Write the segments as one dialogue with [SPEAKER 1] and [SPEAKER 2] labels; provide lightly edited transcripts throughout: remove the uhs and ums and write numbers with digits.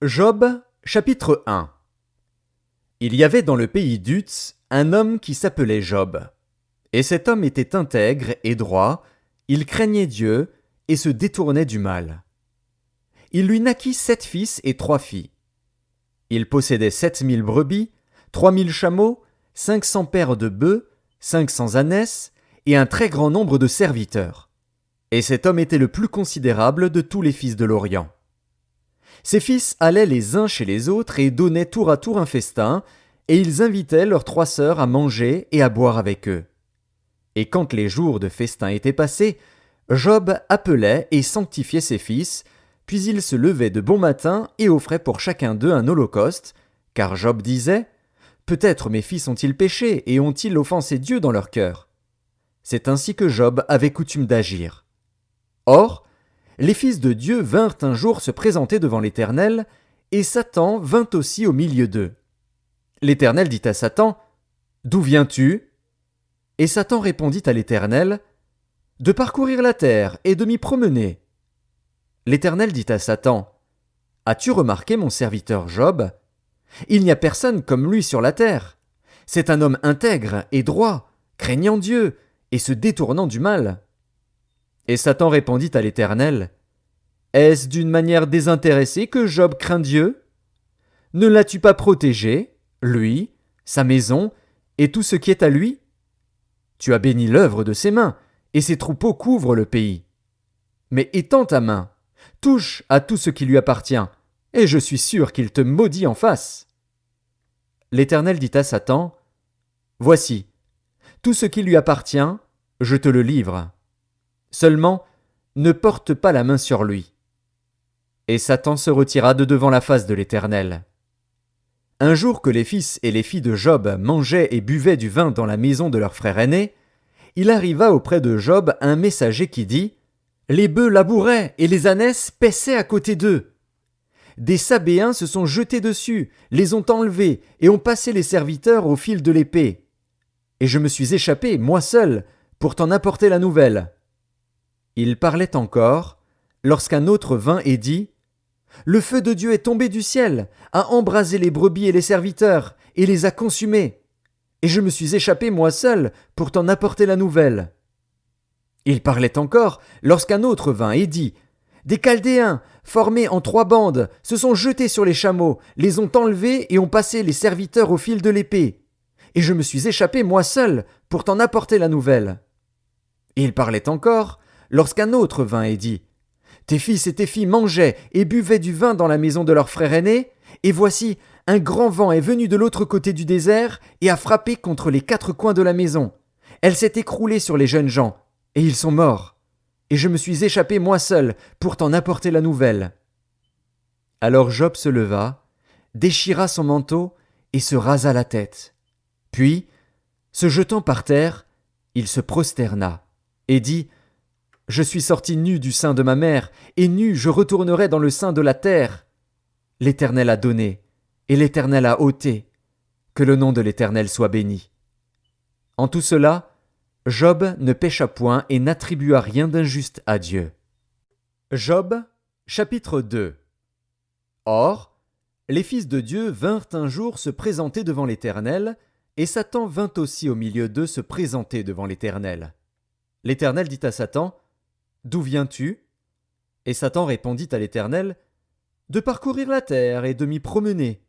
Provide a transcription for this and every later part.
[SPEAKER 1] Job, chapitre 1. Il y avait dans le pays d'Utz un homme qui s'appelait Job. Et cet homme était intègre et droit, il craignait Dieu et se détournait du mal. Il lui naquit 7 fils et 3 filles. Il possédait 7 000 brebis, 3 000 chameaux, 500 paires de bœufs, 500 ânesses et un très grand nombre de serviteurs. Et cet homme était le plus considérable de tous les fils de l'Orient. Ses fils allaient les uns chez les autres et donnaient tour à tour un festin, et ils invitaient leurs 3 sœurs à manger et à boire avec eux. Et quand les jours de festin étaient passés, Job appelait et sanctifiait ses fils, puis il se levait de bon matin et offrait pour chacun d'eux un holocauste, car Job disait « Peut-être mes fils ont-ils péché et ont-ils offensé Dieu dans leur cœur ?» C'est ainsi que Job avait coutume d'agir. Or, les fils de Dieu vinrent un jour se présenter devant l'Éternel, et Satan vint aussi au milieu d'eux. L'Éternel dit à Satan, « D'où viens-tu » Et Satan répondit à l'Éternel, « De parcourir la terre et de m'y promener. » L'Éternel dit à Satan, « As-tu remarqué mon serviteur Job ? Il n'y a personne comme lui sur la terre. C'est un homme intègre et droit, craignant Dieu et se détournant du mal. » Et Satan répondit à l'Éternel, « Est-ce d'une manière désintéressée que Job craint Dieu ? Ne l'as-tu pas protégé, lui, sa maison et tout ce qui est à lui ? Tu as béni l'œuvre de ses mains, et ses troupeaux couvrent le pays. Mais étends ta main, touche à tout ce qui lui appartient, et je suis sûr qu'il te maudit en face. » L'Éternel dit à Satan, « Voici, tout ce qui lui appartient, je te le livre. Seulement, ne porte pas la main sur lui. » Et Satan se retira de devant la face de l'Éternel. Un jour que les fils et les filles de Job mangeaient et buvaient du vin dans la maison de leur frère aîné, il arriva auprès de Job un messager qui dit « Les bœufs labouraient et les ânesses paissaient à côté d'eux. Des Sabéens se sont jetés dessus, les ont enlevés et ont passé les serviteurs au fil de l'épée. Et je me suis échappé, moi seul, pour t'en apporter la nouvelle. » Il parlait encore, lorsqu'un autre vint et dit « Le feu de Dieu est tombé du ciel, a embrasé les brebis et les serviteurs, et les a consumés. Et je me suis échappé moi seul pour t'en apporter la nouvelle. » Il parlait encore, lorsqu'un autre vint et dit « Des Chaldéens, formés en 3 bandes, se sont jetés sur les chameaux, les ont enlevés et ont passé les serviteurs au fil de l'épée. Et je me suis échappé moi seul pour t'en apporter la nouvelle. » Il parlait encore, lorsqu'un autre vint et dit « Tes fils et tes filles mangeaient et buvaient du vin dans la maison de leur frère aîné, et voici, un grand vent est venu de l'autre côté du désert et a frappé contre les 4 coins de la maison. Elle s'est écroulée sur les jeunes gens, et ils sont morts. Et je me suis échappé moi seul pour t'en apporter la nouvelle. » Alors Job se leva, déchira son manteau et se rasa la tête. Puis, se jetant par terre, il se prosterna et dit « Je suis sorti nu du sein de ma mère, et nu je retournerai dans le sein de la terre. L'Éternel a donné, et l'Éternel a ôté. Que le nom de l'Éternel soit béni. » En tout cela, Job ne pécha point et n'attribua rien d'injuste à Dieu. Job, chapitre 2. Or, les fils de Dieu vinrent un jour se présenter devant l'Éternel, et Satan vint aussi au milieu d'eux se présenter devant l'Éternel. L'Éternel dit à Satan, « D'où viens-tu » Et Satan répondit à l'Éternel, « De parcourir la terre et de m'y promener. »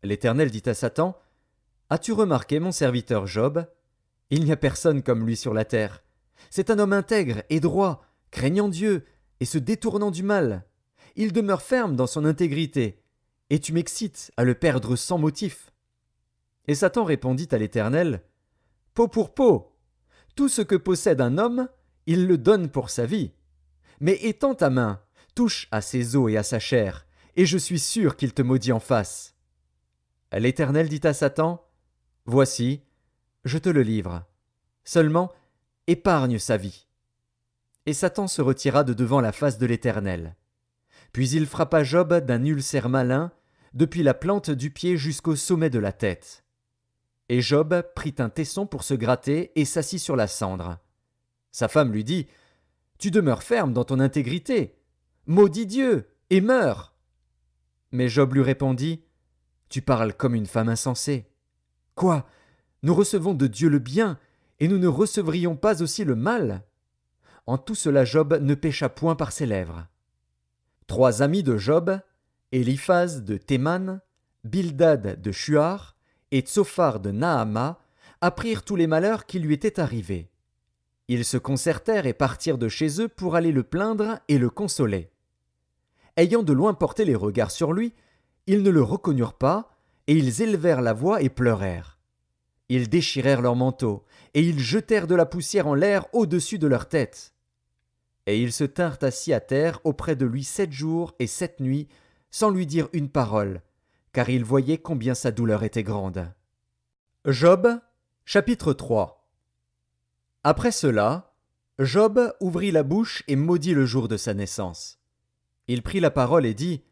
[SPEAKER 1] L'Éternel dit à Satan, « As-tu remarqué mon serviteur Job ? Il n'y a personne comme lui sur la terre. C'est un homme intègre et droit, craignant Dieu et se détournant du mal. Il demeure ferme dans son intégrité, et tu m'excites à le perdre sans motif. » Et Satan répondit à l'Éternel, « Peau pour peau. Tout ce que possède un homme, il le donne pour sa vie. Mais étends ta main, touche à ses os et à sa chair, et je suis sûr qu'il te maudit en face. » L'Éternel dit à Satan, « Voici, je te le livre. Seulement, épargne sa vie. » Et Satan se retira de devant la face de l'Éternel. Puis il frappa Job d'un ulcère malin, depuis la plante du pied jusqu'au sommet de la tête. Et Job prit un tesson pour se gratter et s'assit sur la cendre. Sa femme lui dit, « Tu demeures ferme dans ton intégrité. Maudis Dieu et meurs. » Mais Job lui répondit, Tu parles comme une femme insensée. Quoi? Nous recevons de Dieu le bien, et nous ne recevrions pas aussi le mal? En tout cela Job ne pécha point par ses lèvres. 3 amis de Job, Éliphaz de Théman, Bildad de Shuar et Tsophar de Naama, apprirent tous les malheurs qui lui étaient arrivés. Ils se concertèrent et partirent de chez eux pour aller le plaindre et le consoler. Ayant de loin porté les regards sur lui, ils ne le reconnurent pas, et ils élevèrent la voix et pleurèrent. Ils déchirèrent leurs manteaux, et ils jetèrent de la poussière en l'air au-dessus de leur tête. Et ils se tinrent assis à terre auprès de lui 7 jours et 7 nuits, sans lui dire une parole, car ils voyaient combien sa douleur était grande. Job, chapitre 3. Après cela, Job ouvrit la bouche et maudit le jour de sa naissance. Il prit la parole et dit,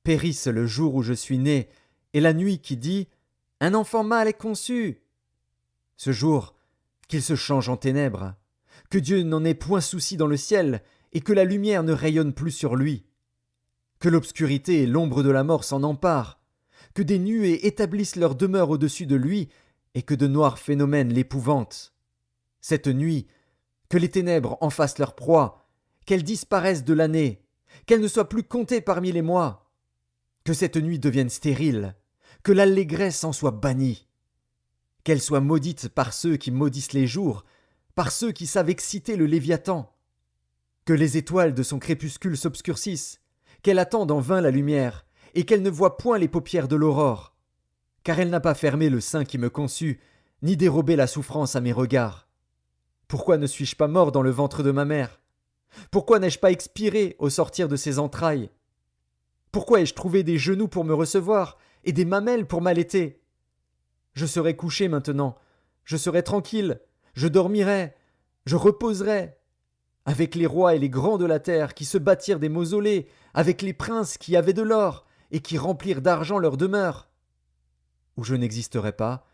[SPEAKER 1] Périsse le jour où je suis né, et la nuit qui dit, Un enfant mâle est conçu. Ce jour, qu'il se change en ténèbres, que Dieu n'en ait point souci dans le ciel, et que la lumière ne rayonne plus sur lui. Que l'obscurité et l'ombre de la mort s'en emparent, que des nuées établissent leur demeure au-dessus de lui, et que de noirs phénomènes l'épouvantent. Cette nuit, que les ténèbres en fassent leur proie, qu'elles disparaissent de l'année, qu'elles ne soient plus comptées parmi les mois. Que cette nuit devienne stérile, que l'allégresse en soit bannie. Qu'elle soit maudite par ceux qui maudissent les jours, par ceux qui savent exciter le Léviathan. Que les étoiles de son crépuscule s'obscurcissent, qu'elle attende en vain la lumière, et qu'elle ne voie point les paupières de l'aurore. Car elle n'a pas fermé le sein qui me conçut, ni dérobé la souffrance à mes regards. Pourquoi ne suis-je pas mort dans le ventre de ma mère? Pourquoi n'ai-je pas expiré au sortir de ses entrailles? Pourquoi ai-je trouvé des genoux pour me recevoir, et des mamelles pour m'allaiter? Je serai couché maintenant, je serai tranquille, je dormirai, je reposerai, avec les rois et les grands de la terre qui se bâtirent des mausolées, avec les princes qui avaient de l'or, et qui remplirent d'argent leurs demeures. Où je n'existerai pas,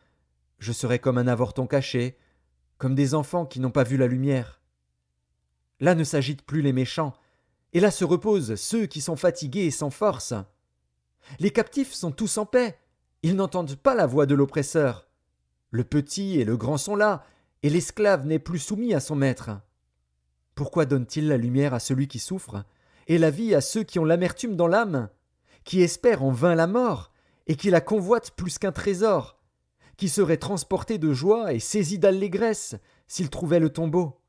[SPEAKER 1] je serai comme un avorton caché, comme des enfants qui n'ont pas vu la lumière. Là ne s'agitent plus les méchants, et là se reposent ceux qui sont fatigués et sans force. Les captifs sont tous en paix, ils n'entendent pas la voix de l'oppresseur. Le petit et le grand sont là, et l'esclave n'est plus soumis à son maître. Pourquoi donne-t-il la lumière à celui qui souffre, et la vie à ceux qui ont l'amertume dans l'âme, qui espèrent en vain la mort, et qui la convoitent plus qu'un trésor, qui seraient transportés de joie et saisis d'allégresse s'ils trouvaient le tombeau?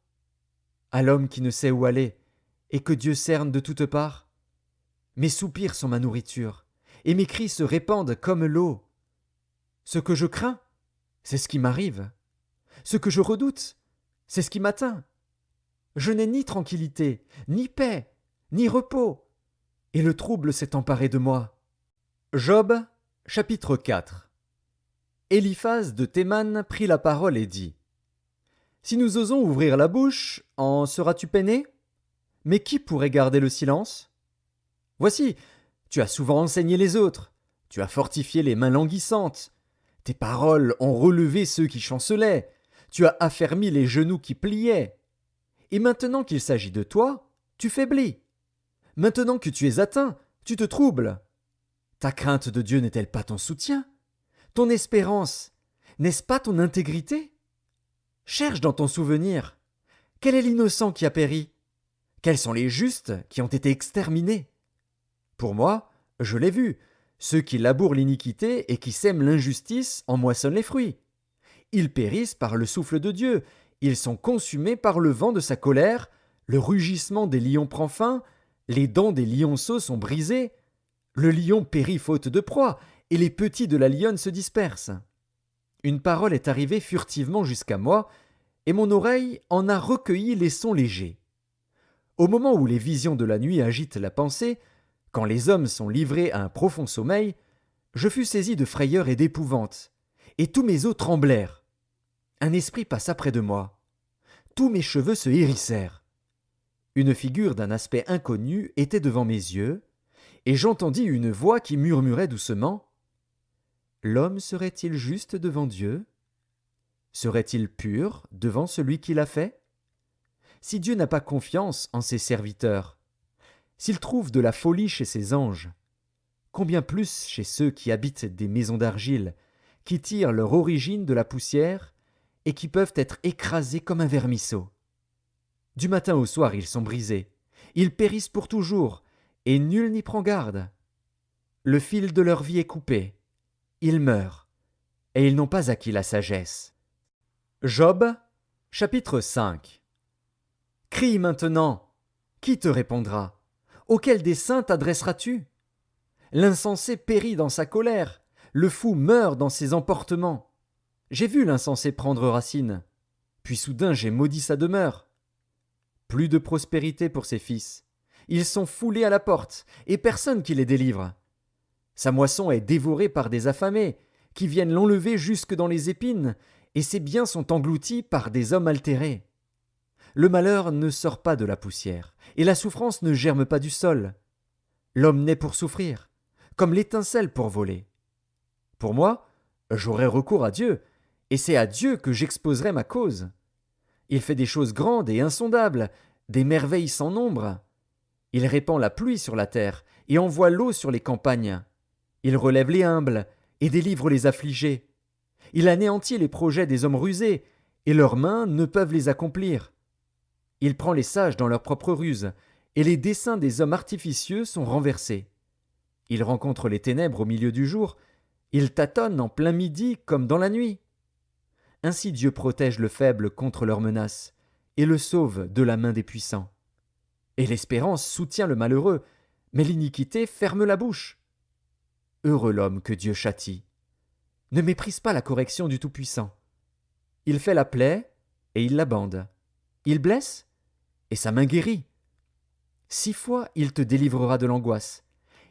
[SPEAKER 1] À l'homme qui ne sait où aller, et que Dieu cerne de toutes parts? Mes soupirs sont ma nourriture, et mes cris se répandent comme l'eau. Ce que je crains, c'est ce qui m'arrive. Ce que je redoute, c'est ce qui m'atteint. Je n'ai ni tranquillité, ni paix, ni repos, et le trouble s'est emparé de moi. Job, chapitre 4. Éliphaz de Théman prit la parole et dit, Si nous osons ouvrir la bouche, en seras-tu peiné? Mais qui pourrait garder le silence? Voici, tu as souvent enseigné les autres, tu as fortifié les mains languissantes, tes paroles ont relevé ceux qui chancelaient, tu as affermi les genoux qui pliaient. Et maintenant qu'il s'agit de toi, tu faiblis. Maintenant que tu es atteint, tu te troubles. Ta crainte de Dieu n'est-elle pas ton soutien? Ton espérance, n'est-ce pas ton intégrité? Cherche dans ton souvenir. Quel est l'innocent qui a péri? Quels sont les justes qui ont été exterminés? Pour moi, je l'ai vu, ceux qui labourent l'iniquité et qui sèment l'injustice en moissonnent les fruits. Ils périssent par le souffle de Dieu, ils sont consumés par le vent de sa colère, le rugissement des lions prend fin, les dents des lionceaux sont brisées, le lion périt faute de proie, et les petits de la lionne se dispersent. Une parole est arrivée furtivement jusqu'à moi, et mon oreille en a recueilli les sons légers. Au moment où les visions de la nuit agitent la pensée, quand les hommes sont livrés à un profond sommeil, je fus saisi de frayeur et d'épouvante, et tous mes os tremblèrent. Un esprit passa près de moi. Tous mes cheveux se hérissèrent. Une figure d'un aspect inconnu était devant mes yeux, et j'entendis une voix qui murmurait doucement « L'homme serait-il juste devant Dieu? Serait-il pur devant celui qui l'a fait? Si Dieu n'a pas confiance en ses serviteurs, s'il trouve de la folie chez ses anges, combien plus chez ceux qui habitent des maisons d'argile, qui tirent leur origine de la poussière et qui peuvent être écrasés comme un vermisseau. Du matin au soir ils sont brisés, ils périssent pour toujours, et nul n'y prend garde. Le fil de leur vie est coupé, ils meurent, et ils n'ont pas acquis la sagesse. Job, chapitre 5. Crie maintenant, qui te répondra? Auquel des saints t'adresseras-tu? L'insensé périt dans sa colère, le fou meurt dans ses emportements. J'ai vu l'insensé prendre racine, puis soudain j'ai maudit sa demeure. Plus de prospérité pour ses fils. Ils sont foulés à la porte, et personne qui les délivre. Sa moisson est dévorée par des affamés, qui viennent l'enlever jusque dans les épines, et ses biens sont engloutis par des hommes altérés. Le malheur ne sort pas de la poussière, et la souffrance ne germe pas du sol. L'homme naît pour souffrir, comme l'étincelle pour voler. Pour moi, j'aurai recours à Dieu, et c'est à Dieu que j'exposerai ma cause. Il fait des choses grandes et insondables, des merveilles sans nombre. Il répand la pluie sur la terre, et envoie l'eau sur les campagnes. Il relève les humbles, et délivre les affligés. Il anéantit les projets des hommes rusés, et leurs mains ne peuvent les accomplir. Il prend les sages dans leur propre ruse, et les desseins des hommes artificieux sont renversés. Il rencontre les ténèbres au milieu du jour, il tâtonne en plein midi comme dans la nuit. Ainsi Dieu protège le faible contre leurs menaces, et le sauve de la main des puissants. Et l'espérance soutient le malheureux, mais l'iniquité ferme la bouche. Heureux l'homme que Dieu châtie. Ne méprise pas la correction du Tout-Puissant. Il fait la plaie, et il la bande. Il blesse, et sa main guérit. 6 fois il te délivrera de l'angoisse,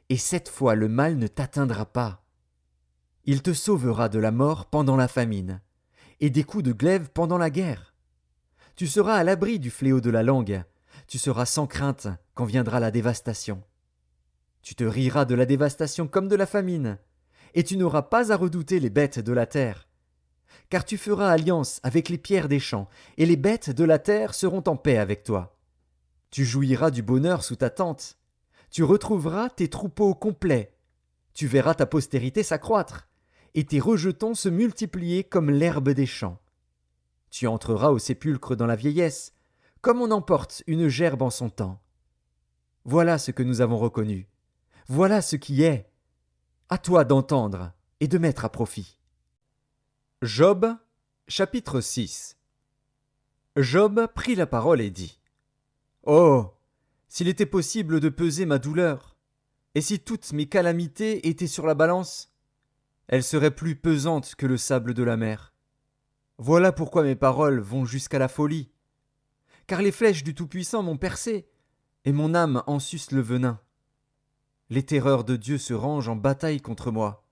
[SPEAKER 1] et 7 fois le mal ne t'atteindra pas. Il te sauvera de la mort pendant la famine, et des coups de glaive pendant la guerre. Tu seras à l'abri du fléau de la langue, tu seras sans crainte quand viendra la dévastation. Tu te riras de la dévastation comme de la famine, et tu n'auras pas à redouter les bêtes de la terre. Car tu feras alliance avec les pierres des champs, et les bêtes de la terre seront en paix avec toi. Tu jouiras du bonheur sous ta tente, tu retrouveras tes troupeaux complets, tu verras ta postérité s'accroître, et tes rejetons se multiplier comme l'herbe des champs. Tu entreras au sépulcre dans la vieillesse, comme on emporte une gerbe en son temps. Voilà ce que nous avons reconnu, voilà ce qui est. À toi d'entendre et de mettre à profit. Job, chapitre 6. Job prit la parole et dit: Oh, s'il était possible de peser ma douleur, et si toutes mes calamités étaient sur la balance, elles seraient plus pesantes que le sable de la mer. Voilà pourquoi mes paroles vont jusqu'à la folie. Car les flèches du Tout-Puissant m'ont percé, et mon âme en suce le venin. Les terreurs de Dieu se rangent en bataille contre moi.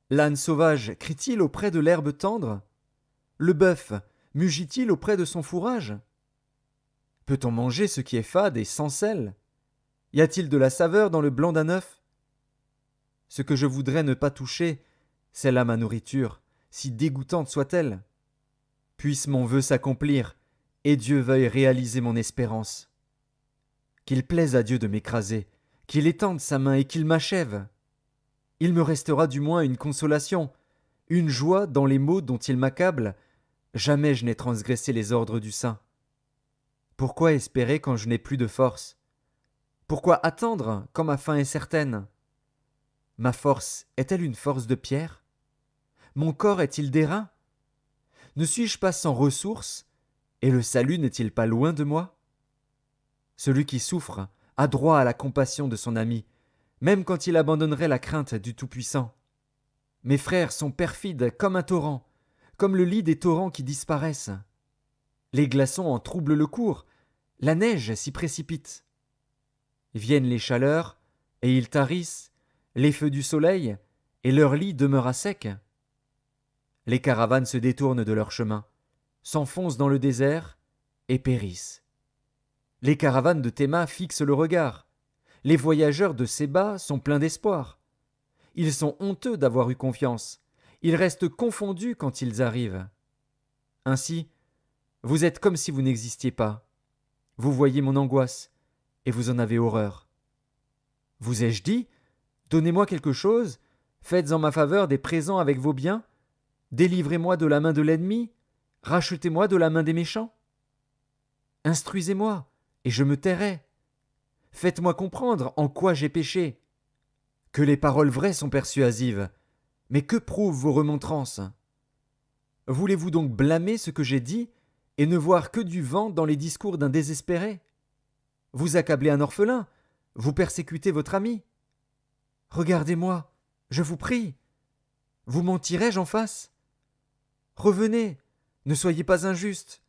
[SPEAKER 1] L'âne sauvage crie-t-il auprès de l'herbe tendre? Le bœuf mugit-il auprès de son fourrage? Peut-on manger ce qui est fade et sans sel? Y a-t-il de la saveur dans le blanc d'un œuf? Ce que je voudrais ne pas toucher, c'est là ma nourriture, si dégoûtante soit-elle. Puisse mon vœu s'accomplir, et Dieu veuille réaliser mon espérance. Qu'il plaise à Dieu de m'écraser, qu'il étende sa main et qu'il m'achève. Il me restera du moins une consolation, une joie dans les maux dont il m'accable. Jamais je n'ai transgressé les ordres du Saint. Pourquoi espérer quand je n'ai plus de force? Pourquoi attendre quand ma fin est certaine? Ma force est-elle une force de pierre? Mon corps est-il d'airain? Ne suis-je pas sans ressources, et le salut n'est-il pas loin de moi? Celui qui souffre a droit à la compassion de son ami, même quand il abandonnerait la crainte du Tout-Puissant. Mes frères sont perfides comme un torrent, comme le lit des torrents qui disparaissent. Les glaçons en troublent le cours, la neige s'y précipite. Viennent les chaleurs, et ils tarissent, les feux du soleil, et leur lit demeure à sec. Les caravanes se détournent de leur chemin, s'enfoncent dans le désert, et périssent. Les caravanes de Théma fixent le regard. Les voyageurs de Séba sont pleins d'espoir. Ils sont honteux d'avoir eu confiance. Ils restent confondus quand ils arrivent. Ainsi, vous êtes comme si vous n'existiez pas. Vous voyez mon angoisse, et vous en avez horreur. Vous ai-je dit, Donnez-moi quelque chose, faites en ma faveur des présents avec vos biens, délivrez-moi de la main de l'ennemi, rachetez-moi de la main des méchants. Instruisez-moi, et je me tairai. Faites-moi comprendre en quoi j'ai péché. Que les paroles vraies sont persuasives, mais que prouvent vos remontrances? Voulez-vous donc blâmer ce que j'ai dit et ne voir que du vent dans les discours d'un désespéré? Vous accablez un orphelin, vous persécutez votre ami. Regardez-moi, je vous prie. Vous mentirai-je en face? Revenez, ne soyez pas injuste.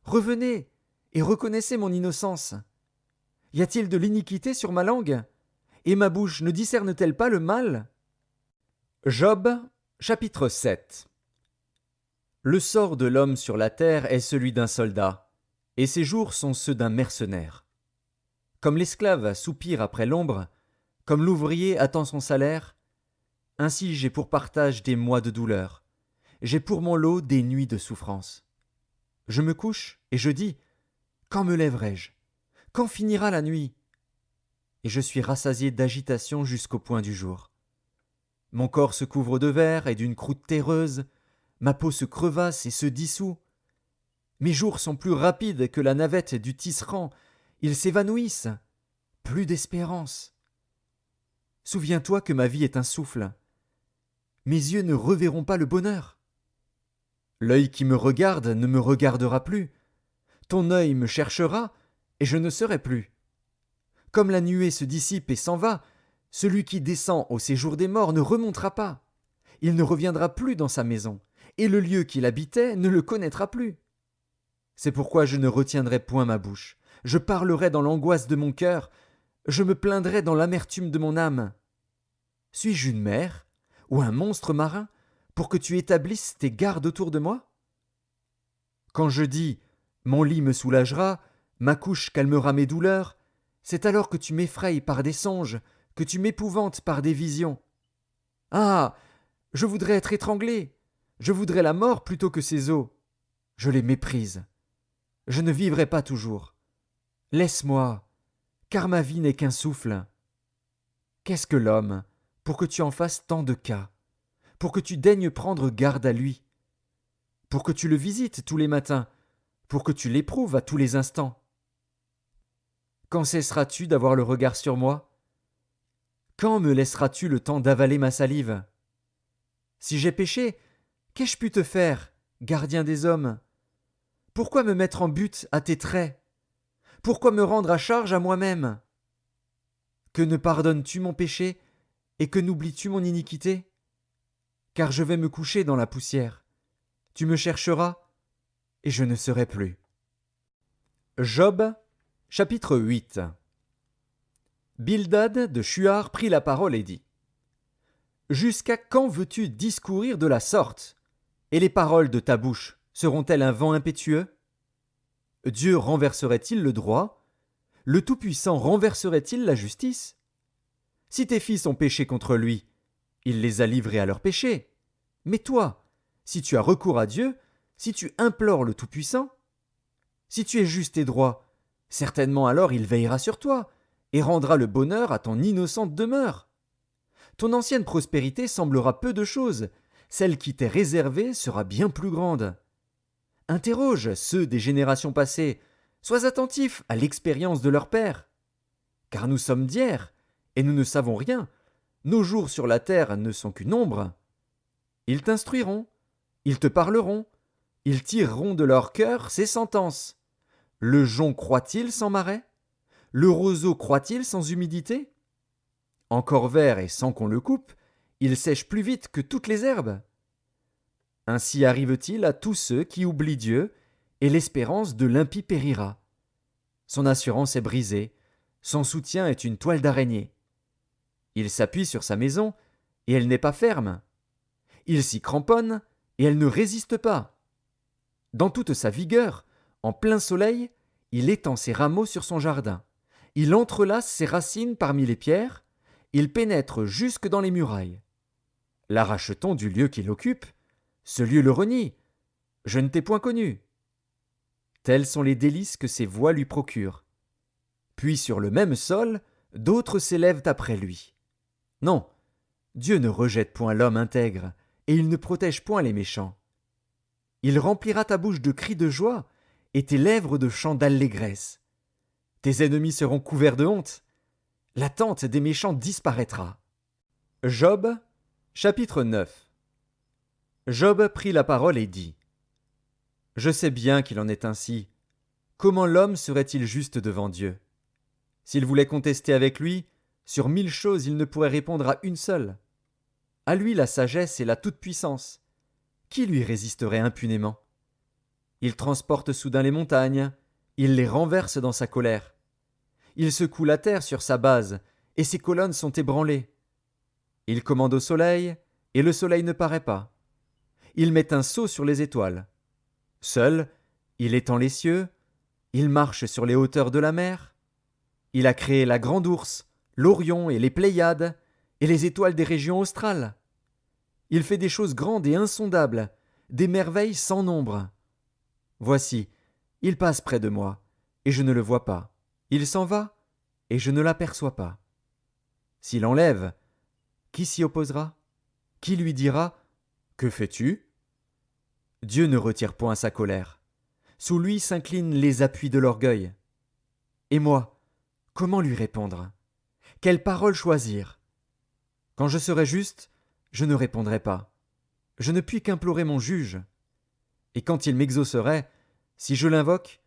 [SPEAKER 1] Revenez et reconnaissez mon innocence. Y a-t-il de l'iniquité sur ma langue? Et ma bouche ne discerne-t-elle pas le mal? Job, chapitre 7. Le sort de l'homme sur la terre est celui d'un soldat, et ses jours sont ceux d'un mercenaire. Comme l'esclave soupire après l'ombre, comme l'ouvrier attend son salaire, ainsi j'ai pour partage des mois de douleur, j'ai pour mon lot des nuits de souffrance. Je me couche et je dis, quand me lèverai-je? Quand finira la nuit? Et je suis rassasié d'agitation jusqu'au point du jour. Mon corps se couvre de verre et d'une croûte terreuse, ma peau se crevasse et se dissout. Mes jours sont plus rapides que la navette du tisserand, ils s'évanouissent. Plus d'espérance. Souviens-toi que ma vie est un souffle. Mes yeux ne reverront pas le bonheur. L'œil qui me regarde ne me regardera plus. Ton œil me cherchera, et je ne serai plus. Comme la nuée se dissipe et s'en va, celui qui descend au séjour des morts ne remontera pas. Il ne reviendra plus dans sa maison, et le lieu qu'il habitait ne le connaîtra plus. C'est pourquoi je ne retiendrai point ma bouche. Je parlerai dans l'angoisse de mon cœur, je me plaindrai dans l'amertume de mon âme. Suis-je une mer ou un monstre marin pour que tu établisses tes gardes autour de moi? Quand je dis « mon lit me soulagera, ma couche calmera mes douleurs », c'est alors que tu m'effrayes par des songes, que tu m'épouvantes par des visions. Ah! Je voudrais être étranglé, je voudrais la mort plutôt que ces eaux. Je les méprise. Je ne vivrai pas toujours. Laisse-moi, car ma vie n'est qu'un souffle. Qu'est-ce que l'homme, pour que tu en fasses tant de cas, pour que tu daignes prendre garde à lui, pour que tu le visites tous les matins, pour que tu l'éprouves à tous les instants? Quand cesseras-tu d'avoir le regard sur moi? Quand me laisseras-tu le temps d'avaler ma salive? Si j'ai péché, qu'ai-je pu te faire, gardien des hommes? Pourquoi me mettre en butte à tes traits? Pourquoi me rendre à charge à moi-même? Que ne pardonnes-tu mon péché, et que n'oublies-tu mon iniquité? Car je vais me coucher dans la poussière. Tu me chercheras, et je ne serai plus. Job, chapitre 8. Bildad de Shuar prit la parole et dit: Jusqu'à quand veux-tu discourir de la sorte? Et les paroles de ta bouche seront-elles un vent impétueux? Dieu renverserait-il le droit? Le Tout-Puissant renverserait-il la justice? Si tes fils ont péché contre lui, il les a livrés à leurs péchés. Mais toi, si tu as recours à Dieu, si tu implores le Tout-Puissant, si tu es juste et droit, certainement alors il veillera sur toi et rendra le bonheur à ton innocente demeure. Ton ancienne prospérité semblera peu de chose, celle qui t'est réservée sera bien plus grande. Interroge ceux des générations passées, sois attentif à l'expérience de leur père. Car nous sommes d'hier, et nous ne savons rien, nos jours sur la terre ne sont qu'une ombre. Ils t'instruiront, ils te parleront, ils tireront de leur cœur ces sentences. Le jonc croît-il sans marais? Le roseau croît-il sans humidité? Encore vert et sans qu'on le coupe, il sèche plus vite que toutes les herbes. Ainsi arrive-t-il à tous ceux qui oublient Dieu, et l'espérance de l'impie périra. Son assurance est brisée, son soutien est une toile d'araignée. Il s'appuie sur sa maison, et elle n'est pas ferme. Il s'y cramponne, et elle ne résiste pas. Dans toute sa vigueur, en plein soleil, il étend ses rameaux sur son jardin. Il entrelace ses racines parmi les pierres, il pénètre jusque dans les murailles. L'arrache-t-on du lieu qu'il occupe? Ce lieu le renie. Je ne t'ai point connu. Tels sont les délices que ses voies lui procurent. Puis sur le même sol, d'autres s'élèvent après lui. Non, Dieu ne rejette point l'homme intègre, et il ne protège point les méchants. Il remplira ta bouche de cris de joie, et tes lèvres de chants d'allégresse. Tes ennemis seront couverts de honte. La tente des méchants disparaîtra. Job, chapitre 9. Job prit la parole et dit: Je sais bien qu'il en est ainsi. Comment l'homme serait-il juste devant Dieu? S'il voulait contester avec lui, sur 1000 choses il ne pourrait répondre à une seule. À lui la sagesse et la toute-puissance. Qui lui résisterait impunément? Il transporte soudain les montagnes, il les renverse dans sa colère. Il secoue la terre sur sa base, et ses colonnes sont ébranlées. Il commande au soleil, et le soleil ne paraît pas. Il met un sceau sur les étoiles. Seul, il étend les cieux, il marche sur les hauteurs de la mer. Il a créé la grande ourse, l'Orion et les Pléiades, et les étoiles des régions australes. Il fait des choses grandes et insondables, des merveilles sans nombre. Voici, il passe près de moi, et je ne le vois pas. Il s'en va, et je ne l'aperçois pas. S'il enlève, qui s'y opposera? Qui lui dira: Que fais-tu? Dieu ne retire point sa colère. Sous lui s'inclinent les appuis de l'orgueil. Et moi, comment lui répondre? Quelle parole choisir? Quand je serai juste, je ne répondrai pas. Je ne puis qu'implorer mon juge. Et quand il m'exaucerait, si je l'invoque,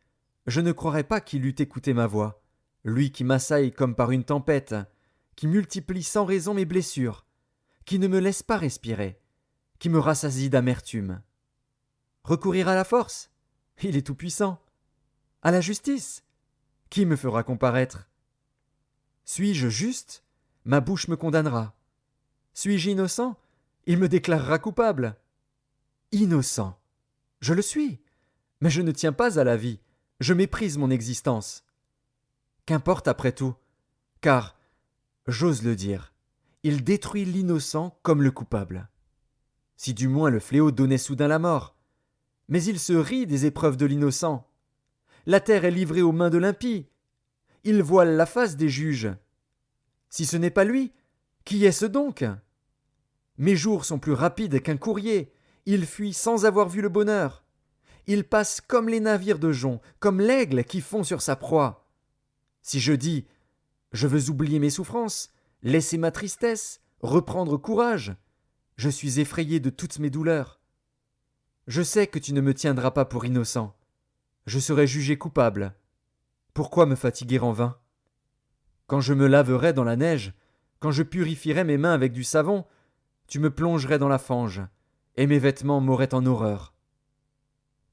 [SPEAKER 1] je ne croirais pas qu'il eût écouté ma voix, lui qui m'assaille comme par une tempête, qui multiplie sans raison mes blessures, qui ne me laisse pas respirer, qui me rassasie d'amertume. Recourir à la force? Il est tout-puissant. À la justice? Qui me fera comparaître? Suis-je juste? Ma bouche me condamnera. Suis-je innocent? Il me déclarera coupable. Innocent. Je le suis. Mais je ne tiens pas à la vie. Je méprise mon existence. Qu'importe après tout, car, j'ose le dire, il détruit l'innocent comme le coupable. Si du moins le fléau donnait soudain la mort. Mais il se rit des épreuves de l'innocent. La terre est livrée aux mains de l'impie. Il voile la face des juges. Si ce n'est pas lui, qui est-ce donc? Mes jours sont plus rapides qu'un courrier. Il fuit sans avoir vu le bonheur. Il passe comme les navires de jonc, comme l'aigle qui fond sur sa proie. Si je dis: Je veux oublier mes souffrances, laisser ma tristesse, reprendre courage, je suis effrayé de toutes mes douleurs. Je sais que tu ne me tiendras pas pour innocent. Je serai jugé coupable. Pourquoi me fatiguer en vain? Quand je me laverai dans la neige, quand je purifierai mes mains avec du savon, tu me plongerais dans la fange, et mes vêtements m'auraient en horreur.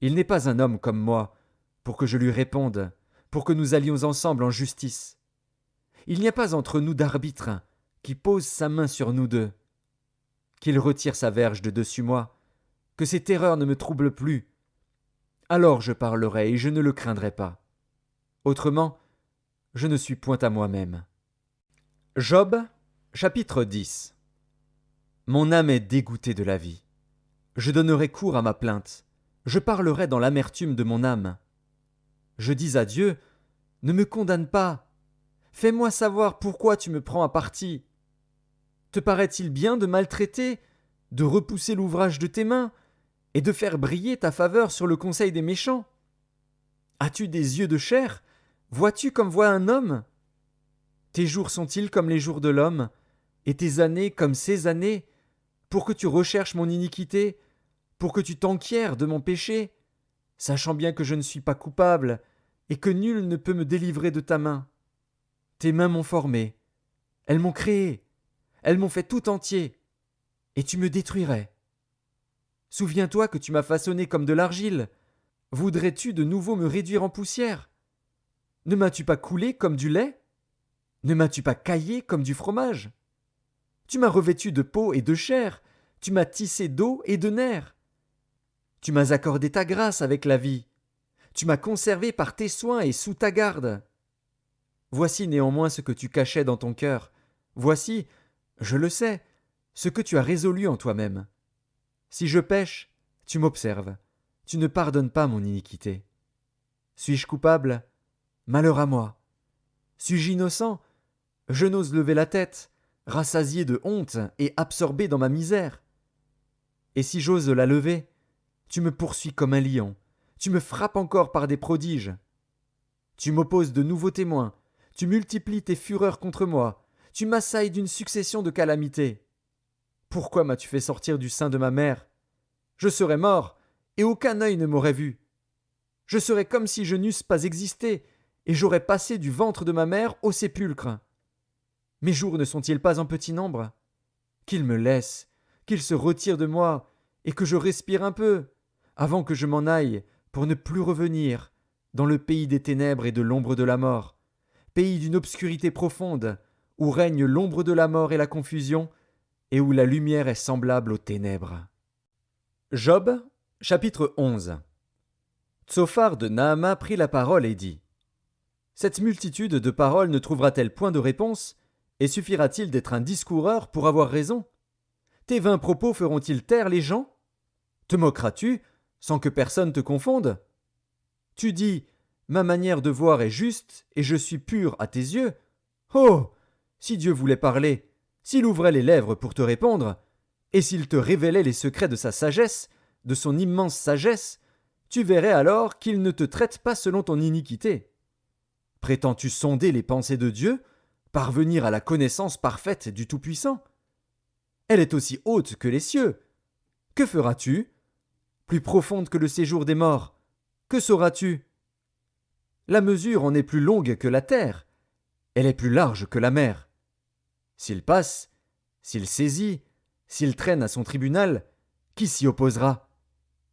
[SPEAKER 1] Il n'est pas un homme comme moi, pour que je lui réponde, pour que nous allions ensemble en justice. Il n'y a pas entre nous d'arbitre qui pose sa main sur nous deux. Qu'il retire sa verge de dessus moi, que ses terreurs ne me troublent plus. Alors je parlerai et je ne le craindrai pas. Autrement, je ne suis point à moi-même. Job, chapitre 10. Mon âme est dégoûtée de la vie. Je donnerai cours à ma plainte. Je parlerai dans l'amertume de mon âme. Je dis à Dieu: Ne me condamne pas. Fais-moi savoir pourquoi tu me prends à partie. Te paraît-il bien de maltraiter, de repousser l'ouvrage de tes mains, et de faire briller ta faveur sur le conseil des méchants? As-tu des yeux de chair? Vois-tu comme voit un homme? Tes jours sont-ils comme les jours de l'homme, et tes années comme ses années, pour que tu recherches mon iniquité, pour que tu t'enquières de mon péché, sachant bien que je ne suis pas coupable, et que nul ne peut me délivrer de ta main? Tes mains m'ont formé, elles m'ont créé, elles m'ont fait tout entier, et tu me détruirais. Souviens-toi que tu m'as façonné comme de l'argile. Voudrais-tu de nouveau me réduire en poussière? Ne m'as-tu pas coulé comme du lait? Ne m'as-tu pas caillé comme du fromage? Tu m'as revêtu de peau et de chair, tu m'as tissé d'eau et de nerfs. Tu m'as accordé ta grâce avec la vie. Tu m'as conservé par tes soins et sous ta garde. Voici néanmoins ce que tu cachais dans ton cœur. Voici, je le sais, ce que tu as résolu en toi-même. Si je pêche, tu m'observes. Tu ne pardonnes pas mon iniquité. Suis-je coupable? Malheur à moi. Suis-je innocent? Je n'ose lever la tête. rassasié de honte et absorbé dans ma misère. Et si j'ose la lever, tu me poursuis comme un lion, tu me frappes encore par des prodiges. Tu m'opposes de nouveaux témoins, tu multiplies tes fureurs contre moi, tu m'assailles d'une succession de calamités. Pourquoi m'as-tu fait sortir du sein de ma mère? Je serais mort, et aucun œil ne m'aurait vu. Je serais comme si je n'eusse pas existé, et j'aurais passé du ventre de ma mère au sépulcre. Mes jours ne sont-ils pas en petit nombre? Qu'il me laisse, qu'il se retire de moi, et que je respire un peu, avant que je m'en aille, pour ne plus revenir, dans le pays des ténèbres et de l'ombre de la mort, pays d'une obscurité profonde, où règne l'ombre de la mort et la confusion, et où la lumière est semblable aux ténèbres. Job, chapitre 11. Tsophar de Naama prit la parole et dit: Cette multitude de paroles ne trouvera-t-elle point de réponse, et suffira-t-il d'être un discoureur pour avoir raison? Tes vains propos feront-ils taire les gens? Te moqueras-tu, sans que personne te confonde? Tu dis: Ma manière de voir est juste, et je suis pur à tes yeux. Oh! Si Dieu voulait parler, s'il ouvrait les lèvres pour te répondre, et s'il te révélait les secrets de sa sagesse, de son immense sagesse, tu verrais alors qu'il ne te traite pas selon ton iniquité. Prétends-tu sonder les pensées de Dieu, parvenir à la connaissance parfaite du Tout-Puissant? Elle est aussi haute que les cieux. Que feras-tu? Plus profonde que le séjour des morts. Que sauras-tu? La mesure en est plus longue que la terre. Elle est plus large que la mer. S'il passe, s'il saisit, s'il traîne à son tribunal, qui s'y opposera?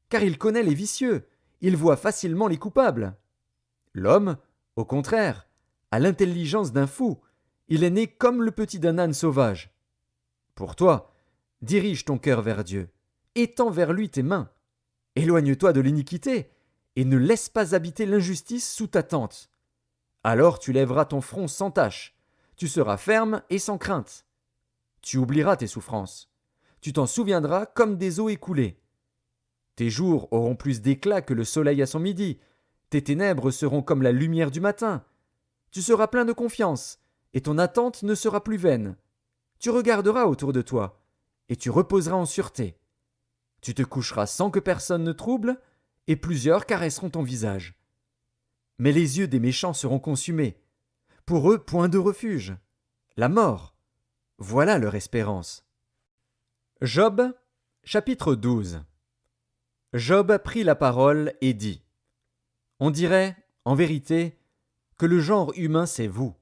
[SPEAKER 1] Car il connaît les vicieux, il voit facilement les coupables. L'homme, au contraire, a l'intelligence d'un fou, il est né comme le petit d'un âne sauvage. Pour toi, dirige ton cœur vers Dieu, étends vers lui tes mains. Éloigne-toi de l'iniquité, et ne laisse pas habiter l'injustice sous ta tente. Alors tu lèveras ton front sans tache, tu seras ferme et sans crainte. Tu oublieras tes souffrances, tu t'en souviendras comme des eaux écoulées. Tes jours auront plus d'éclat que le soleil à son midi, tes ténèbres seront comme la lumière du matin. Tu seras plein de confiance, et ton attente ne sera plus vaine. Tu regarderas autour de toi, et tu reposeras en sûreté. Tu te coucheras sans que personne ne trouble, et plusieurs caresseront ton visage. Mais les yeux des méchants seront consumés. Pour eux, point de refuge. La mort. Voilà leur espérance. Job, chapitre 12. Job prit la parole et dit: On dirait, en vérité, que le genre humain c'est vous,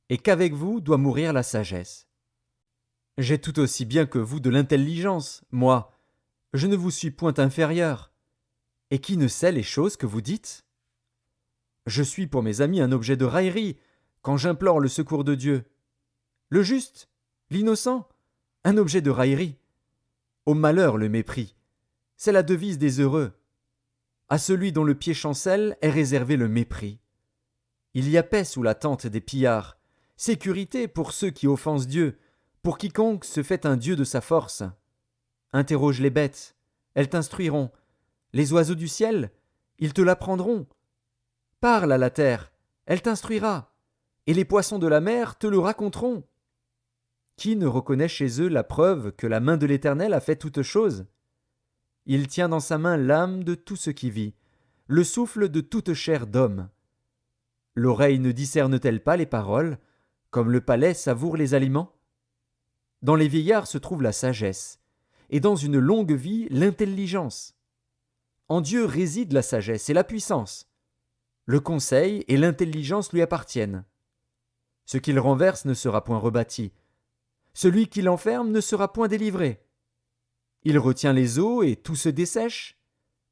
[SPEAKER 1] et qu'avec vous doit mourir la sagesse. J'ai tout aussi bien que vous de l'intelligence, moi, je ne vous suis point inférieur. Et qui ne sait les choses que vous dites? Je suis pour mes amis un objet de raillerie, quand j'implore le secours de Dieu. Le juste, l'innocent, un objet de raillerie. Au malheur le mépris, c'est la devise des heureux. À celui dont le pied chancelle est réservé le mépris. Il y a paix sous la tente des pillards, sécurité pour ceux qui offensent Dieu, pour quiconque se fait un Dieu de sa force. Interroge les bêtes, elles t'instruiront. Les oiseaux du ciel, ils te l'apprendront. Parle à la terre, elle t'instruira, et les poissons de la mer te le raconteront. Qui ne reconnaît chez eux la preuve que la main de l'Éternel a fait toutes choses? Il tient dans sa main l'âme de tout ce qui vit, le souffle de toute chair d'homme. L'oreille ne discerne-t-elle pas les paroles, comme le palais savoure les aliments? Dans les vieillards se trouve la sagesse, et dans une longue vie l'intelligence. En Dieu réside la sagesse et la puissance. Le conseil et l'intelligence lui appartiennent. Ce qu'il renverse ne sera point rebâti. Celui qui l'enferme ne sera point délivré. Il retient les eaux et tout se dessèche.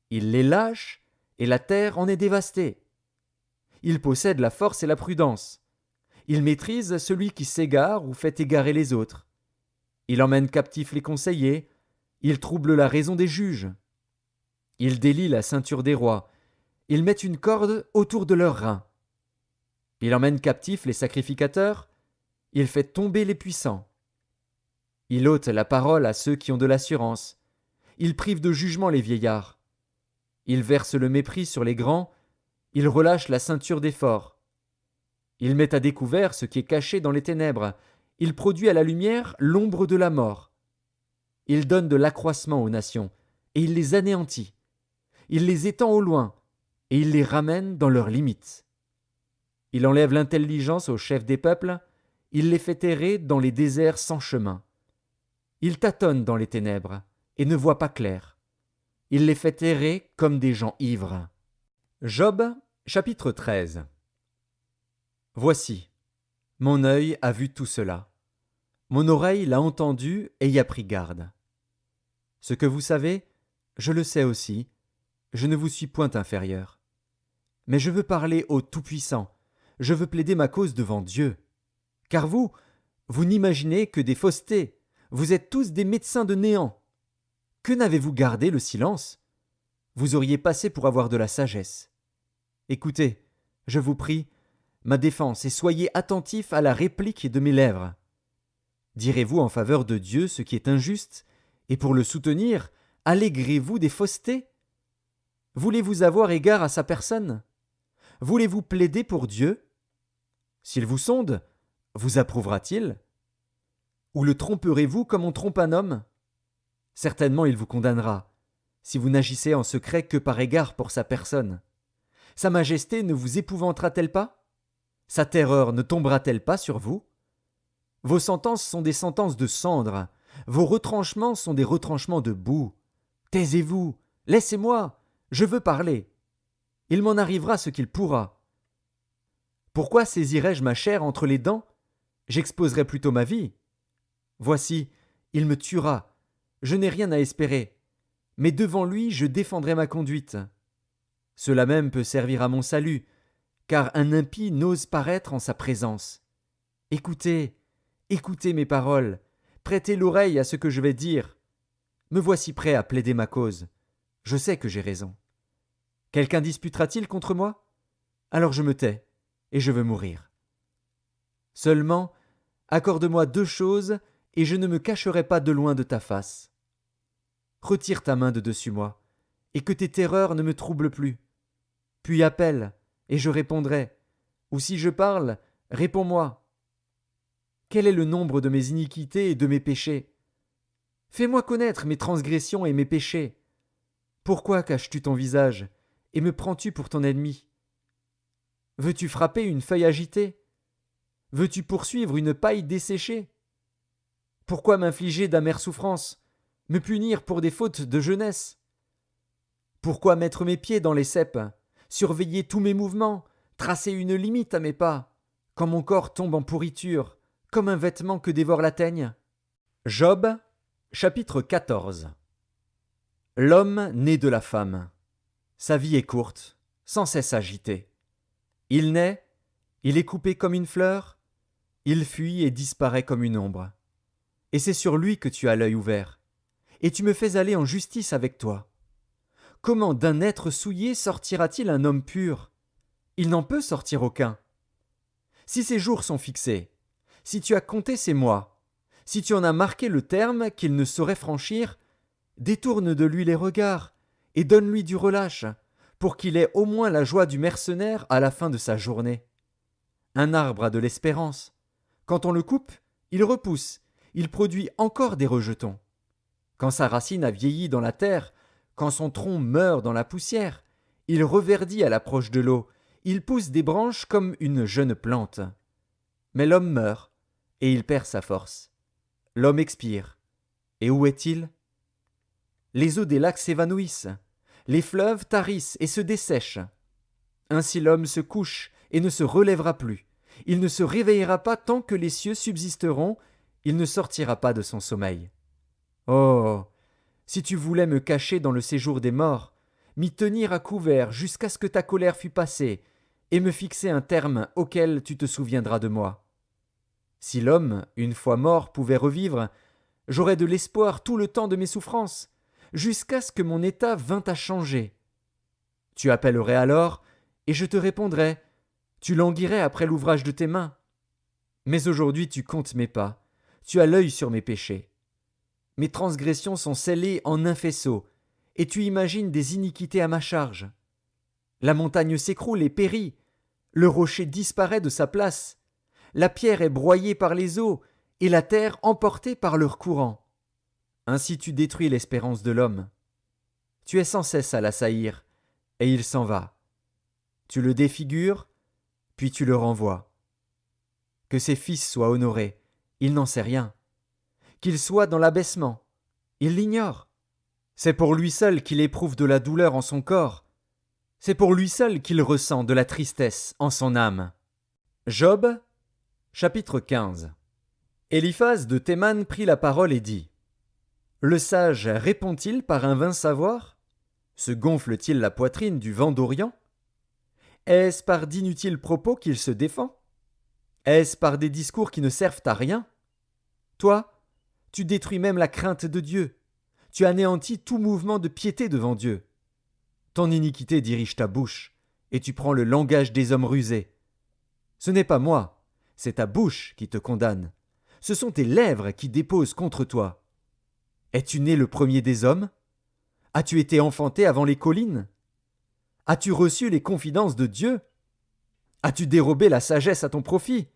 [SPEAKER 1] Il les lâche et la terre en est dévastée. Il possède la force et la prudence. Il maîtrise celui qui s'égare ou fait égarer les autres. Il emmène captifs les conseillers. Il trouble la raison des juges. Il délie la ceinture des rois. Il met une corde autour de leurs reins. Il emmène captifs les sacrificateurs. Il fait tomber les puissants. Il ôte la parole à ceux qui ont de l'assurance. Il prive de jugement les vieillards. Il verse le mépris sur les grands. Il relâche la ceinture des forts. Il met à découvert ce qui est caché dans les ténèbres. Il produit à la lumière l'ombre de la mort. Il donne de l'accroissement aux nations, et il les anéantit. Il les étend au loin, et il les ramène dans leurs limites. Il enlève l'intelligence aux chefs des peuples, il les fait errer dans les déserts sans chemin. Il tâtonne dans les ténèbres, et ne voit pas clair. Il les fait errer comme des gens ivres. Job, chapitre 13. Voici, mon œil a vu tout cela. Mon oreille l'a entendu et y a pris garde. Ce que vous savez, je le sais aussi, je ne vous suis point inférieur. Mais je veux parler au Tout-Puissant, je veux plaider ma cause devant Dieu. Car vous n'imaginez que des faussetés, vous êtes tous des médecins de néant. Que n'avez-vous gardé le silence? Vous auriez passé pour avoir de la sagesse. Écoutez, je vous prie, ma défense, et soyez attentifs à la réplique de mes lèvres. Direz-vous en faveur de Dieu ce qui est injuste, et pour le soutenir, allégrez-vous des faussetés? Voulez-vous avoir égard à sa personne? Voulez-vous plaider pour Dieu? S'il vous sonde, vous approuvera-t-il? Ou le tromperez-vous comme on trompe un homme? Certainement il vous condamnera, si vous n'agissez en secret que par égard pour sa personne. Sa majesté ne vous épouvantera-t-elle pas? Sa terreur ne tombera-t-elle pas sur vous? Vos sentences sont des sentences de cendre, vos retranchements sont des retranchements de boue. Taisez-vous, laissez-moi, je veux parler. Il m'en arrivera ce qu'il pourra. Pourquoi saisirais-je ma chair entre les dents? J'exposerais plutôt ma vie. Voici, il me tuera, je n'ai rien à espérer, mais devant lui je défendrai ma conduite. Cela même peut servir à mon salut, car un impie n'ose paraître en sa présence. Écoutez, écoutez mes paroles, prêtez l'oreille à ce que je vais dire. Me voici prêt à plaider ma cause. Je sais que j'ai raison. Quelqu'un disputera-t-il contre moi? Alors je me tais, et je veux mourir. Seulement, accorde-moi 2 choses, et je ne me cacherai pas de loin de ta face. Retire ta main de dessus moi, et que tes terreurs ne me troublent plus. Puis appelle, et je répondrai, ou si je parle, réponds-moi. Quel est le nombre de mes iniquités et de mes péchés? Fais-moi connaître mes transgressions et mes péchés. Pourquoi caches-tu ton visage, et me prends-tu pour ton ennemi? Veux-tu frapper une feuille agitée? Veux-tu poursuivre une paille desséchée? Pourquoi m'infliger d'amères souffrances, me punir pour des fautes de jeunesse? Pourquoi mettre mes pieds dans les ceps, surveiller tous mes mouvements, tracer une limite à mes pas, quand mon corps tombe en pourriture, comme un vêtement que dévore la teigne? Job, chapitre 14. L'homme né de la femme. Sa vie est courte, sans cesse agitée. Il naît, il est coupé comme une fleur, il fuit et disparaît comme une ombre. Et c'est sur lui que tu as l'œil ouvert, et tu me fais aller en justice avec toi. Comment d'un être souillé sortira-t-il un homme pur? Il n'en peut sortir aucun. Si ses jours sont fixés, si tu as compté ses mois, si tu en as marqué le terme qu'il ne saurait franchir, détourne de lui les regards, et donne-lui du relâche, pour qu'il ait au moins la joie du mercenaire à la fin de sa journée. Un arbre a de l'espérance. Quand on le coupe, il repousse, il produit encore des rejetons. Quand sa racine a vieilli dans la terre, quand son tronc meurt dans la poussière, il reverdit à l'approche de l'eau, il pousse des branches comme une jeune plante. Mais l'homme meurt, et il perd sa force. L'homme expire. Et où est-il? Les eaux des lacs s'évanouissent, les fleuves tarissent et se dessèchent. Ainsi l'homme se couche et ne se relèvera plus. Il ne se réveillera pas tant que les cieux subsisteront, il ne sortira pas de son sommeil. Oh, si tu voulais me cacher dans le séjour des morts, m'y tenir à couvert jusqu'à ce que ta colère fût passée, et me fixer un terme auquel tu te souviendras de moi. Si l'homme, une fois mort, pouvait revivre, j'aurais de l'espoir tout le temps de mes souffrances, jusqu'à ce que mon état vînt à changer. Tu appellerais alors, et je te répondrais, tu languirais après l'ouvrage de tes mains. Mais aujourd'hui tu comptes mes pas, tu as l'œil sur mes péchés. Mes transgressions sont scellées en un faisceau, et tu imagines des iniquités à ma charge. La montagne s'écroule et périt, le rocher disparaît de sa place, la pierre est broyée par les eaux, et la terre emportée par leur courant. Ainsi tu détruis l'espérance de l'homme. Tu es sans cesse à l'assaillir, et il s'en va. Tu le défigures, puis tu le renvoies. Que ses fils soient honorés, il n'en sait rien. Qu'il soit dans l'abaissement, il l'ignore. C'est pour lui seul qu'il éprouve de la douleur en son corps. C'est pour lui seul qu'il ressent de la tristesse en son âme. Job, chapitre 15. Éliphaz de Théman prit la parole et dit: Le sage répond-il par un vain savoir? Se gonfle-t-il la poitrine du vent d'Orient? Est-ce par d'inutiles propos qu'il se défend? Est-ce par des discours qui ne servent à rien? Toi, tu détruis même la crainte de Dieu. Tu anéantis tout mouvement de piété devant Dieu. Ton iniquité dirige ta bouche, et tu prends le langage des hommes rusés. Ce n'est pas moi, c'est ta bouche qui te condamne. Ce sont tes lèvres qui déposent contre toi. Es-tu né le premier des hommes? As-tu été enfanté avant les collines? As-tu reçu les confidences de Dieu? As-tu dérobé la sagesse à ton profit?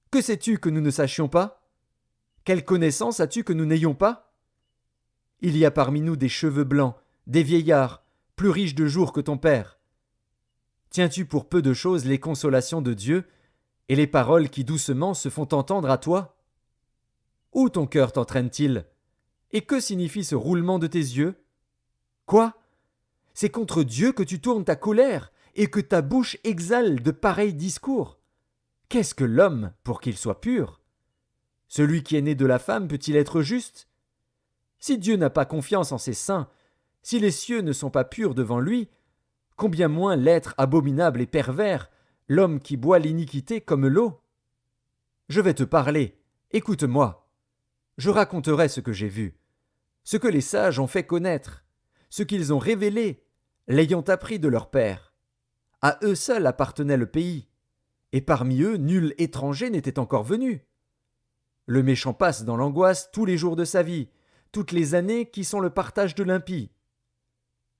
[SPEAKER 1] Que sais-tu que nous ne sachions pas? Quelle connaissance as-tu que nous n'ayons pas? Il y a parmi nous des cheveux blancs, des vieillards, plus riches de jours que ton père. Tiens-tu pour peu de choses les consolations de Dieu et les paroles qui doucement se font entendre à toi? Où ton cœur t'entraîne-t-il? Et que signifie ce roulement de tes yeux? Quoi? C'est contre Dieu que tu tournes ta colère et que ta bouche exhale de pareils discours. Qu'est-ce que l'homme pour qu'il soit pur? Celui qui est né de la femme peut-il être juste? Si Dieu n'a pas confiance en ses saints, si les cieux ne sont pas purs devant lui, combien moins l'être abominable et pervers, l'homme qui boit l'iniquité comme l'eau? Je vais te parler, écoute-moi. Je raconterai ce que j'ai vu, ce que les sages ont fait connaître, ce qu'ils ont révélé, l'ayant appris de leur père. À eux seuls appartenait le pays, et parmi eux nul étranger n'était encore venu. Le méchant passe dans l'angoisse tous les jours de sa vie, toutes les années qui sont le partage de l'impie.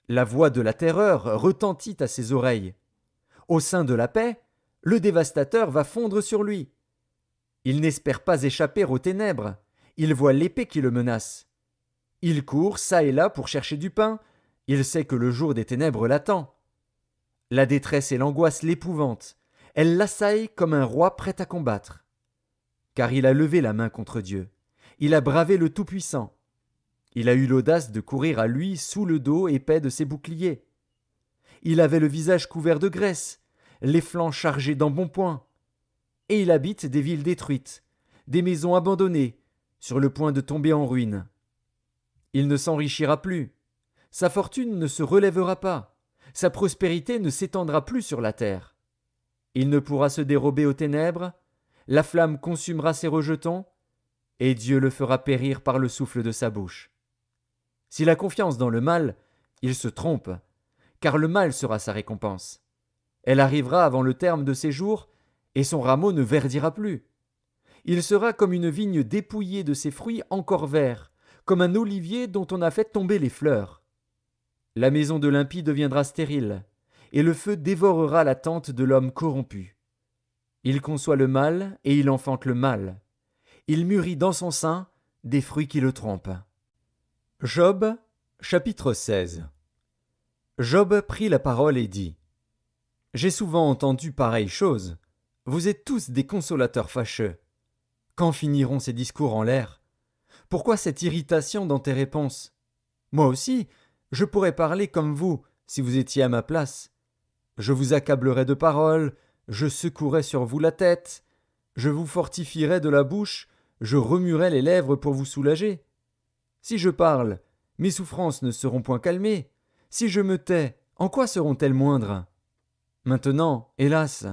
[SPEAKER 1] La voix de la terreur retentit à ses oreilles. Au sein de la paix, le dévastateur va fondre sur lui. Il n'espère pas échapper aux ténèbres, il voit l'épée qui le menace. Il court çà et là pour chercher du pain, il sait que le jour des ténèbres l'attend. La détresse et l'angoisse l'épouvantent, elles l'assaillent comme un roi prêt à combattre. Car il a levé la main contre Dieu, il a bravé le Tout-Puissant. Il a eu l'audace de courir à lui sous le dos épais de ses boucliers. Il avait le visage couvert de graisse, les flancs chargés d'embonpoint. Et il habite des villes détruites, des maisons abandonnées, sur le point de tomber en ruine. Il ne s'enrichira plus, sa fortune ne se relèvera pas, sa prospérité ne s'étendra plus sur la terre. Il ne pourra se dérober aux ténèbres, la flamme consumera ses rejetons, et Dieu le fera périr par le souffle de sa bouche. S'il a confiance dans le mal, il se trompe, car le mal sera sa récompense. Elle arrivera avant le terme de ses jours, et son rameau ne verdira plus. Il sera comme une vigne dépouillée de ses fruits encore verts, comme un olivier dont on a fait tomber les fleurs. La maison de l'impie deviendra stérile, et le feu dévorera la tente de l'homme corrompu. Il conçoit le mal, et il enfante le mal. Il mûrit dans son sein des fruits qui le trompent. Job, chapitre 16. Job prit la parole et dit: J'ai souvent entendu pareille chose. Vous êtes tous des consolateurs fâcheux. Quand finiront ces discours en l'air? Pourquoi cette irritation dans tes réponses? Moi aussi, je pourrais parler comme vous, si vous étiez à ma place. Je vous accablerais de paroles, je secouerais sur vous la tête, je vous fortifierais de la bouche, je remuerais les lèvres pour vous soulager. Si je parle, mes souffrances ne seront point calmées. Si je me tais, en quoi seront-elles moindres? Maintenant, hélas,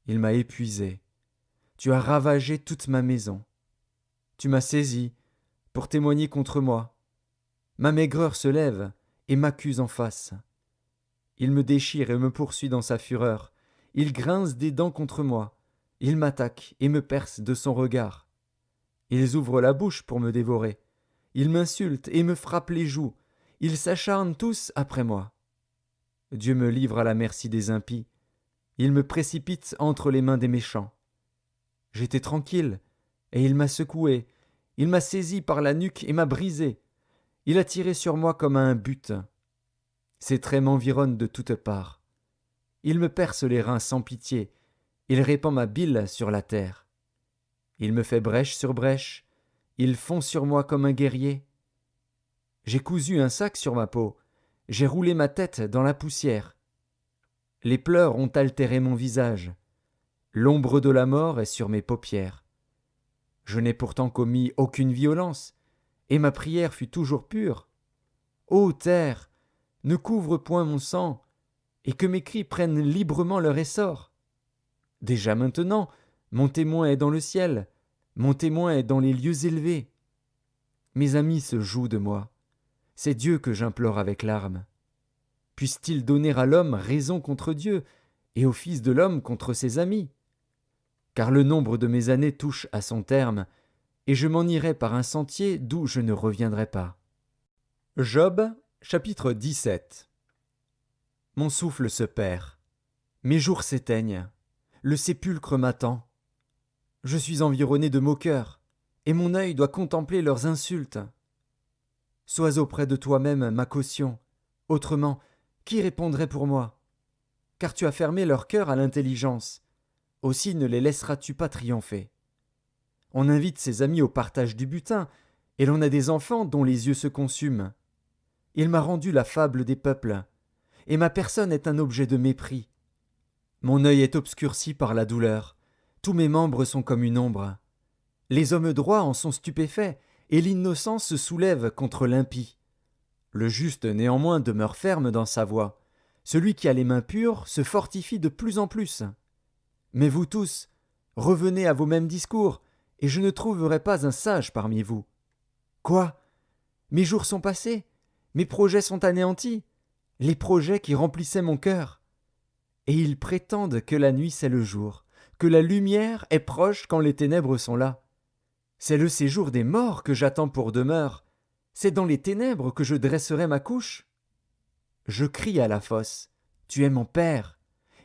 [SPEAKER 1] il m'a épuisé. Tu as ravagé toute ma maison. Tu m'as saisi pour témoigner contre moi. Ma maigreur se lève et m'accuse en face. Il me déchire et me poursuit dans sa fureur. Il grince des dents contre moi. Il m'attaque et me perce de son regard. Ils ouvrent la bouche pour me dévorer. Ils m'insultent et me frappent les joues. Ils s'acharnent tous après moi. Dieu me livre à la merci des impies. Il me précipite entre les mains des méchants. J'étais tranquille, et il m'a secoué, il m'a saisi par la nuque et m'a brisé. Il a tiré sur moi comme à un but. Ses traits m'environnent de toutes parts. Il me perce les reins sans pitié, il répand ma bile sur la terre. Il me fait brèche sur brèche, il fond sur moi comme un guerrier. J'ai cousu un sac sur ma peau, j'ai roulé ma tête dans la poussière. Les pleurs ont altéré mon visage, l'ombre de la mort est sur mes paupières. Je n'ai pourtant commis aucune violence, et ma prière fut toujours pure. Ô terre, ne couvre point mon sang, et que mes cris prennent librement leur essor. Déjà maintenant, mon témoin est dans le ciel, mon témoin est dans les lieux élevés. Mes amis se jouent de moi, c'est Dieu que j'implore avec larmes. Puisse-t-il donner à l'homme raison contre Dieu, et au Fils de l'homme contre ses amis? Car le nombre de mes années touche à son terme, et je m'en irai par un sentier d'où je ne reviendrai pas. Job, chapitre 17. Mon souffle se perd, mes jours s'éteignent, le sépulcre m'attend. Je suis environné de moqueurs, et mon œil doit contempler leurs insultes. Sois auprès de toi-même ma caution, autrement, qui répondrait pour moi? Car tu as fermé leur cœur à l'intelligence, aussi ne les laisseras-tu pas triompher. On invite ses amis au partage du butin, et l'on a des enfants dont les yeux se consument. Il m'a rendu la fable des peuples, et ma personne est un objet de mépris. Mon œil est obscurci par la douleur, tous mes membres sont comme une ombre. Les hommes droits en sont stupéfaits, et l'innocent se soulève contre l'impie. Le juste néanmoins demeure ferme dans sa voie. Celui qui a les mains pures se fortifie de plus en plus. Mais vous tous, revenez à vos mêmes discours, et je ne trouverai pas un sage parmi vous. Quoi? Mes jours sont passés, mes projets sont anéantis, les projets qui remplissaient mon cœur. Et ils prétendent que la nuit c'est le jour, que la lumière est proche quand les ténèbres sont là. C'est le séjour des morts que j'attends pour demeure, c'est dans les ténèbres que je dresserai ma couche. Je crie à la fosse, tu es mon père,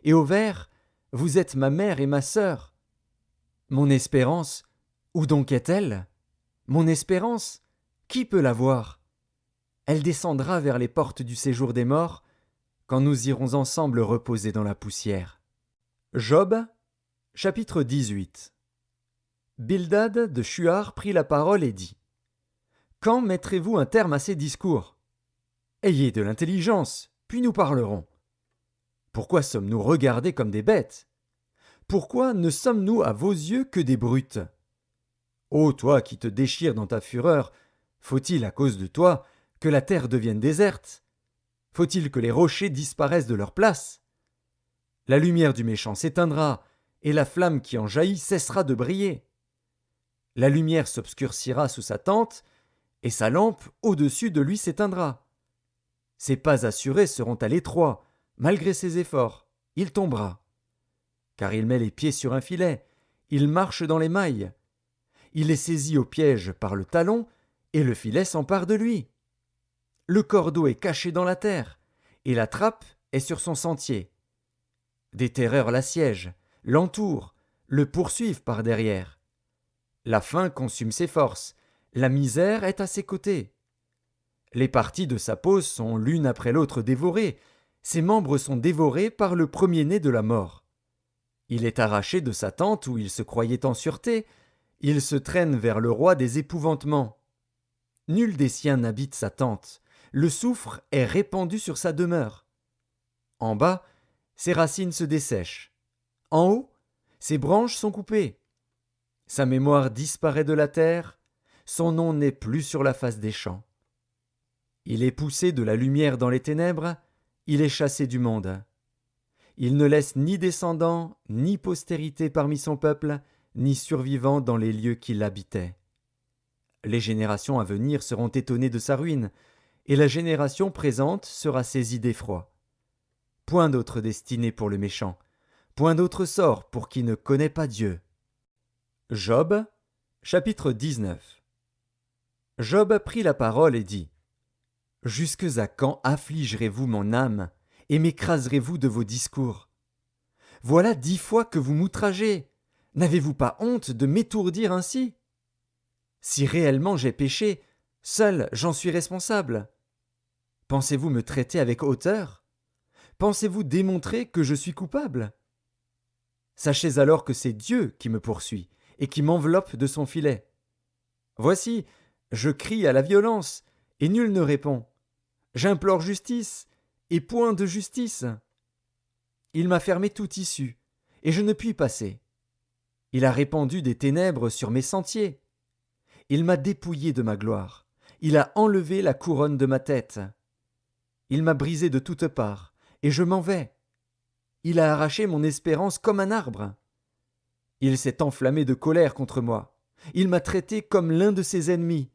[SPEAKER 1] et au ver, vous êtes ma mère et ma sœur. Mon espérance, où donc est-elle? Mon espérance, qui peut la voir? Elle descendra vers les portes du séjour des morts, quand nous irons ensemble reposer dans la poussière. Job, chapitre 18. Bildad de Shuar prit la parole et dit: Quand mettrez-vous un terme à ces discours? Ayez de l'intelligence, puis nous parlerons. Pourquoi sommes-nous regardés comme des bêtes? Pourquoi ne sommes-nous à vos yeux que des brutes? Ô toi qui te déchires dans ta fureur, faut-il à cause de toi que la terre devienne déserte? Faut-il que les rochers disparaissent de leur place? La lumière du méchant s'éteindra, et la flamme qui en jaillit cessera de briller. La lumière s'obscurcira sous sa tente, et sa lampe au-dessus de lui s'éteindra. Ses pas assurés seront à l'étroit, malgré ses efforts, il tombera. Car il met les pieds sur un filet, il marche dans les mailles. Il est saisi au piège par le talon, et le filet s'empare de lui. Le cordeau est caché dans la terre, et la trappe est sur son sentier. Des terreurs l'assiègent, l'entourent, le poursuivent par derrière. La faim consume ses forces, la misère est à ses côtés. Les parties de sa peau sont l'une après l'autre dévorées, ses membres sont dévorés par le premier-né de la mort. Il est arraché de sa tente où il se croyait en sûreté, il se traîne vers le roi des épouvantements. Nul des siens n'habite sa tente, le soufre est répandu sur sa demeure. En bas, ses racines se dessèchent. En haut, ses branches sont coupées. Sa mémoire disparaît de la terre, son nom n'est plus sur la face des champs. Il est poussé de la lumière dans les ténèbres, il est chassé du monde. Il ne laisse ni descendants, ni postérité parmi son peuple, ni survivants dans les lieux qu'il habitait. Les générations à venir seront étonnées de sa ruine, et la génération présente sera saisie d'effroi. Point d'autre destinée pour le méchant, point d'autre sort pour qui ne connaît pas Dieu. Job, chapitre 19. Job prit la parole et dit: Jusques à quand affligerez-vous mon âme, et m'écraserez-vous de vos discours? Voilà 10 fois que vous m'outragez, N'avez-vous pas honte de m'étourdir ainsi? Si réellement j'ai péché, seul j'en suis responsable. Pensez-vous me traiter avec hauteur? Pensez-vous démontrer que je suis coupable? Sachez alors que c'est Dieu qui me poursuit et qui m'enveloppe de son filet. Voici, je crie à la violence, et nul ne répond. J'implore justice, et point de justice. Il m'a fermé toute issue, et je ne puis passer. Il a répandu des ténèbres sur mes sentiers. Il m'a dépouillé de ma gloire. Il a enlevé la couronne de ma tête. Il m'a brisé de toutes parts, et je m'en vais. Il a arraché mon espérance comme un arbre. Il s'est enflammé de colère contre moi. Il m'a traité comme l'un de ses ennemis.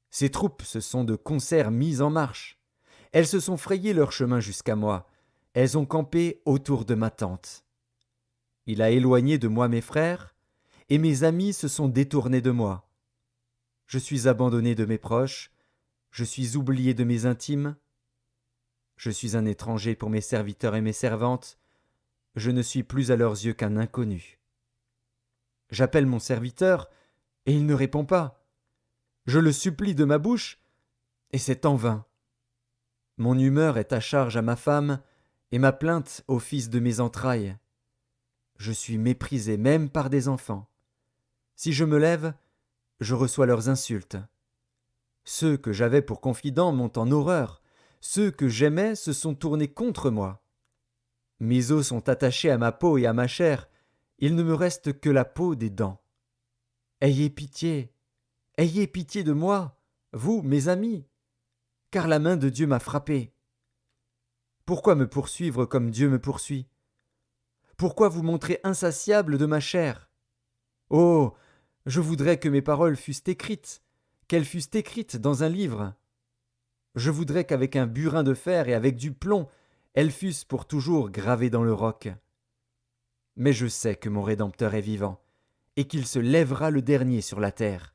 [SPEAKER 1] Ses troupes se sont de concert mises en marche. Elles se sont frayé leur chemin jusqu'à moi. Elles ont campé autour de ma tente. Il a éloigné de moi mes frères, et mes amis se sont détournés de moi. Je suis abandonné de mes proches, je suis oublié de mes intimes. Je suis un étranger pour mes serviteurs et mes servantes, je ne suis plus à leurs yeux qu'un inconnu. J'appelle mon serviteur, et il ne répond pas. Je le supplie de ma bouche, et c'est en vain. Mon humeur est à charge à ma femme, et ma plainte au fils de mes entrailles. Je suis méprisé même par des enfants. Si je me lève, je reçois leurs insultes. Ceux que j'avais pour confidents m'ont en horreur, ceux que j'aimais se sont tournés contre moi. Mes os sont attachés à ma peau et à ma chair, il ne me reste que la peau des dents. Ayez pitié de moi, vous, mes amis, car la main de Dieu m'a frappé. Pourquoi me poursuivre comme Dieu me poursuit? Pourquoi vous montrer insatiable de ma chair? Oh, je voudrais que mes paroles fussent écrites, qu'elles fussent écrites dans un livre. Je voudrais qu'avec un burin de fer et avec du plomb, elles fussent pour toujours gravées dans le roc. Mais je sais que mon Rédempteur est vivant, et qu'il se lèvera le dernier sur la terre.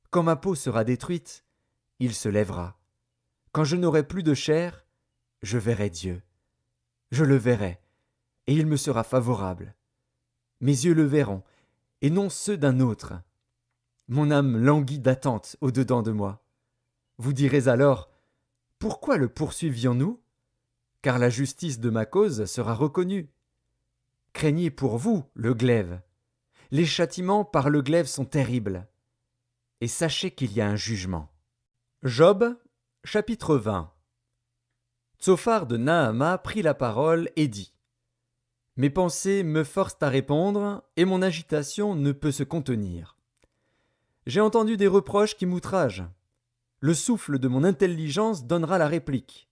[SPEAKER 1] Quand ma peau sera détruite, il se lèvera. Quand je n'aurai plus de chair, je verrai Dieu. Je le verrai, et il me sera favorable. Mes yeux le verront, et non ceux d'un autre. Mon âme languit d'attente au-dedans de moi. Vous direz alors, pourquoi le poursuivions-nous? Car la justice de ma cause sera reconnue. Craignez pour vous le glaive. Les châtiments par le glaive sont terribles. Et sachez qu'il y a un jugement. Job, chapitre 20. Tsophar de Naama prit la parole et dit: Mes pensées me forcent à répondre, et mon agitation ne peut se contenir. J'ai entendu des reproches qui m'outragent. Le souffle de mon intelligence donnera la réplique.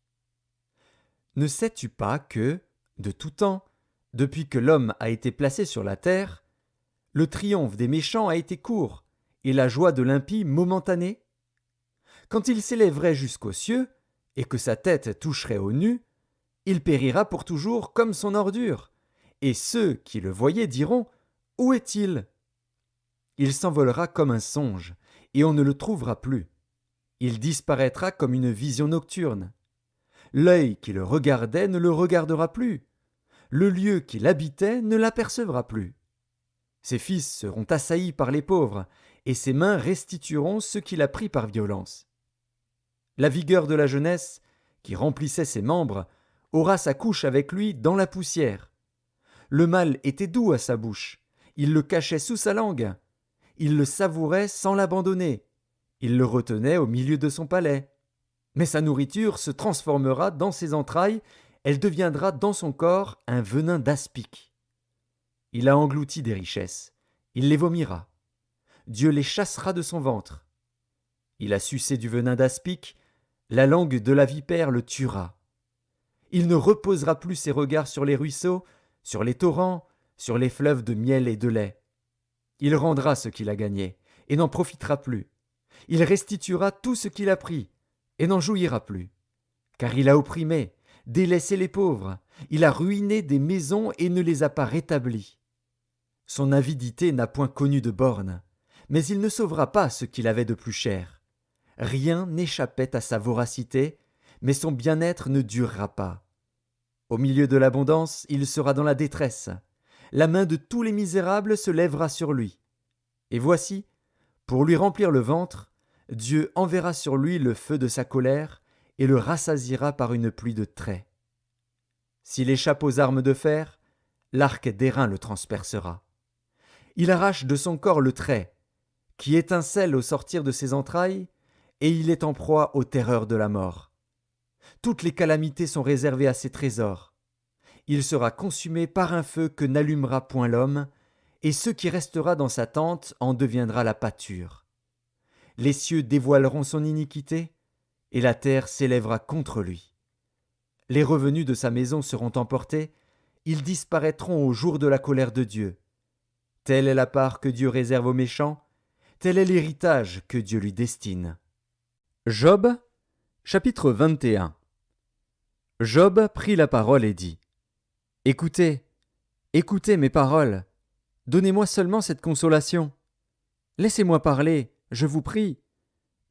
[SPEAKER 1] Ne sais-tu pas que, de tout temps, depuis que l'homme a été placé sur la terre, le triomphe des méchants a été court, et la joie de l'impie momentanée? Quand il s'élèverait jusqu'aux cieux, et que sa tête toucherait aux nues, il périra pour toujours comme son ordure, et ceux qui le voyaient diront: Où est-il? Il s'envolera comme un songe, et on ne le trouvera plus. Il disparaîtra comme une vision nocturne. L'œil qui le regardait ne le regardera plus. Le lieu qu'il habitait ne l'apercevra plus. Ses fils seront assaillis par les pauvres, et ses mains restitueront ce qu'il a pris par violence. La vigueur de la jeunesse, qui remplissait ses membres, aura sa couche avec lui dans la poussière. Le mal était doux à sa bouche, il le cachait sous sa langue. Il le savourait sans l'abandonner. Il le retenait au milieu de son palais. Mais sa nourriture se transformera dans ses entrailles, elle deviendra dans son corps un venin d'aspic. Il a englouti des richesses, il les vomira. Dieu les chassera de son ventre. Il a sucé du venin d'aspic, la langue de la vipère le tuera. Il ne reposera plus ses regards sur les ruisseaux, sur les torrents, sur les fleuves de miel et de lait. Il rendra ce qu'il a gagné, et n'en profitera plus. Il restituera tout ce qu'il a pris, et n'en jouira plus. Car il a opprimé, délaissé les pauvres, il a ruiné des maisons et ne les a pas rétablies. Son avidité n'a point connu de bornes, mais il ne sauvera pas ce qu'il avait de plus cher. Rien n'échappait à sa voracité, mais son bien-être ne durera pas. Au milieu de l'abondance, il sera dans la détresse. la main de tous les misérables se lèvera sur lui. Et voici, pour lui remplir le ventre, Dieu enverra sur lui le feu de sa colère et le rassasiera par une pluie de traits. S'il échappe aux armes de fer, l'arc d'airain le transpercera. Il arrache de son corps le trait, qui étincelle au sortir de ses entrailles, et il est en proie aux terreurs de la mort. Toutes les calamités sont réservées à ses trésors. Il sera consumé par un feu que n'allumera point l'homme, et ce qui restera dans sa tente en deviendra la pâture. Les cieux dévoileront son iniquité, et la terre s'élèvera contre lui. Les revenus de sa maison seront emportés, ils disparaîtront au jour de la colère de Dieu. Telle est la part que Dieu réserve aux méchants, tel est l'héritage que Dieu lui destine. Job, chapitre 21. Job prit la parole et dit : Écoutez, écoutez mes paroles, donnez-moi seulement cette consolation. Laissez-moi parler, je vous prie.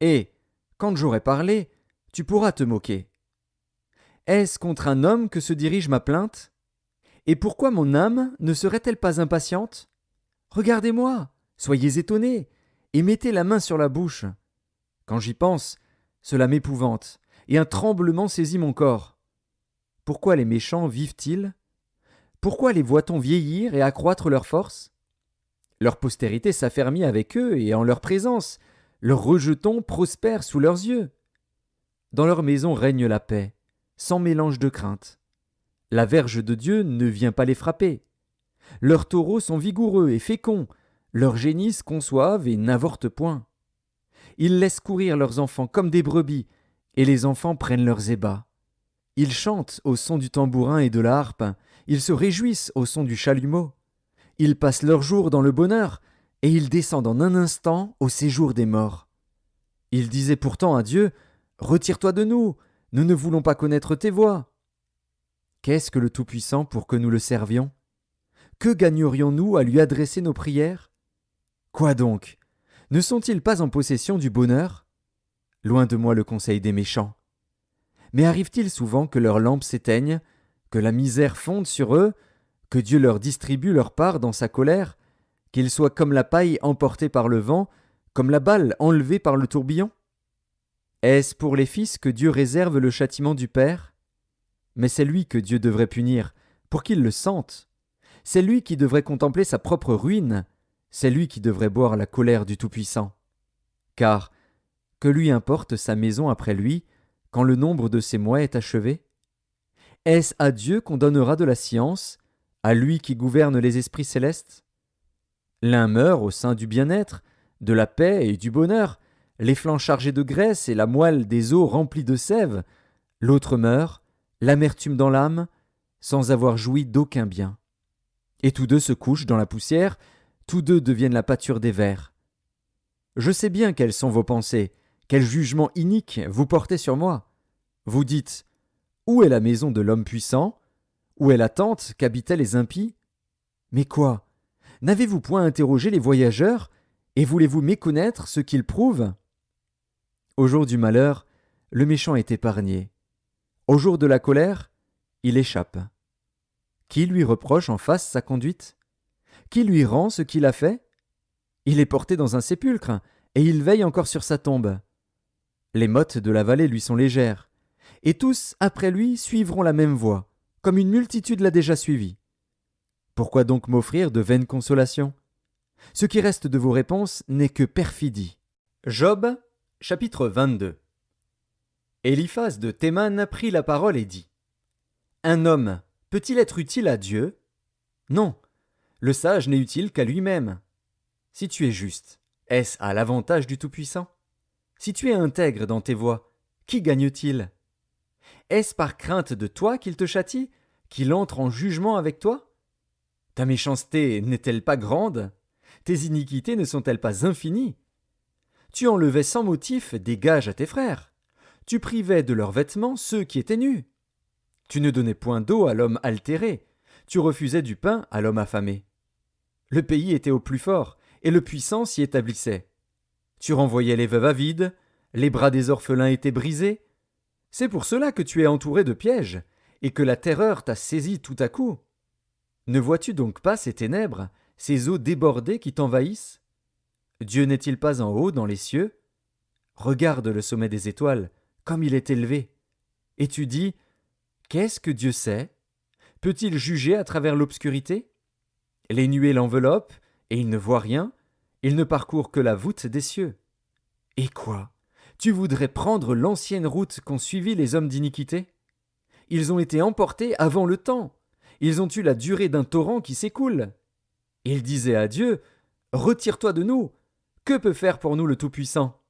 [SPEAKER 1] Et, quand j'aurai parlé, tu pourras te moquer. Est-ce contre un homme que se dirige ma plainte ? Et pourquoi mon âme ne serait-elle pas impatiente ? Regardez-moi, soyez étonnés, et mettez la main sur la bouche. Quand j'y pense, cela m'épouvante, et un tremblement saisit mon corps. Pourquoi les méchants vivent-ils ? Pourquoi les voit-on vieillir et accroître leur force ? Leur postérité s'affermit avec eux, et en leur présence, leurs rejetons prospèrent sous leurs yeux. Dans leur maison règne la paix, sans mélange de crainte. La verge de Dieu ne vient pas les frapper. Leurs taureaux sont vigoureux et féconds, leurs génisses conçoivent et n'avortent point. Ils laissent courir leurs enfants comme des brebis, et les enfants prennent leurs ébats. Ils chantent au son du tambourin et de la harpe, ils se réjouissent au son du chalumeau. Ils passent leurs jours dans le bonheur, et ils descendent en un instant au séjour des morts. Ils disaient pourtant à Dieu : Retire-toi de nous, nous ne voulons pas connaître tes voies. Qu'est-ce que le Tout-Puissant pour que nous le servions ? Que gagnerions-nous à lui adresser nos prières ? Quoi donc ? Ne sont-ils pas en possession du bonheur ? Loin de moi le conseil des méchants. Mais arrive-t-il souvent que leurs lampes s'éteignent, que la misère fonde sur eux, que Dieu leur distribue leur part dans sa colère, qu'ils soient comme la paille emportée par le vent, comme la balle enlevée par le tourbillon ? Est-ce pour les fils que Dieu réserve le châtiment du Père ? Mais c'est lui que Dieu devrait punir, pour qu'il le sente. C'est lui qui devrait contempler sa propre ruine, c'est lui qui devrait boire la colère du Tout-Puissant. Car, que lui importe sa maison après lui, quand le nombre de ses mois est achevé ? Est-ce à Dieu qu'on donnera de la science, à lui qui gouverne les esprits célestes ? L'un meurt au sein du bien-être, de la paix et du bonheur, les flancs chargés de graisse et la moelle des os remplis de sève. L'autre meurt, l'amertume dans l'âme, sans avoir joui d'aucun bien. Et tous deux se couchent dans la poussière, tous deux deviennent la pâture des vers. Je sais bien quelles sont vos pensées, quel jugement inique vous portez sur moi. Vous dites : Où est la maison de l'homme puissant ? Où est la tente qu'habitaient les impies ? Mais quoi ? N'avez-vous point interrogé les voyageurs, et voulez-vous méconnaître ce qu'ils prouvent ? Au jour du malheur, le méchant est épargné. Au jour de la colère, il échappe. Qui lui reproche en face sa conduite ? Qui lui rend ce qu'il a fait ? Il est porté dans un sépulcre, et il veille encore sur sa tombe. Les mottes de la vallée lui sont légères, et tous, après lui, suivront la même voie, comme une multitude l'a déjà suivi. Pourquoi donc m'offrir de vaines consolations ? Ce qui reste de vos réponses n'est que perfidie. Job, chapitre 22. Éliphaz de Théman prit la parole et dit : Un homme peut-il être utile à Dieu ? Non, le sage n'est utile qu'à lui-même. Si tu es juste, est-ce à l'avantage du Tout-Puissant ? Si tu es intègre dans tes voies, qui gagne-t-il ? Est-ce par crainte de toi qu'il te châtie, qu'il entre en jugement avec toi ? Ta méchanceté n'est-elle pas grande ? Tes iniquités ne sont-elles pas infinies ? Tu enlevais sans motif des gages à tes frères. Tu privais de leurs vêtements ceux qui étaient nus. Tu ne donnais point d'eau à l'homme altéré. Tu refusais du pain à l'homme affamé. Le pays était au plus fort, et le puissant s'y établissait. Tu renvoyais les veuves avides, les bras des orphelins étaient brisés. C'est pour cela que tu es entouré de pièges, et que la terreur t'a saisi tout à coup. Ne vois-tu donc pas ces ténèbres, ces eaux débordées qui t'envahissent? Dieu n'est-il pas en haut dans les cieux? Regarde le sommet des étoiles, comme il est élevé. Et tu dis, qu'est-ce que Dieu sait? Peut-il juger à travers l'obscurité? Les nuées l'enveloppent, et il ne voit rien, il ne parcourt que la voûte des cieux. Et quoi? Tu voudrais prendre l'ancienne route qu'ont suivie les hommes d'iniquité? Ils ont été emportés avant le temps. Ils ont eu la durée d'un torrent qui s'écoule. Ils disaient à Dieu, retire-toi de nous. Que peut faire pour nous le Tout-Puissant?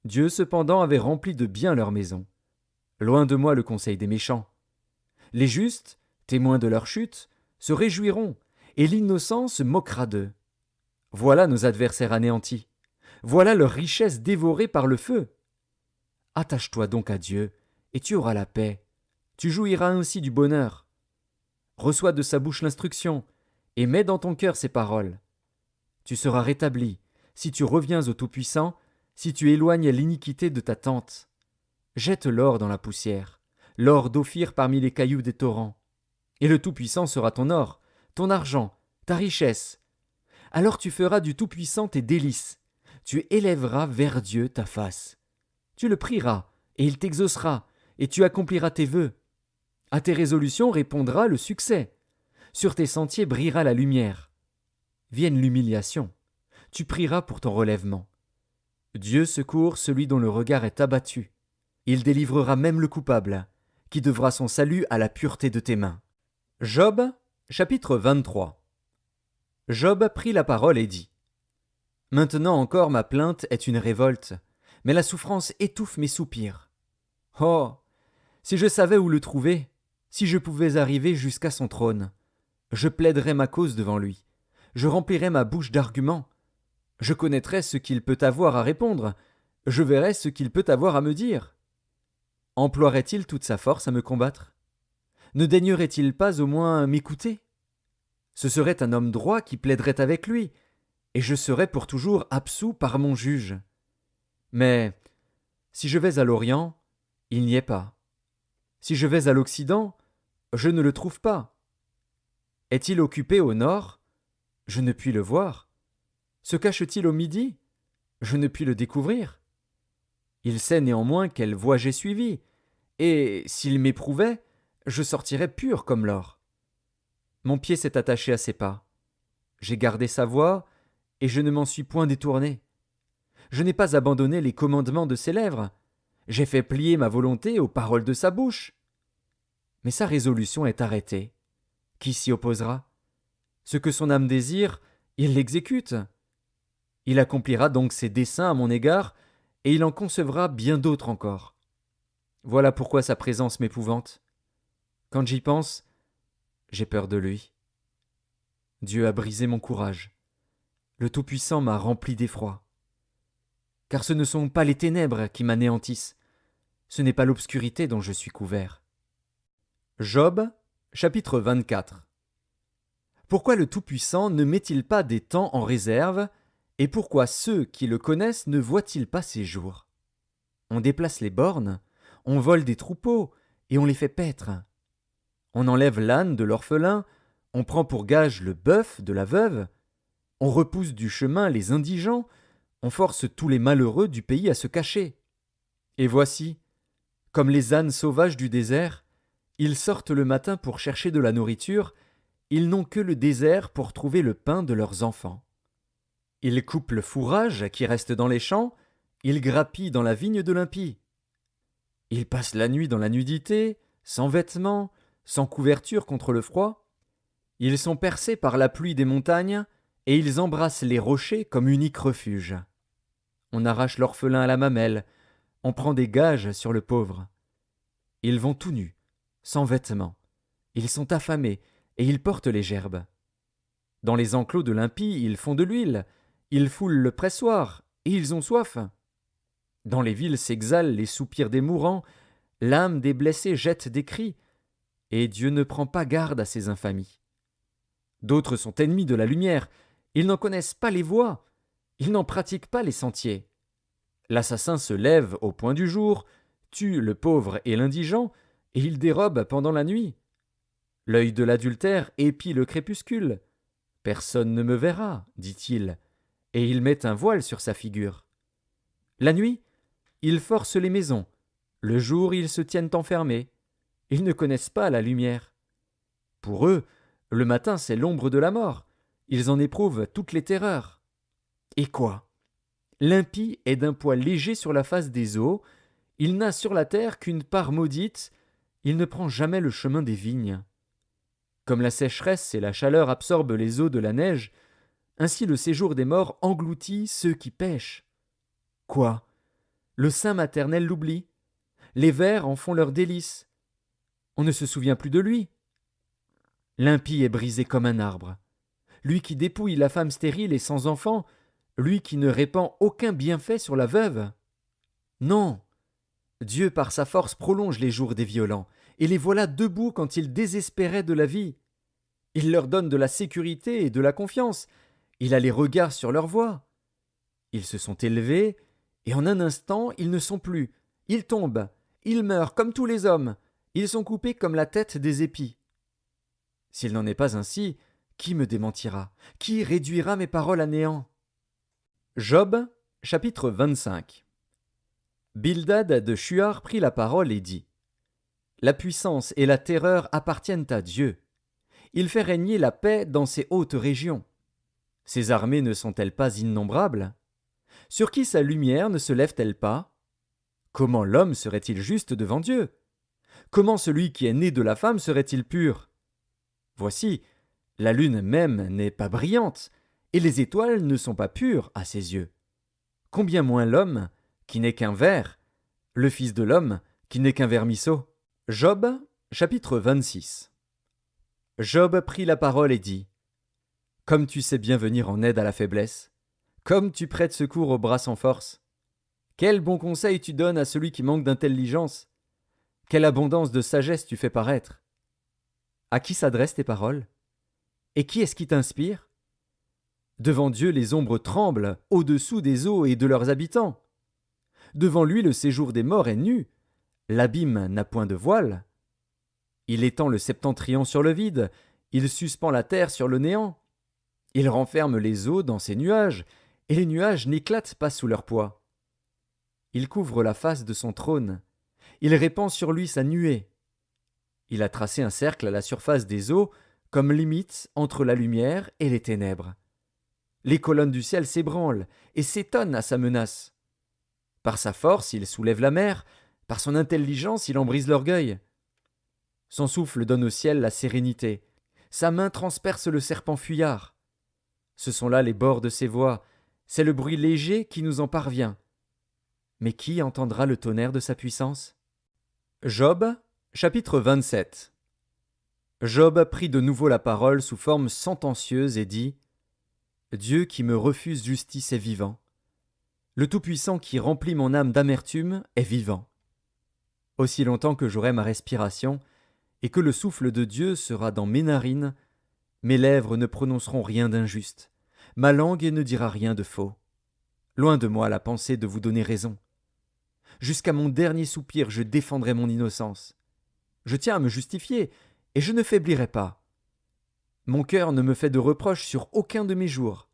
[SPEAKER 1] Dieu cependant avait rempli de bien leur maison. Loin de moi le conseil des méchants. Les justes, témoins de leur chute, se réjouiront, et l'innocent se moquera d'eux. Voilà nos adversaires anéantis. Voilà leur richesse dévorée par le feu. Attache-toi donc à Dieu, et tu auras la paix. Tu jouiras ainsi du bonheur. Reçois de sa bouche l'instruction, et mets dans ton cœur ses paroles. Tu seras rétabli, si tu reviens au Tout-Puissant, si tu éloignes l'iniquité de ta tente. Jette l'or dans la poussière, l'or d'Ophir parmi les cailloux des torrents. Et le Tout-Puissant sera ton or, ton argent, ta richesse. Alors tu feras du Tout-Puissant tes délices. Tu élèveras vers Dieu ta face. Tu le prieras, et il t'exaucera, et tu accompliras tes vœux. À tes résolutions répondra le succès. Sur tes sentiers brillera la lumière. Vienne l'humiliation. Tu prieras pour ton relèvement. Dieu secourt celui dont le regard est abattu. Il délivrera même le coupable, qui devra son salut à la pureté de tes mains. Job, chapitre 23. Job prit la parole et dit: Maintenant encore ma plainte est une révolte, mais la souffrance étouffe mes soupirs. Oh, si je savais où le trouver, si je pouvais arriver jusqu'à son trône, je plaiderais ma cause devant lui, je remplirais ma bouche d'arguments, je connaîtrais ce qu'il peut avoir à répondre, je verrais ce qu'il peut avoir à me dire. Emploierait-il toute sa force à me combattre? Ne daignerait-il pas au moins m'écouter? Ce serait un homme droit qui plaiderait avec lui, et je serais pour toujours absous par mon juge. Mais si je vais à l'Orient, il n'y est pas. Si je vais à l'Occident, je ne le trouve pas. Est-il occupé au nord? Je ne puis le voir. Se cache-t-il au midi? Je ne puis le découvrir. Il sait néanmoins quelle voie j'ai suivie, et s'il m'éprouvait, je sortirais pur comme l'or. Mon pied s'est attaché à ses pas. J'ai gardé sa voie, et je ne m'en suis point détourné. Je n'ai pas abandonné les commandements de ses lèvres. J'ai fait plier ma volonté aux paroles de sa bouche. Mais sa résolution est arrêtée. Qui s'y opposera? Ce que son âme désire, il l'exécute. Il accomplira donc ses desseins à mon égard, et il en concevra bien d'autres encore. Voilà pourquoi sa présence m'épouvante. Quand j'y pense, j'ai peur de lui. Dieu a brisé mon courage. Le Tout-Puissant m'a rempli d'effroi. Car ce ne sont pas les ténèbres qui m'anéantissent, ce n'est pas l'obscurité dont je suis couvert. Job, chapitre 24. Pourquoi le Tout-Puissant ne met-il pas des temps en réserve, et pourquoi ceux qui le connaissent ne voient-ils pas ses jours? On déplace les bornes, on vole des troupeaux, et on les fait paître. On enlève l'âne de l'orphelin, on prend pour gage le bœuf de la veuve, on repousse du chemin les indigents, on force tous les malheureux du pays à se cacher. Et voici, comme les ânes sauvages du désert, ils sortent le matin pour chercher de la nourriture, ils n'ont que le désert pour trouver le pain de leurs enfants. Ils coupent le fourrage qui reste dans les champs, ils grappillent dans la vigne de l'impie. Ils passent la nuit dans la nudité, sans vêtements, sans couverture contre le froid. Ils sont percés par la pluie des montagnes, et ils embrassent les rochers comme unique refuge. On arrache l'orphelin à la mamelle, on prend des gages sur le pauvre. Ils vont tout nus, sans vêtements. Ils sont affamés, et ils portent les gerbes. Dans les enclos de l'impie, ils font de l'huile, ils foulent le pressoir, et ils ont soif. Dans les villes s'exhalent les soupirs des mourants, l'âme des blessés jette des cris, et Dieu ne prend pas garde à ces infamies. D'autres sont ennemis de la lumière, ils n'en connaissent pas les voies, ils n'en pratiquent pas les sentiers. L'assassin se lève au point du jour, tue le pauvre et l'indigent, et il dérobe pendant la nuit. L'œil de l'adultère épie le crépuscule. Personne ne me verra, dit-il, et il met un voile sur sa figure. La nuit, ils forcent les maisons. Le jour, ils se tiennent enfermés. Ils ne connaissent pas la lumière. Pour eux, le matin, c'est l'ombre de la mort. Ils en éprouvent toutes les terreurs. Et quoi? L'impie est d'un poids léger sur la face des eaux. Il n'a sur la terre qu'une part maudite. Il ne prend jamais le chemin des vignes. Comme la sécheresse et la chaleur absorbent les eaux de la neige, ainsi le séjour des morts engloutit ceux qui pêchent. Quoi? Le sein maternel l'oublie. Les vers en font leur délice. On ne se souvient plus de lui. L'impie est brisé comme un arbre. Lui qui dépouille la femme stérile et sans enfant, lui qui ne répand aucun bienfait sur la veuve. Non. Dieu par sa force prolonge les jours des violents, et les voilà debout quand ils désespéraient de la vie. Il leur donne de la sécurité et de la confiance. Il a les regards sur leur voie. Ils se sont élevés, et en un instant ils ne sont plus. Ils tombent, ils meurent comme tous les hommes. Ils sont coupés comme la tête des épis. S'il n'en est pas ainsi, qui me démentira? Qui réduira mes paroles à néant? Job, chapitre 25. Bildad de Shuar prit la parole et dit: La puissance et la terreur appartiennent à Dieu. Il fait régner la paix dans ces hautes régions. Ses armées ne sont-elles pas innombrables? Sur qui sa lumière ne se lève-t-elle pas? Comment l'homme serait-il juste devant Dieu? Comment celui qui est né de la femme serait-il pur? Voici, la lune même n'est pas brillante, et les étoiles ne sont pas pures à ses yeux. Combien moins l'homme, qui n'est qu'un ver, le fils de l'homme, qui n'est qu'un vermisseau. Job, chapitre 26. Job prit la parole et dit: Comme tu sais bien venir en aide à la faiblesse, comme tu prêtes secours aux bras sans force. Quel bon conseil tu donnes à celui qui manque d'intelligence! Quelle abondance de sagesse tu fais paraître! À qui s'adressent tes paroles? Et qui est-ce qui t'inspire? Devant Dieu, les ombres tremblent au-dessous des eaux et de leurs habitants. Devant lui, le séjour des morts est nu. L'abîme n'a point de voile. Il étend le septentrion sur le vide. Il suspend la terre sur le néant. Il renferme les eaux dans ses nuages, et les nuages n'éclatent pas sous leur poids. Il couvre la face de son trône. Il répand sur lui sa nuée. Il a tracé un cercle à la surface des eaux, comme limite entre la lumière et les ténèbres. Les colonnes du ciel s'ébranlent et s'étonnent à sa menace. Par sa force, il soulève la mer, par son intelligence, il en brise l'orgueil. Son souffle donne au ciel la sérénité, sa main transperce le serpent fuyard. Ce sont là les bords de ses voies, c'est le bruit léger qui nous en parvient. Mais qui entendra le tonnerre de sa puissance? Job, chapitre 27. Job prit de nouveau la parole sous forme sentencieuse et dit: Dieu qui me refuse justice est vivant. Le Tout-Puissant qui remplit mon âme d'amertume est vivant. Aussi longtemps que j'aurai ma respiration, et que le souffle de Dieu sera dans mes narines, mes lèvres ne prononceront rien d'injuste, ma langue ne dira rien de faux. Loin de moi la pensée de vous donner raison. Jusqu'à mon dernier soupir, je défendrai mon innocence. Je tiens à me justifier, et je ne faiblirai pas. Mon cœur ne me fait de reproches sur aucun de mes jours.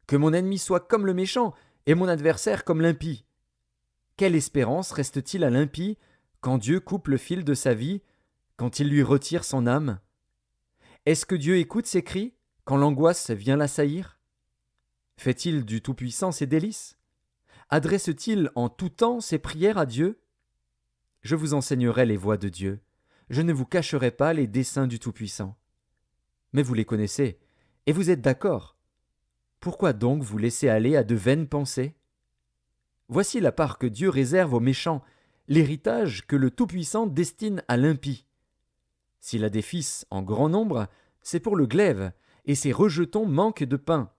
[SPEAKER 1] Que mon ennemi soit comme le méchant, et mon adversaire comme l'impie. Quelle espérance reste-t-il à l'impie quand Dieu coupe le fil de sa vie, quand il lui retire son âme? Est-ce que Dieu écoute ses cris quand l'angoisse vient l'assaillir? Fait-il du Tout-Puissant ses délices? Adresse-t-il en tout temps ses prières à Dieu? Je vous enseignerai les voies de Dieu. Je ne vous cacherai pas les desseins du Tout-Puissant. Mais vous les connaissez, et vous êtes d'accord. Pourquoi donc vous laisser aller à de vaines pensées? Voici la part que Dieu réserve aux méchants, l'héritage que le Tout-Puissant destine à l'impie. S'il a des fils en grand nombre, c'est pour le glaive, et ses rejetons manquent de pain.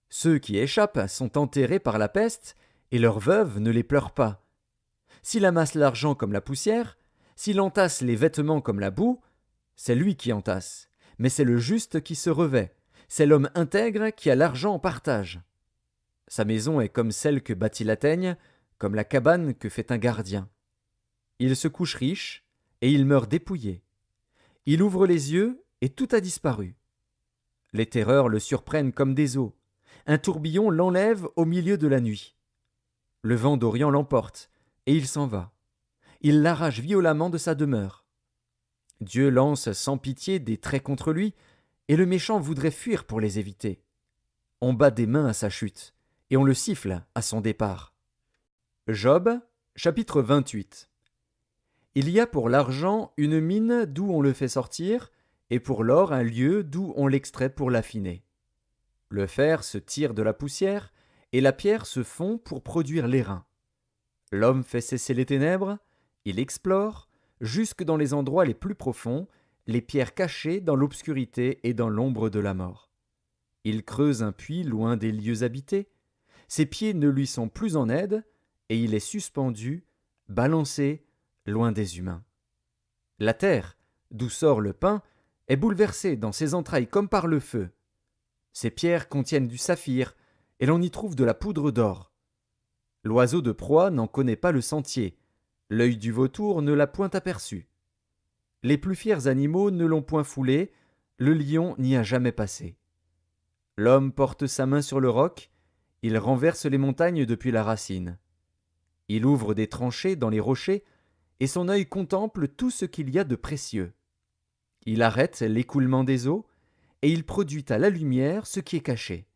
[SPEAKER 1] Ceux qui échappent sont enterrés par la peste, et leurs veuves ne les pleurent pas. S'il amasse l'argent comme la poussière, s'il entasse les vêtements comme la boue, c'est lui qui entasse, mais c'est le juste qui se revêt, c'est l'homme intègre qui a l'argent en partage. Sa maison est comme celle que bâtit la teigne, comme la cabane que fait un gardien. Il se couche riche, et il meurt dépouillé. Il ouvre les yeux et tout a disparu. Les terreurs le surprennent comme des eaux. Un tourbillon l'enlève au milieu de la nuit. Le vent d'Orient l'emporte, et il s'en va. Il l'arrache violemment de sa demeure. Dieu lance sans pitié des traits contre lui, et le méchant voudrait fuir pour les éviter. On bat des mains à sa chute, et on le siffle à son départ. Job, chapitre 28. Il y a pour l'argent une mine d'où on le fait sortir, et pour l'or un lieu d'où on l'extrait pour l'affiner. Le fer se tire de la poussière, et la pierre se fond pour produire l'airain. L'homme fait cesser les ténèbres, il explore, jusque dans les endroits les plus profonds, les pierres cachées dans l'obscurité et dans l'ombre de la mort. Il creuse un puits loin des lieux habités, ses pieds ne lui sont plus en aide, et il est suspendu, balancé, loin des humains. La terre, d'où sort le pain, est bouleversée dans ses entrailles comme par le feu. Ces pierres contiennent du saphir, et l'on y trouve de la poudre d'or. L'oiseau de proie n'en connaît pas le sentier, l'œil du vautour ne l'a point aperçu. Les plus fiers animaux ne l'ont point foulé, le lion n'y a jamais passé. L'homme porte sa main sur le roc, il renverse les montagnes depuis la racine. Il ouvre des tranchées dans les rochers, et son œil contemple tout ce qu'il y a de précieux. Il arrête l'écoulement des eaux, et il produit à la lumière ce qui est caché.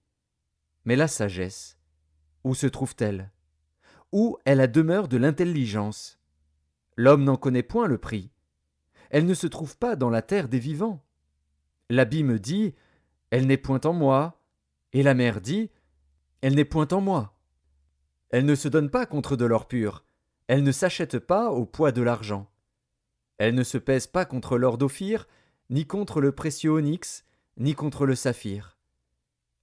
[SPEAKER 1] Mais la sagesse, où se trouve-t-elle? Où est la demeure de l'intelligence? L'homme n'en connaît point le prix. Elle ne se trouve pas dans la terre des vivants. L'abîme dit, elle n'est point en moi, et la mer dit, elle n'est point en moi. Elle ne se donne pas contre de l'or pur, elle ne s'achète pas au poids de l'argent. Elle ne se pèse pas contre l'or d'Ophir, ni contre le précieux onyx, ni contre le saphir.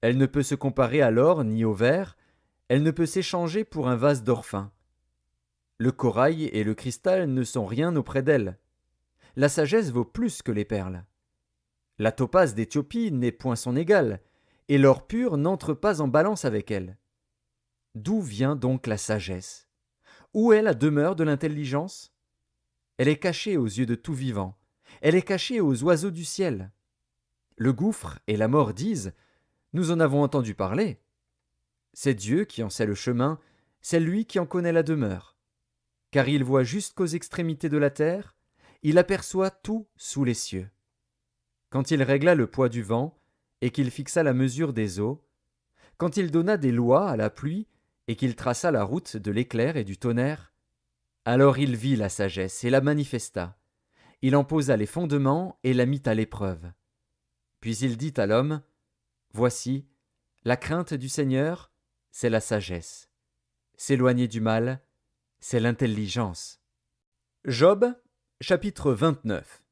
[SPEAKER 1] Elle ne peut se comparer à l'or ni au verre, elle ne peut s'échanger pour un vase d'or fin. Le corail et le cristal ne sont rien auprès d'elle. La sagesse vaut plus que les perles. La topaze d'Éthiopie n'est point son égale, et l'or pur n'entre pas en balance avec elle. D'où vient donc la sagesse? Où est la demeure de l'intelligence? Elle est cachée aux yeux de tout vivant, elle est cachée aux oiseaux du ciel. Le gouffre et la mort disent, nous en avons entendu parler. C'est Dieu qui en sait le chemin, c'est lui qui en connaît la demeure. Car il voit jusqu'aux extrémités de la terre, il aperçoit tout sous les cieux. Quand il régla le poids du vent, et qu'il fixa la mesure des eaux, quand il donna des lois à la pluie, et qu'il traça la route de l'éclair et du tonnerre, alors il vit la sagesse et la manifesta. Il en posa les fondements et la mit à l'épreuve. Puis il dit à l'homme, voici, la crainte du Seigneur, c'est la sagesse. S'éloigner du mal, c'est l'intelligence. Job, chapitre 29.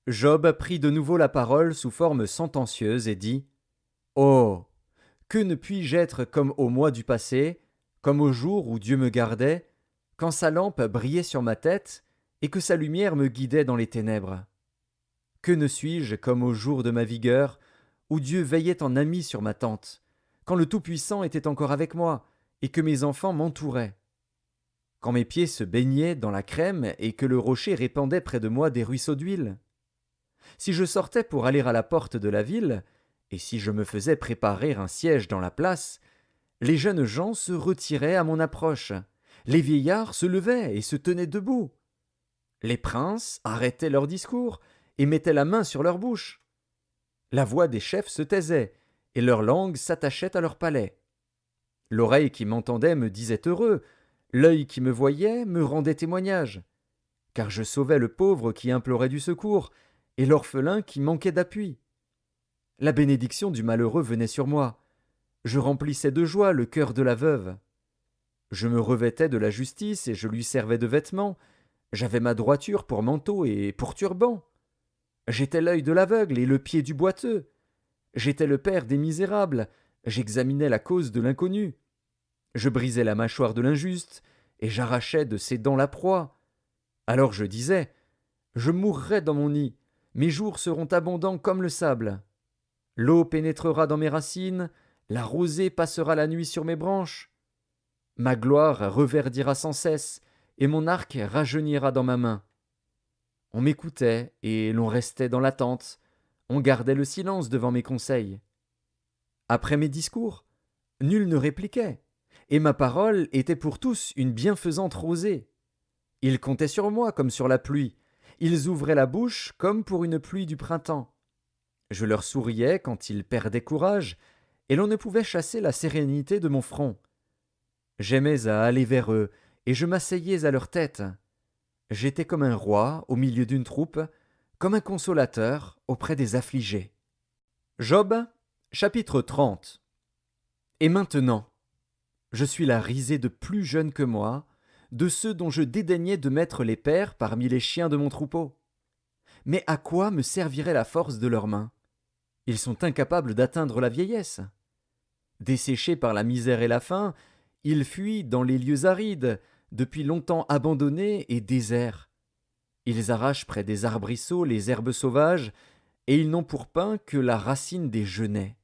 [SPEAKER 1] Job prit de nouveau la parole sous forme sentencieuse et dit, oh, que ne puis-je être comme au mois du passé, comme au jour où Dieu me gardait, quand sa lampe brillait sur ma tête et que sa lumière me guidait dans les ténèbres? Que ne suis-je comme au jour de ma vigueur, où Dieu veillait en ami sur ma tente, quand le Tout-Puissant était encore avec moi et que mes enfants m'entouraient? Quand mes pieds se baignaient dans la crème et que le rocher répandait près de moi des ruisseaux d'huile? Si je sortais pour aller à la porte de la ville, et si je me faisais préparer un siège dans la place, les jeunes gens se retiraient à mon approche, les vieillards se levaient et se tenaient debout. Les princes arrêtaient leur discours et mettaient la main sur leur bouche. La voix des chefs se taisait, et leur langue s'attachait à leur palais. L'oreille qui m'entendait me disait heureux, l'œil qui me voyait me rendait témoignage, car je sauvais le pauvre qui implorait du secours, et l'orphelin qui manquait d'appui. La bénédiction du malheureux venait sur moi. Je remplissais de joie le cœur de la veuve. Je me revêtais de la justice et je lui servais de vêtements. J'avais ma droiture pour manteau et pour turban. J'étais l'œil de l'aveugle et le pied du boiteux. J'étais le père des misérables. J'examinais la cause de l'inconnu. Je brisais la mâchoire de l'injuste et j'arrachais de ses dents la proie. Alors je disais, je mourrai dans mon nid. Mes jours seront abondants comme le sable. L'eau pénétrera dans mes racines, la rosée passera la nuit sur mes branches. Ma gloire reverdira sans cesse, et mon arc rajeunira dans ma main. On m'écoutait et l'on restait dans l'attente. On gardait le silence devant mes conseils. Après mes discours, nul ne répliquait, et ma parole était pour tous une bienfaisante rosée. Ils comptaient sur moi comme sur la pluie. Ils ouvraient la bouche comme pour une pluie du printemps. Je leur souriais quand ils perdaient courage, et l'on ne pouvait chasser la sérénité de mon front. J'aimais à aller vers eux, et je m'asseyais à leur tête. J'étais comme un roi au milieu d'une troupe, comme un consolateur auprès des affligés. Job, chapitre 30. Et maintenant, je suis la risée de plus jeunes que moi, de ceux dont je dédaignais de mettre les pères parmi les chiens de mon troupeau. Mais à quoi me servirait la force de leurs mains? Ils sont incapables d'atteindre la vieillesse. Desséchés par la misère et la faim, ils fuient dans les lieux arides, depuis longtemps abandonnés et déserts. Ils arrachent près des arbrisseaux les herbes sauvages, et ils n'ont pour pain que la racine des genêts.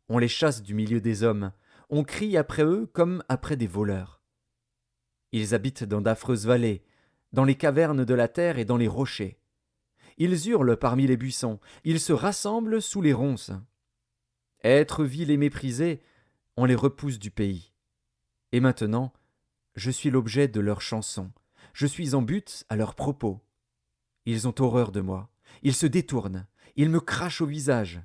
[SPEAKER 1] On les chasse du milieu des hommes, on crie après eux comme après des voleurs. Ils habitent dans d'affreuses vallées, dans les cavernes de la terre et dans les rochers. Ils hurlent parmi les buissons, ils se rassemblent sous les ronces. Êtres vils et méprisés, on les repousse du pays. Et maintenant, je suis l'objet de leurs chansons, je suis en butte à leurs propos. Ils ont horreur de moi, ils se détournent, ils me crachent au visage.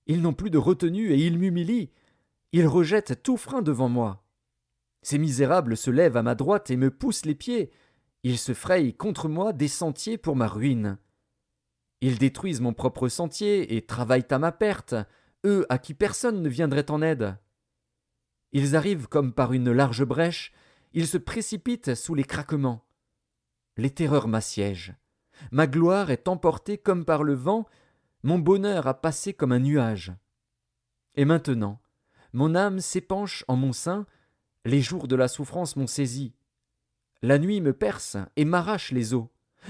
[SPEAKER 1] Ils n'ont plus de retenue et ils m'humilient, ils rejettent tout frein devant moi. Ces misérables se lèvent à ma droite et me poussent les pieds, ils se frayent contre moi des sentiers pour ma ruine. Ils détruisent mon propre sentier et travaillent à ma perte, eux à qui personne ne viendrait en aide. Ils arrivent comme par une large brèche, ils se précipitent sous les craquements. Les terreurs m'assiègent. Ma gloire est emportée comme par le vent, mon bonheur a passé comme un nuage. Et maintenant, mon âme s'épanche en mon sein, les jours de la souffrance m'ont saisi. La nuit me perce et m'arrache les os.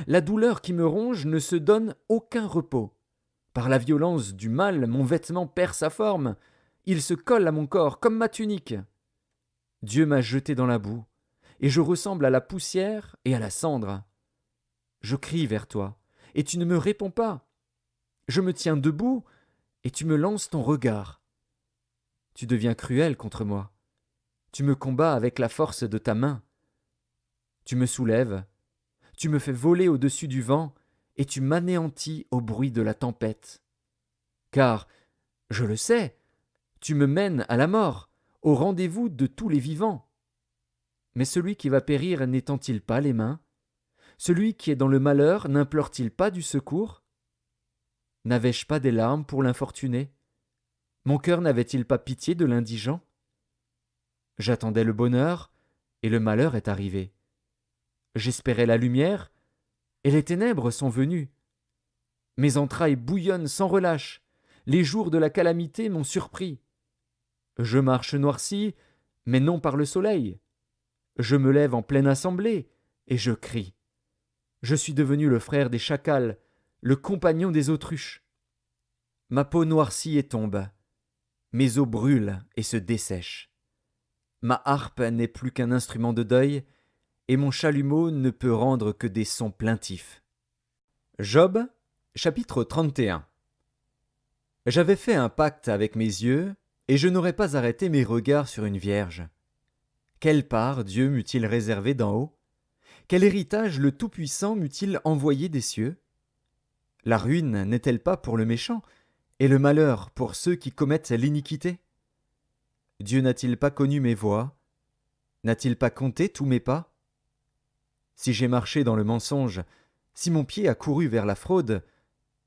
[SPEAKER 1] La douleur qui me ronge ne se donne aucun repos. Par la violence du mal, mon vêtement perd sa forme. Il se colle à mon corps comme ma tunique. Dieu m'a jeté dans la boue, et je ressemble à la poussière et à la cendre. Je crie vers toi, et tu ne me réponds pas. Je me tiens debout, et tu me lances ton regard. Tu deviens cruel contre moi. Tu me combats avec la force de ta main. Tu me soulèves, tu me fais voler au-dessus du vent, et tu m'anéantis au bruit de la tempête. Car, je le sais, tu me mènes à la mort, au rendez-vous de tous les vivants. Mais celui qui va périr n'étend-il pas les mains? Celui qui est dans le malheur n'implore-t-il pas du secours? N'avais-je pas des larmes pour l'infortuné? Mon cœur n'avait-il pas pitié de l'indigent? J'attendais le bonheur, et le malheur est arrivé. J'espérais la lumière, et les ténèbres sont venues. Mes entrailles bouillonnent sans relâche, les jours de la calamité m'ont surpris. Je marche noirci, mais non par le soleil. Je me lève en pleine assemblée, et je crie. Je suis devenu le frère des chacals, le compagnon des autruches. Ma peau noircit et tombe, mes os brûlent et se dessèchent. Ma harpe n'est plus qu'un instrument de deuil, et mon chalumeau ne peut rendre que des sons plaintifs. Job, chapitre 31. J'avais fait un pacte avec mes yeux, et je n'aurais pas arrêté mes regards sur une vierge. Quelle part Dieu m'eût-il réservé d'en haut? Quel héritage le Tout-Puissant m'eût-il envoyé des cieux? La ruine n'est-elle pas pour le méchant, et le malheur pour ceux qui commettent l'iniquité? Dieu n'a-t-il pas connu mes voies? N'a-t-il pas compté tous mes pas? Si j'ai marché dans le mensonge, si mon pied a couru vers la fraude,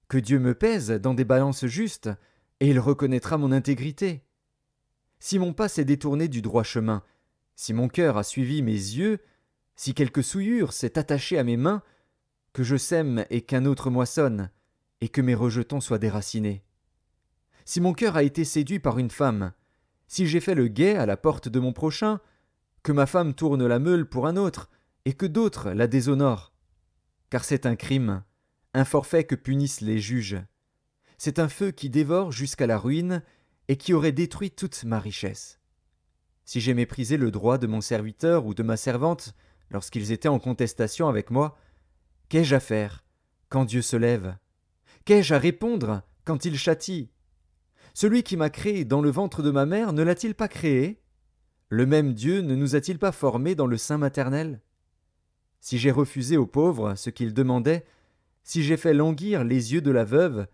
[SPEAKER 1] que Dieu me pèse dans des balances justes, et il reconnaîtra mon intégrité. Si mon pas s'est détourné du droit chemin, si mon cœur a suivi mes yeux, si quelque souillure s'est attachée à mes mains, que je sème et qu'un autre moissonne, et que mes rejetons soient déracinés. Si mon cœur a été séduit par une femme, si j'ai fait le guet à la porte de mon prochain, que ma femme tourne la meule pour un autre, et que d'autres la déshonorent. Car c'est un crime, un forfait que punissent les juges. C'est un feu qui dévore jusqu'à la ruine, et qui aurait détruit toute ma richesse. Si j'ai méprisé le droit de mon serviteur ou de ma servante, lorsqu'ils étaient en contestation avec moi, Qu'ai-je à faire quand Dieu se lève? Qu'ai-je à répondre quand il châtie? Celui qui m'a créé dans le ventre de ma mère ne l'a-t-il pas créé? Le même Dieu ne nous a-t-il pas formés dans le sein maternel? Si j'ai refusé aux pauvres ce qu'ils demandaient, si j'ai fait languir les yeux de la veuve,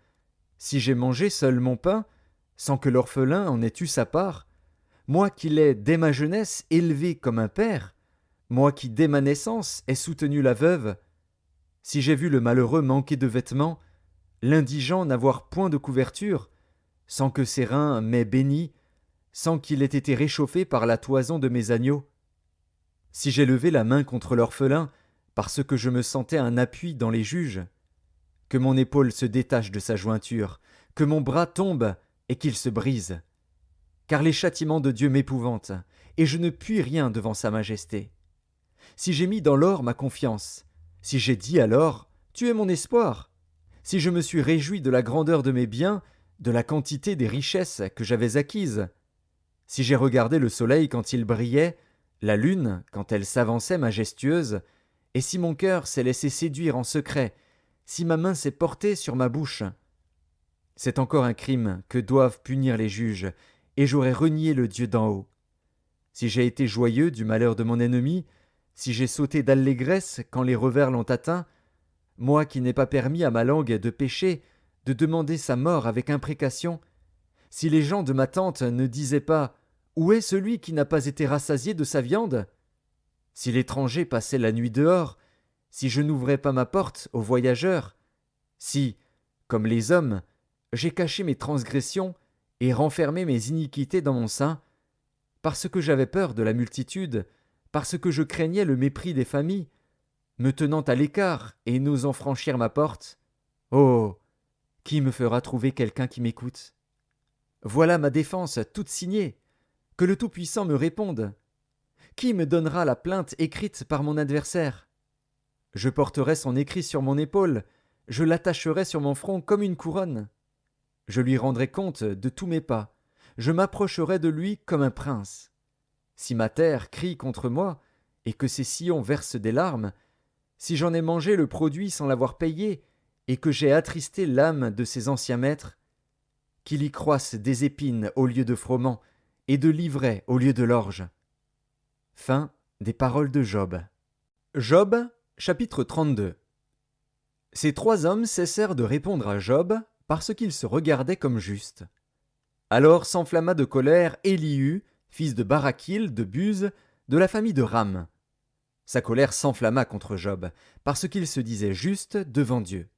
[SPEAKER 1] si j'ai mangé seul mon pain, sans que l'orphelin en ait eu sa part, moi qui l'ai dès ma jeunesse élevé comme un père, moi qui dès ma naissance ai soutenu la veuve, si j'ai vu le malheureux manquer de vêtements, l'indigent n'avoir point de couverture, sans que ses reins m'aient béni, sans qu'il ait été réchauffé par la toison de mes agneaux, si j'ai levé la main contre l'orphelin, parce que je me sentais un appui dans les juges, que mon épaule se détache de sa jointure, que mon bras tombe et qu'il se brise. Car les châtiments de Dieu m'épouvantent, et je ne puis rien devant sa majesté. Si j'ai mis dans l'or ma confiance, si j'ai dit alors, tu es mon espoir, si je me suis réjoui de la grandeur de mes biens, de la quantité des richesses que j'avais acquises, si j'ai regardé le soleil quand il brillait, la lune quand elle s'avançait majestueuse, et si mon cœur s'est laissé séduire en secret, si ma main s'est portée sur ma bouche, c'est encore un crime que doivent punir les juges, et j'aurais renié le Dieu d'en haut. Si j'ai été joyeux du malheur de mon ennemi, si j'ai sauté d'allégresse quand les revers l'ont atteint, moi qui n'ai pas permis à ma langue de pécher, de demander sa mort avec imprécation, si les gens de ma tente ne disaient pas où est celui qui n'a pas été rassasié de sa viande? Si l'étranger passait la nuit dehors, si je n'ouvrais pas ma porte aux voyageurs, si, comme les hommes, j'ai caché mes transgressions et renfermé mes iniquités dans mon sein, parce que j'avais peur de la multitude, parce que je craignais le mépris des familles, me tenant à l'écart et n'osant franchir ma porte, oh, qui me fera trouver quelqu'un qui m'écoute? Voilà ma défense toute signée. Que le Tout-Puissant me réponde. Qui me donnera la plainte écrite par mon adversaire? Je porterai son écrit sur mon épaule, je l'attacherai sur mon front comme une couronne. Je lui rendrai compte de tous mes pas, je m'approcherai de lui comme un prince. Si ma terre crie contre moi, et que ses sillons versent des larmes, si j'en ai mangé le produit sans l'avoir payé, et que j'ai attristé l'âme de ses anciens maîtres, qu'il y croisse des épines au lieu de froment, et de l'ivraie au lieu de l'orge. Fin des paroles de Job. Job, chapitre 32. Ces trois hommes cessèrent de répondre à Job parce qu'ils se regardaient comme justes. Alors s'enflamma de colère Élihu, fils de Barakil de Buz, de la famille de Ram. Sa colère s'enflamma contre Job, parce qu'il se disait juste devant Dieu.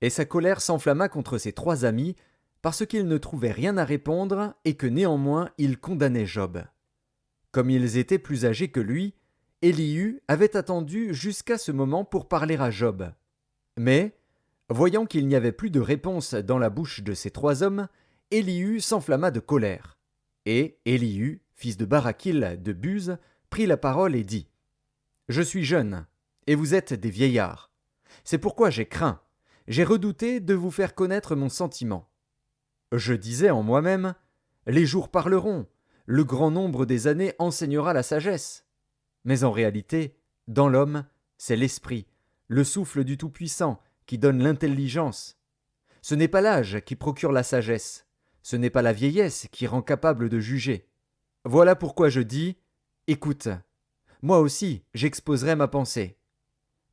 [SPEAKER 1] Et sa colère s'enflamma contre ses trois amis, parce qu'ils ne trouvaient rien à répondre et que néanmoins ils condamnaient Job. Comme ils étaient plus âgés que lui, Élihu avait attendu jusqu'à ce moment pour parler à Job. Mais, voyant qu'il n'y avait plus de réponse dans la bouche de ces trois hommes, Élihu s'enflamma de colère. Et Élihu, fils de Barakil de Buz, prit la parole et dit : « Je suis jeune, et vous êtes des vieillards. C'est pourquoi j'ai craint, j'ai redouté de vous faire connaître mon sentiment. Je disais en moi-même : les jours parleront, le grand nombre des années enseignera la sagesse. Mais en réalité, dans l'homme, c'est l'esprit, le souffle du Tout-Puissant qui donne l'intelligence. Ce n'est pas l'âge qui procure la sagesse, ce n'est pas la vieillesse qui rend capable de juger. Voilà pourquoi je dis : écoute, moi aussi j'exposerai ma pensée.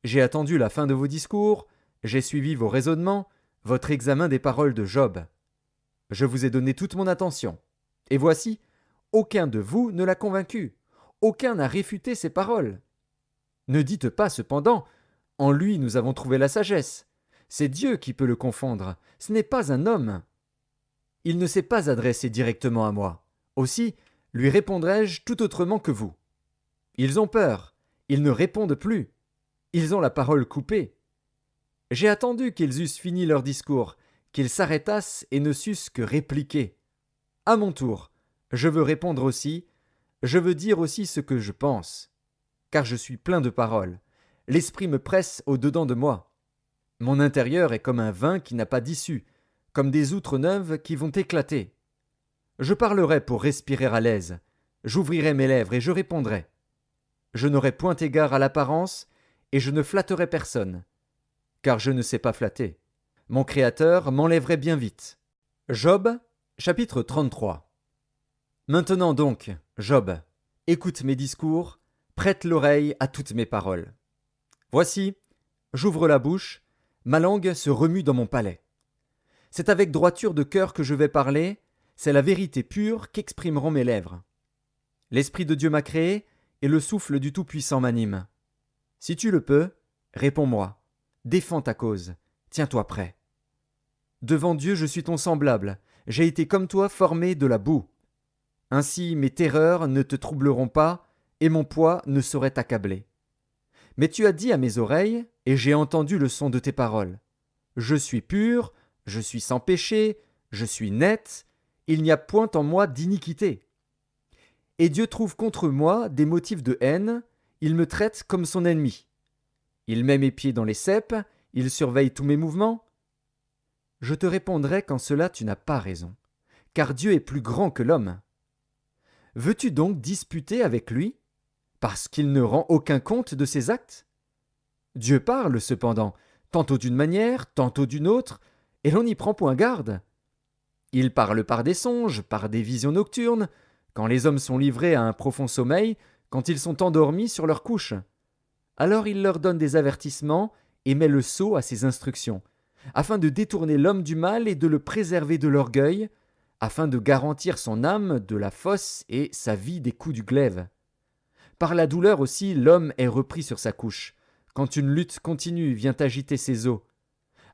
[SPEAKER 1] J'ai attendu la fin de vos discours, j'ai suivi vos raisonnements, votre examen des paroles de Job. Je vous ai donné toute mon attention. Et voici, aucun de vous ne l'a convaincu, aucun n'a réfuté ses paroles. Ne dites pas cependant, en lui nous avons trouvé la sagesse. C'est Dieu qui peut le confondre, ce n'est pas un homme. Il ne s'est pas adressé directement à moi. Aussi, lui répondrai-je tout autrement que vous. Ils ont peur, ils ne répondent plus. Ils ont la parole coupée. J'ai attendu qu'ils eussent fini leur discours, qu'ils s'arrêtassent et ne sussent que répliquer. À mon tour, je veux répondre aussi, je veux dire aussi ce que je pense. Car je suis plein de paroles. L'esprit me presse au-dedans de moi. Mon intérieur est comme un vin qui n'a pas d'issue, comme des outres neuves qui vont éclater. Je parlerai pour respirer à l'aise. J'ouvrirai mes lèvres et je répondrai. Je n'aurai point égard à l'apparence et je ne flatterai personne. car je ne sais pas flatter. Mon Créateur m'enlèverait bien vite. Job, chapitre 33. Maintenant donc, Job, écoute mes discours, prête l'oreille à toutes mes paroles. Voici, j'ouvre la bouche, ma langue se remue dans mon palais. C'est avec droiture de cœur que je vais parler, c'est la vérité pure qu'exprimeront mes lèvres. L'Esprit de Dieu m'a créé, et le souffle du Tout-Puissant m'anime. Si tu le peux, réponds-moi, défends ta cause, tiens-toi prêt. Devant Dieu je suis ton semblable, j'ai été comme toi formé de la boue. Ainsi mes terreurs ne te troubleront pas, et mon poids ne saurait t'accabler. Mais tu as dit à mes oreilles, et j'ai entendu le son de tes paroles. Je suis pur, je suis sans péché, je suis net, il n'y a point en moi d'iniquité. Et Dieu trouve contre moi des motifs de haine, il me traite comme son ennemi. Il met mes pieds dans les ceps, il surveille tous mes mouvements. Je te répondrai qu'en cela tu n'as pas raison, car Dieu est plus grand que l'homme. Veux-tu donc disputer avec lui, parce qu'il ne rend aucun compte de ses actes? Dieu parle cependant, tantôt d'une manière, tantôt d'une autre, et l'on n'y prend point garde. Il parle par des songes, par des visions nocturnes, quand les hommes sont livrés à un profond sommeil, quand ils sont endormis sur leur couche. Alors il leur donne des avertissements et met le sceau à ses instructions, afin de détourner l'homme du mal et de le préserver de l'orgueil, afin de garantir son âme de la fosse et sa vie des coups du glaive. Par la douleur aussi, l'homme est repris sur sa couche, quand une lutte continue vient agiter ses os.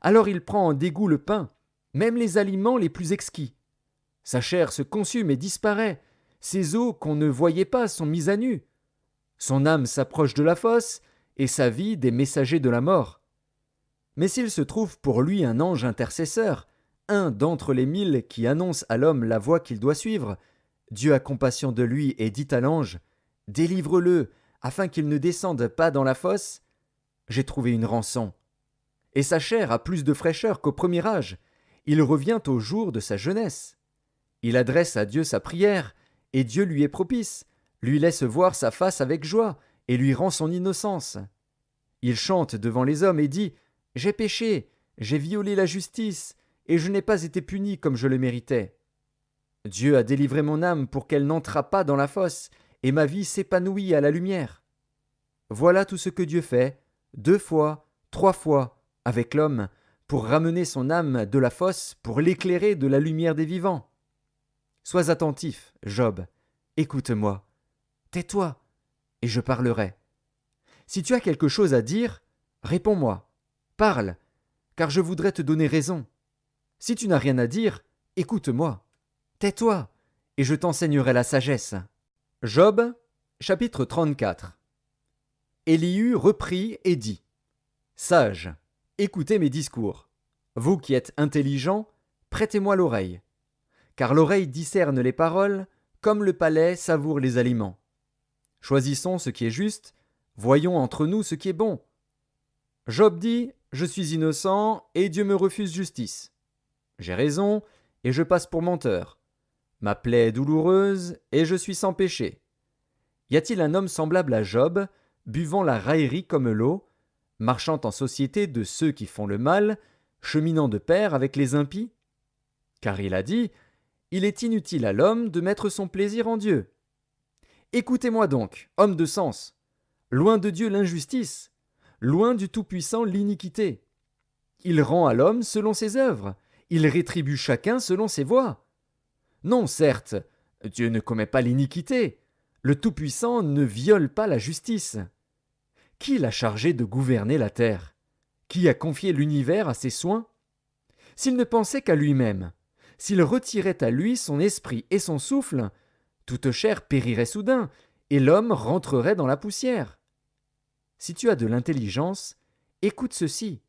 [SPEAKER 1] Alors il prend en dégoût le pain, même les aliments les plus exquis. Sa chair se consume et disparaît, ses os qu'on ne voyait pas sont mis à nu. Son âme s'approche de la fosse, et sa vie des messagers de la mort. Mais s'il se trouve pour lui un ange intercesseur, un d'entre les 1000 qui annonce à l'homme la voie qu'il doit suivre, Dieu a compassion de lui et dit à l'ange, « Délivre-le, afin qu'il ne descende pas dans la fosse. J'ai trouvé une rançon. » Et sa chair a plus de fraîcheur qu'au premier âge. Il revient au jour de sa jeunesse. Il adresse à Dieu sa prière, et Dieu lui est propice, lui laisse voir sa face avec joie, et lui rend son innocence. Il chante devant les hommes et dit, « J'ai péché, j'ai violé la justice, et je n'ai pas été puni comme je le méritais. Dieu a délivré mon âme pour qu'elle n'entrât pas dans la fosse, et ma vie s'épanouit à la lumière. » Voilà tout ce que Dieu fait, 2 fois, 3 fois, avec l'homme, pour ramener son âme de la fosse, pour l'éclairer de la lumière des vivants. Sois attentif, Job, écoute-moi, tais-toi, et je parlerai. Si tu as quelque chose à dire, réponds-moi, parle, car je voudrais te donner raison. Si tu n'as rien à dire, écoute-moi, tais-toi, et je t'enseignerai la sagesse. Job, chapitre 34. Élihu reprit et dit, « Sages, écoutez mes discours. Vous qui êtes intelligents, prêtez-moi l'oreille. Car l'oreille discerne les paroles, comme le palais savoure les aliments. Choisissons ce qui est juste, voyons entre nous ce qui est bon. » Job dit, « Je suis innocent, et Dieu me refuse justice. J'ai raison, et je passe pour menteur. Ma plaie est douloureuse, et je suis sans péché. Y a-t-il un homme semblable à Job, buvant la raillerie comme l'eau, marchant en société de ceux qui font le mal, cheminant de pair avec les impies? Car il a dit, « Il est inutile à l'homme de mettre son plaisir en Dieu. » Écoutez-moi donc, hommes de sens. Loin de Dieu l'injustice, loin du Tout-Puissant l'iniquité. Il rend à l'homme selon ses œuvres, il rétribue chacun selon ses voies. Non, certes, Dieu ne commet pas l'iniquité, le Tout-Puissant ne viole pas la justice. Qui l'a chargé de gouverner la terre? Qui a confié l'univers à ses soins? S'il ne pensait qu'à lui-même, s'il retirait à lui son esprit et son souffle, toute chair périrait soudain, et l'homme rentrerait dans la poussière. Si tu as de l'intelligence, écoute ceci,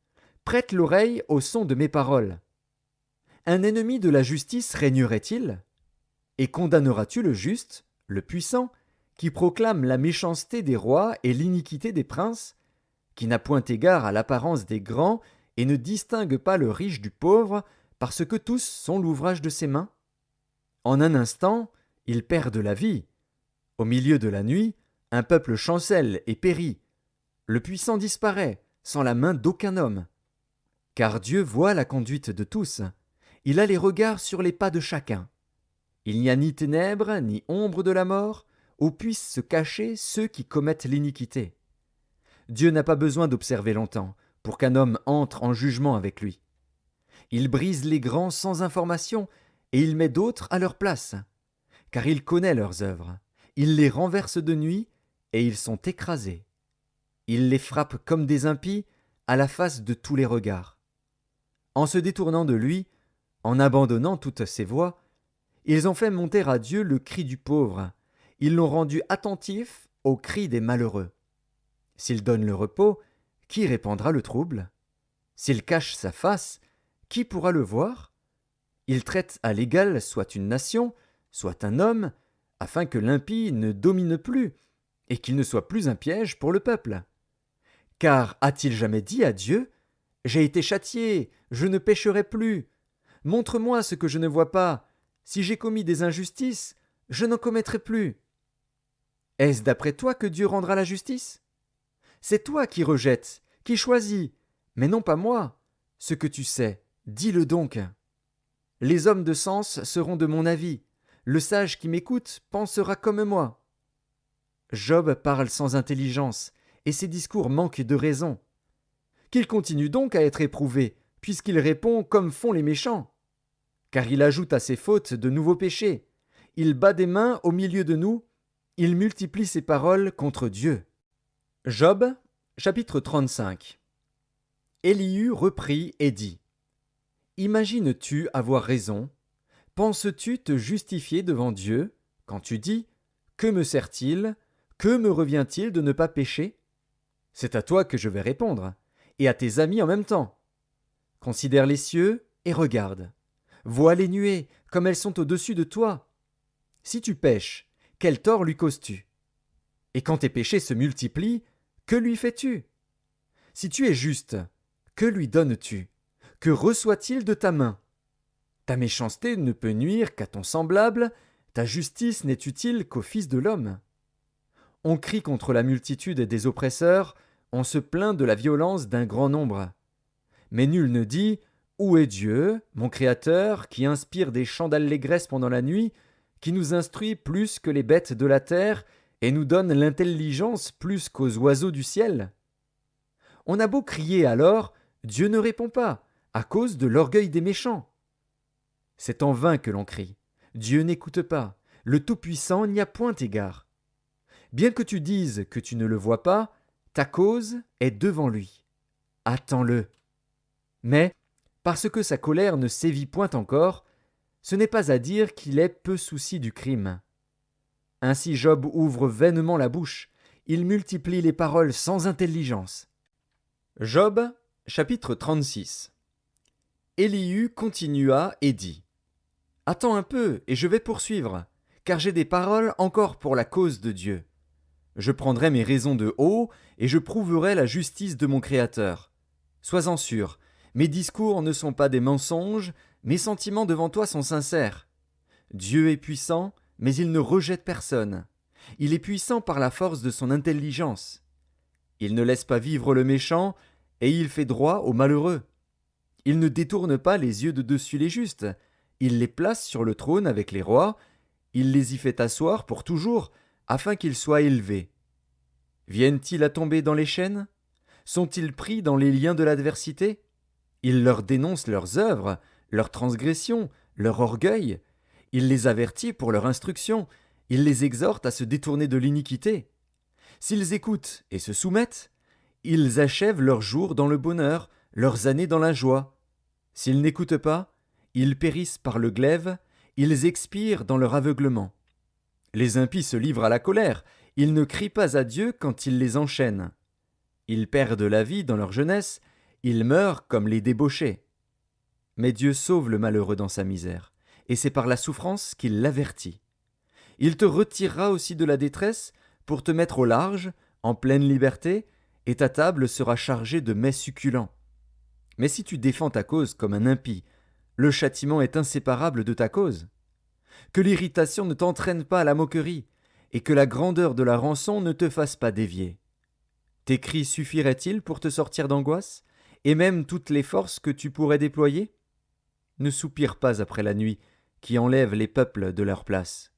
[SPEAKER 1] prête l'oreille au son de mes paroles. Un ennemi de la justice régnerait-il? Et condamneras-tu le juste, le puissant, qui proclame la méchanceté des rois et l'iniquité des princes, qui n'a point égard à l'apparence des grands et ne distingue pas le riche du pauvre, parce que tous sont l'ouvrage de ses mains? En un instant, ils perdent la vie. Au milieu de la nuit, un peuple chancelle et périt. Le puissant disparaît, sans la main d'aucun homme. Car Dieu voit la conduite de tous. Il a les regards sur les pas de chacun. Il n'y a ni ténèbres, ni ombre de la mort, où puissent se cacher ceux qui commettent l'iniquité. Dieu n'a pas besoin d'observer longtemps pour qu'un homme entre en jugement avec lui. Il brise les grands sans information et il met d'autres à leur place, car il connaît leurs œuvres. Il les renverse de nuit et ils sont écrasés. Il les frappe comme des impies à la face de tous les regards. En se détournant de lui, en abandonnant toutes ses voies, ils ont fait monter à Dieu le cri du pauvre. Ils l'ont rendu attentif au cri des malheureux. S'il donne le repos, qui répandra le trouble? S'il cache sa face, qui pourra le voir? Il traite à l'égal soit une nation, soit un homme, afin que l'impie ne domine plus, et qu'il ne soit plus un piège pour le peuple. Car a-t-il jamais dit à Dieu: J'ai été châtié, je ne pécherai plus. Montre-moi ce que je ne vois pas. Si j'ai commis des injustices, je n'en commettrai plus. Est-ce d'après toi que Dieu rendra la justice? C'est toi qui rejettes, qui choisis, mais non pas moi. Ce que tu sais, dis-le donc. Les hommes de sens seront de mon avis. Le sage qui m'écoute pensera comme moi. Job parle sans intelligence, et ses discours manquent de raison. Qu'il continue donc à être éprouvé, puisqu'il répond comme font les méchants. Car il ajoute à ses fautes de nouveaux péchés. Il bat des mains au milieu de nous, il multiplie ses paroles contre Dieu. Job, chapitre 35. Élihu reprit et dit: Imagines-tu avoir raison? Penses-tu te justifier devant Dieu quand tu dis: Que me sert-il? Que me revient-il de ne pas pécher? C'est à toi que je vais répondre, et à tes amis en même temps. Considère les cieux et regarde. Vois les nuées, comme elles sont au-dessus de toi. Si tu pèches, quel tort lui causes-tu? Et quand tes péchés se multiplient, que lui fais-tu? Si tu es juste, que lui donnes-tu? Que reçoit-il de ta main? Ta méchanceté ne peut nuire qu'à ton semblable, ta justice n'est utile qu'au Fils de l'homme. On crie contre la multitude des oppresseurs, on se plaint de la violence d'un grand nombre. Mais nul ne dit: Où est Dieu, mon Créateur, qui inspire des chants d'allégresse pendant la nuit, qui nous instruit plus que les bêtes de la terre, et nous donne l'intelligence plus qu'aux oiseaux du ciel? On a beau crier alors, Dieu ne répond pas, à cause de l'orgueil des méchants. C'est en vain que l'on crie. Dieu n'écoute pas, le Tout-Puissant n'y a point égard. Bien que tu dises que tu ne le vois pas, ta cause est devant lui. Attends-le. Mais, parce que sa colère ne sévit point encore, ce n'est pas à dire qu'il est peu souci du crime. Ainsi Job ouvre vainement la bouche, il multiplie les paroles sans intelligence. Job, chapitre 36. Élihu continua et dit: Attends un peu, et je vais poursuivre, car j'ai des paroles encore pour la cause de Dieu. Je prendrai mes raisons de haut, et je prouverai la justice de mon Créateur. Sois-en sûr, mes discours ne sont pas des mensonges, mes sentiments devant toi sont sincères. Dieu est puissant, mais il ne rejette personne. Il est puissant par la force de son intelligence. Il ne laisse pas vivre le méchant, et il fait droit aux malheureux. Il ne détourne pas les yeux de dessus les justes, il les place sur le trône avec les rois, il les y fait asseoir pour toujours, afin qu'ils soient élevés. Viennent-ils à tomber dans les chaînes? Sont-ils pris dans les liens de l'adversité? Il leur dénonce leurs œuvres, leurs transgressions, leur orgueil. Il les avertit pour leur instruction, il les exhorte à se détourner de l'iniquité. S'ils écoutent et se soumettent, ils achèvent leurs jours dans le bonheur, leurs années dans la joie. S'ils n'écoutent pas, ils périssent par le glaive, ils expirent dans leur aveuglement. Les impies se livrent à la colère, ils ne crient pas à Dieu quand il les enchaîne. Ils perdent la vie dans leur jeunesse, ils meurent comme les débauchés. Mais Dieu sauve le malheureux dans sa misère, et c'est par la souffrance qu'il l'avertit. Il te retirera aussi de la détresse pour te mettre au large, en pleine liberté, et ta table sera chargée de mets succulents. Mais si tu défends ta cause comme un impie, le châtiment est inséparable de ta cause. Que l'irritation ne t'entraîne pas à la moquerie, et que la grandeur de la rançon ne te fasse pas dévier. Tes cris suffiraient-ils pour te sortir d'angoisse, et même toutes les forces que tu pourrais déployer? Ne soupire pas après la nuit, qui enlève les peuples de leur place.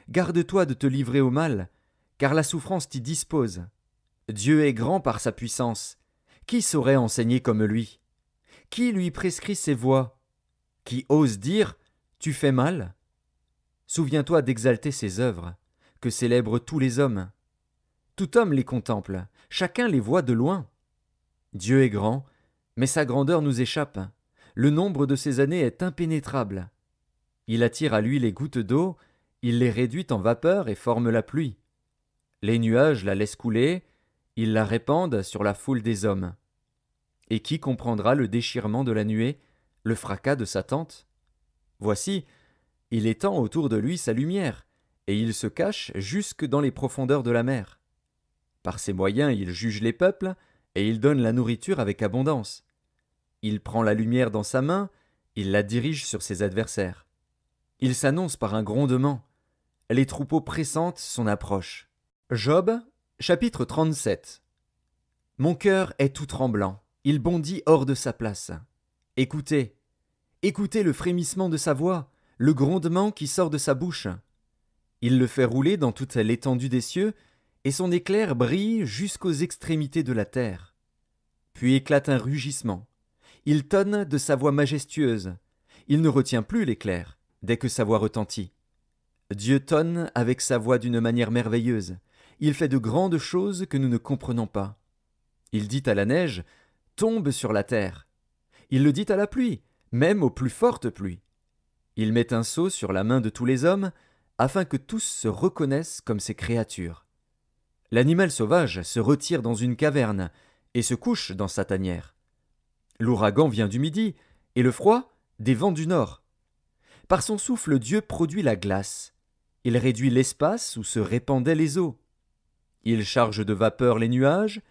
[SPEAKER 1] Garde-toi de te livrer au mal, car la souffrance t'y dispose. Dieu est grand par sa puissance. Qui saurait enseigner comme lui? Qui lui prescrit ses voies? Qui ose dire tu fais mal? Souviens-toi d'exalter ses œuvres, que célèbrent tous les hommes. Tout homme les contemple, chacun les voit de loin. Dieu est grand, mais sa grandeur nous échappe. Le nombre de ses années est impénétrable. Il attire à lui les gouttes d'eau, il les réduit en vapeur et forme la pluie. Les nuages la laissent couler, ils la répandent sur la foule des hommes. Et qui comprendra le déchirement de la nuée, le fracas de sa tente? Voici, il étend autour de lui sa lumière, et il se cache jusque dans les profondeurs de la mer. Par ses moyens il juge les peuples, et il donne la nourriture avec abondance. Il prend la lumière dans sa main, il la dirige sur ses adversaires. Il s'annonce par un grondement. Les troupeaux pressentent son approche. Job, chapitre 37. Mon cœur est tout tremblant, il bondit hors de sa place. Écoutez, écoutez le frémissement de sa voix, le grondement qui sort de sa bouche. Il le fait rouler dans toute l'étendue des cieux, et son éclair brille jusqu'aux extrémités de la terre. Puis éclate un rugissement. Il tonne de sa voix majestueuse. Il ne retient plus l'éclair, dès que sa voix retentit. Dieu tonne avec sa voix d'une manière merveilleuse. Il fait de grandes choses que nous ne comprenons pas. Il dit à la neige, « Tombe sur la terre ». Il le dit à la pluie, même aux plus fortes pluies. Il met un sceau sur la main de tous les hommes, afin que tous se reconnaissent comme ses créatures. L'animal sauvage se retire dans une caverne et se couche dans sa tanière. L'ouragan vient du midi, et le froid des vents du nord. Par son souffle, Dieu produit la glace. Il réduit l'espace où se répandaient les eaux. Il charge de vapeur les nuages,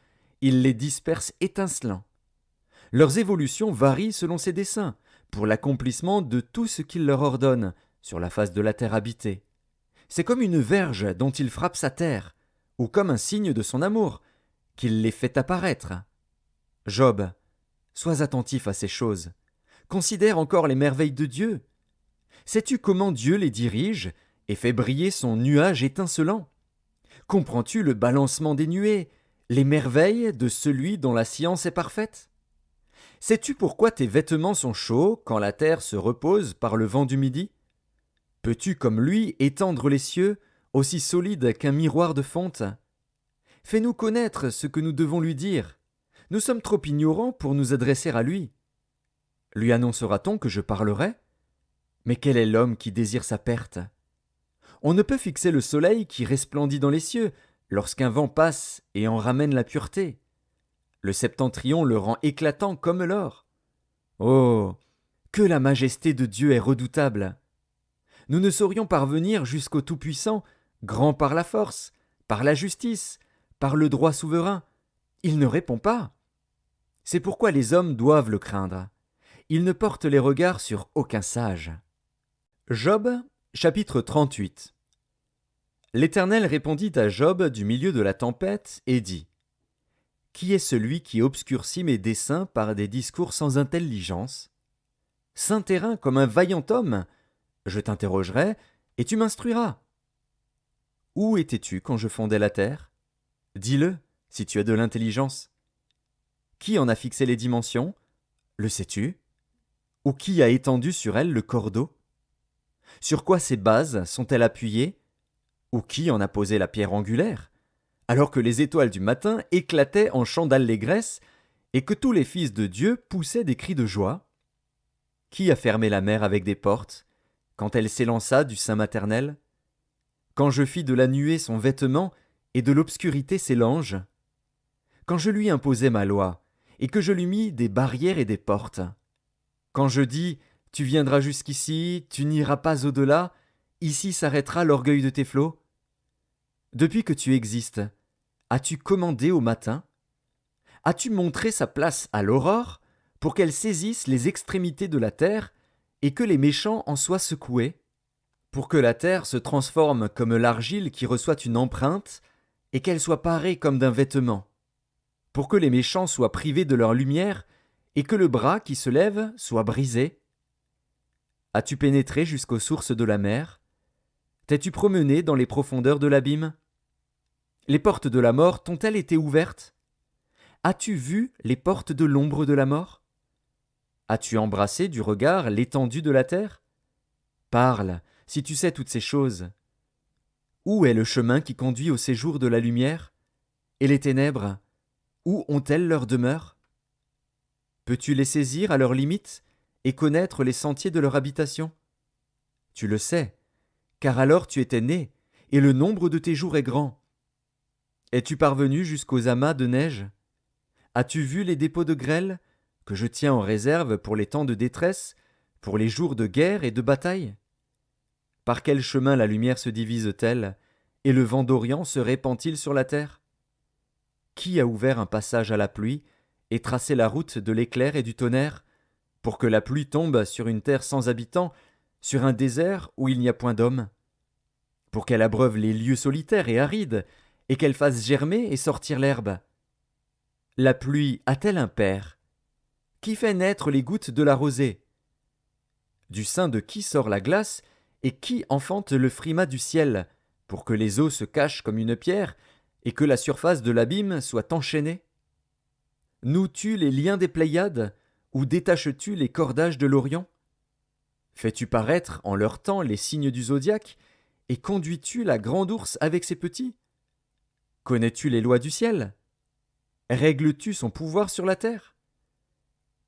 [SPEAKER 1] il les disperse étincelants. Leurs évolutions varient selon ses desseins, pour l'accomplissement de tout ce qu'il leur ordonne sur la face de la terre habitée. C'est comme une verge dont il frappe sa terre, ou comme un signe de son amour, qu'il les fait apparaître. Job, sois attentif à ces choses. Considère encore les merveilles de Dieu. Sais-tu comment Dieu les dirige et fait briller son nuage étincelant? Comprends-tu le balancement des nuées, les merveilles de celui dont la science est parfaite? Sais-tu pourquoi tes vêtements sont chauds quand la terre se repose par le vent du midi? Peux-tu, comme lui, étendre les cieux, aussi solides qu'un miroir de fonte? Fais-nous connaître ce que nous devons lui dire. Nous sommes trop ignorants pour nous adresser à lui. Lui annoncera-t-on que je parlerai? Mais quel est l'homme qui désire sa perte? On ne peut fixer le soleil qui resplendit dans les cieux lorsqu'un vent passe et en ramène la pureté. Le septentrion le rend éclatant comme l'or. Oh, que la majesté de Dieu est redoutable! Nous ne saurions parvenir jusqu'au Tout-Puissant, grand par la force, par la justice, par le droit souverain. Il ne répond pas. C'est pourquoi les hommes doivent le craindre. Il ne porte les regards sur aucun sage. Job, chapitre 38. L'Éternel répondit à Job du milieu de la tempête et dit: Qui est celui qui obscurcit mes desseins par des discours sans intelligence? Saint terrain comme un vaillant homme, je t'interrogerai et tu m'instruiras. Où étais-tu quand je fondais la terre? Dis-le, si tu as de l'intelligence. Qui en a fixé les dimensions? Le sais-tu? Ou qui a étendu sur elle le cordeau? Sur quoi ces bases sont-elles appuyées? Ou qui en a posé la pierre angulaire? Alors que les étoiles du matin éclataient en chants d'allégresse et que tous les fils de Dieu poussaient des cris de joie? Qui a fermé la mer avec des portes, quand elle s'élança du sein maternel? Quand je fis de la nuée son vêtement et de l'obscurité ses langes? Quand je lui imposai ma loi et que je lui mis des barrières et des portes? Quand je dis: Tu viendras jusqu'ici, tu n'iras pas au-delà, ici s'arrêtera l'orgueil de tes flots? Depuis que tu existes, as-tu commandé au matin? As-tu montré sa place à l'aurore pour qu'elle saisisse les extrémités de la terre et que les méchants en soient secoués? Pour que la terre se transforme comme l'argile qui reçoit une empreinte et qu'elle soit parée comme d'un vêtement? Pour que les méchants soient privés de leur lumière et que le bras qui se lève soit brisé? As-tu pénétré jusqu'aux sources de la mer? T'es-tu promené dans les profondeurs de l'abîme? Les portes de la mort t'ont-elles été ouvertes? As-tu vu les portes de l'ombre de la mort? As-tu embrassé du regard l'étendue de la terre? Parle, si tu sais toutes ces choses. Où est le chemin qui conduit au séjour de la lumière? Et les ténèbres, où ont-elles leur demeure? Peux-tu les saisir à leurs limites et connaître les sentiers de leur habitation? Tu le sais, car alors tu étais né, et le nombre de tes jours est grand. Es-tu parvenu jusqu'aux amas de neige? As-tu vu les dépôts de grêle, que je tiens en réserve pour les temps de détresse, pour les jours de guerre et de bataille? Par quel chemin la lumière se divise-t-elle, et le vent d'Orient se répand-il sur la terre? Qui a ouvert un passage à la pluie, et tracé la route de l'éclair et du tonnerre, pour que la pluie tombe sur une terre sans habitants, sur un désert où il n'y a point d'homme? Pour qu'elle abreuve les lieux solitaires et arides, et qu'elle fasse germer et sortir l'herbe? La pluie a-t-elle un père? Qui fait naître les gouttes de la rosée? Du sein de qui sort la glace, et qui enfante le frimas du ciel, pour que les eaux se cachent comme une pierre, et que la surface de l'abîme soit enchaînée? Noues-tu les liens des Pléiades, ou détaches-tu les cordages de l'Orient? Fais-tu paraître en leur temps les signes du zodiaque, et conduis-tu la grande ours avec ses petits? Connais-tu les lois du ciel? Règles-tu son pouvoir sur la terre?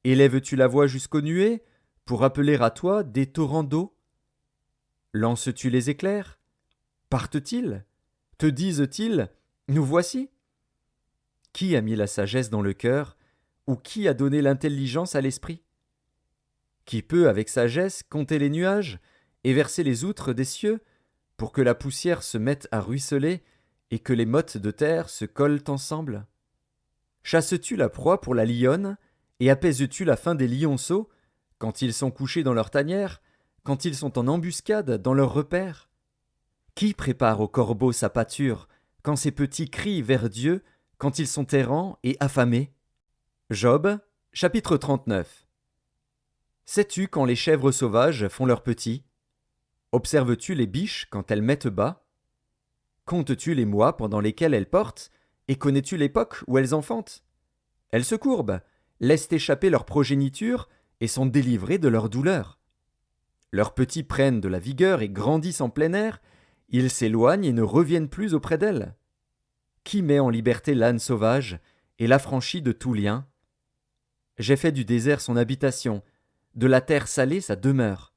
[SPEAKER 1] Élèves-tu la voix jusqu'aux nuées, pour appeler à toi des torrents d'eau? Lances-tu les éclairs? Partent-ils? Te disent-ils, nous voici? Qui a mis la sagesse dans le cœur, ou qui a donné l'intelligence à l'esprit? Qui peut avec sagesse compter les nuages, et verser les outres des cieux, pour que la poussière se mette à ruisseler, et que les mottes de terre se collent ensemble? Chasses-tu la proie pour la lionne, et apaises-tu la faim des lionceaux, quand ils sont couchés dans leur tanière, quand ils sont en embuscade dans leur repère? Qui prépare au corbeau sa pâture, quand ses petits crient vers Dieu, quand ils sont errants et affamés? Job, chapitre 39. Sais-tu quand les chèvres sauvages font leurs petits? Observes-tu les biches quand elles mettent bas? Comptes-tu les mois pendant lesquels elles portent, et connais-tu l'époque où elles enfantent? Elles se courbent, laissent échapper leur progéniture, et sont délivrées de leur douleur. Leurs petits prennent de la vigueur et grandissent en plein air, ils s'éloignent et ne reviennent plus auprès d'elles. Qui met en liberté l'âne sauvage, et l'affranchit de tout lien? J'ai fait du désert son habitation, de la terre salée sa demeure.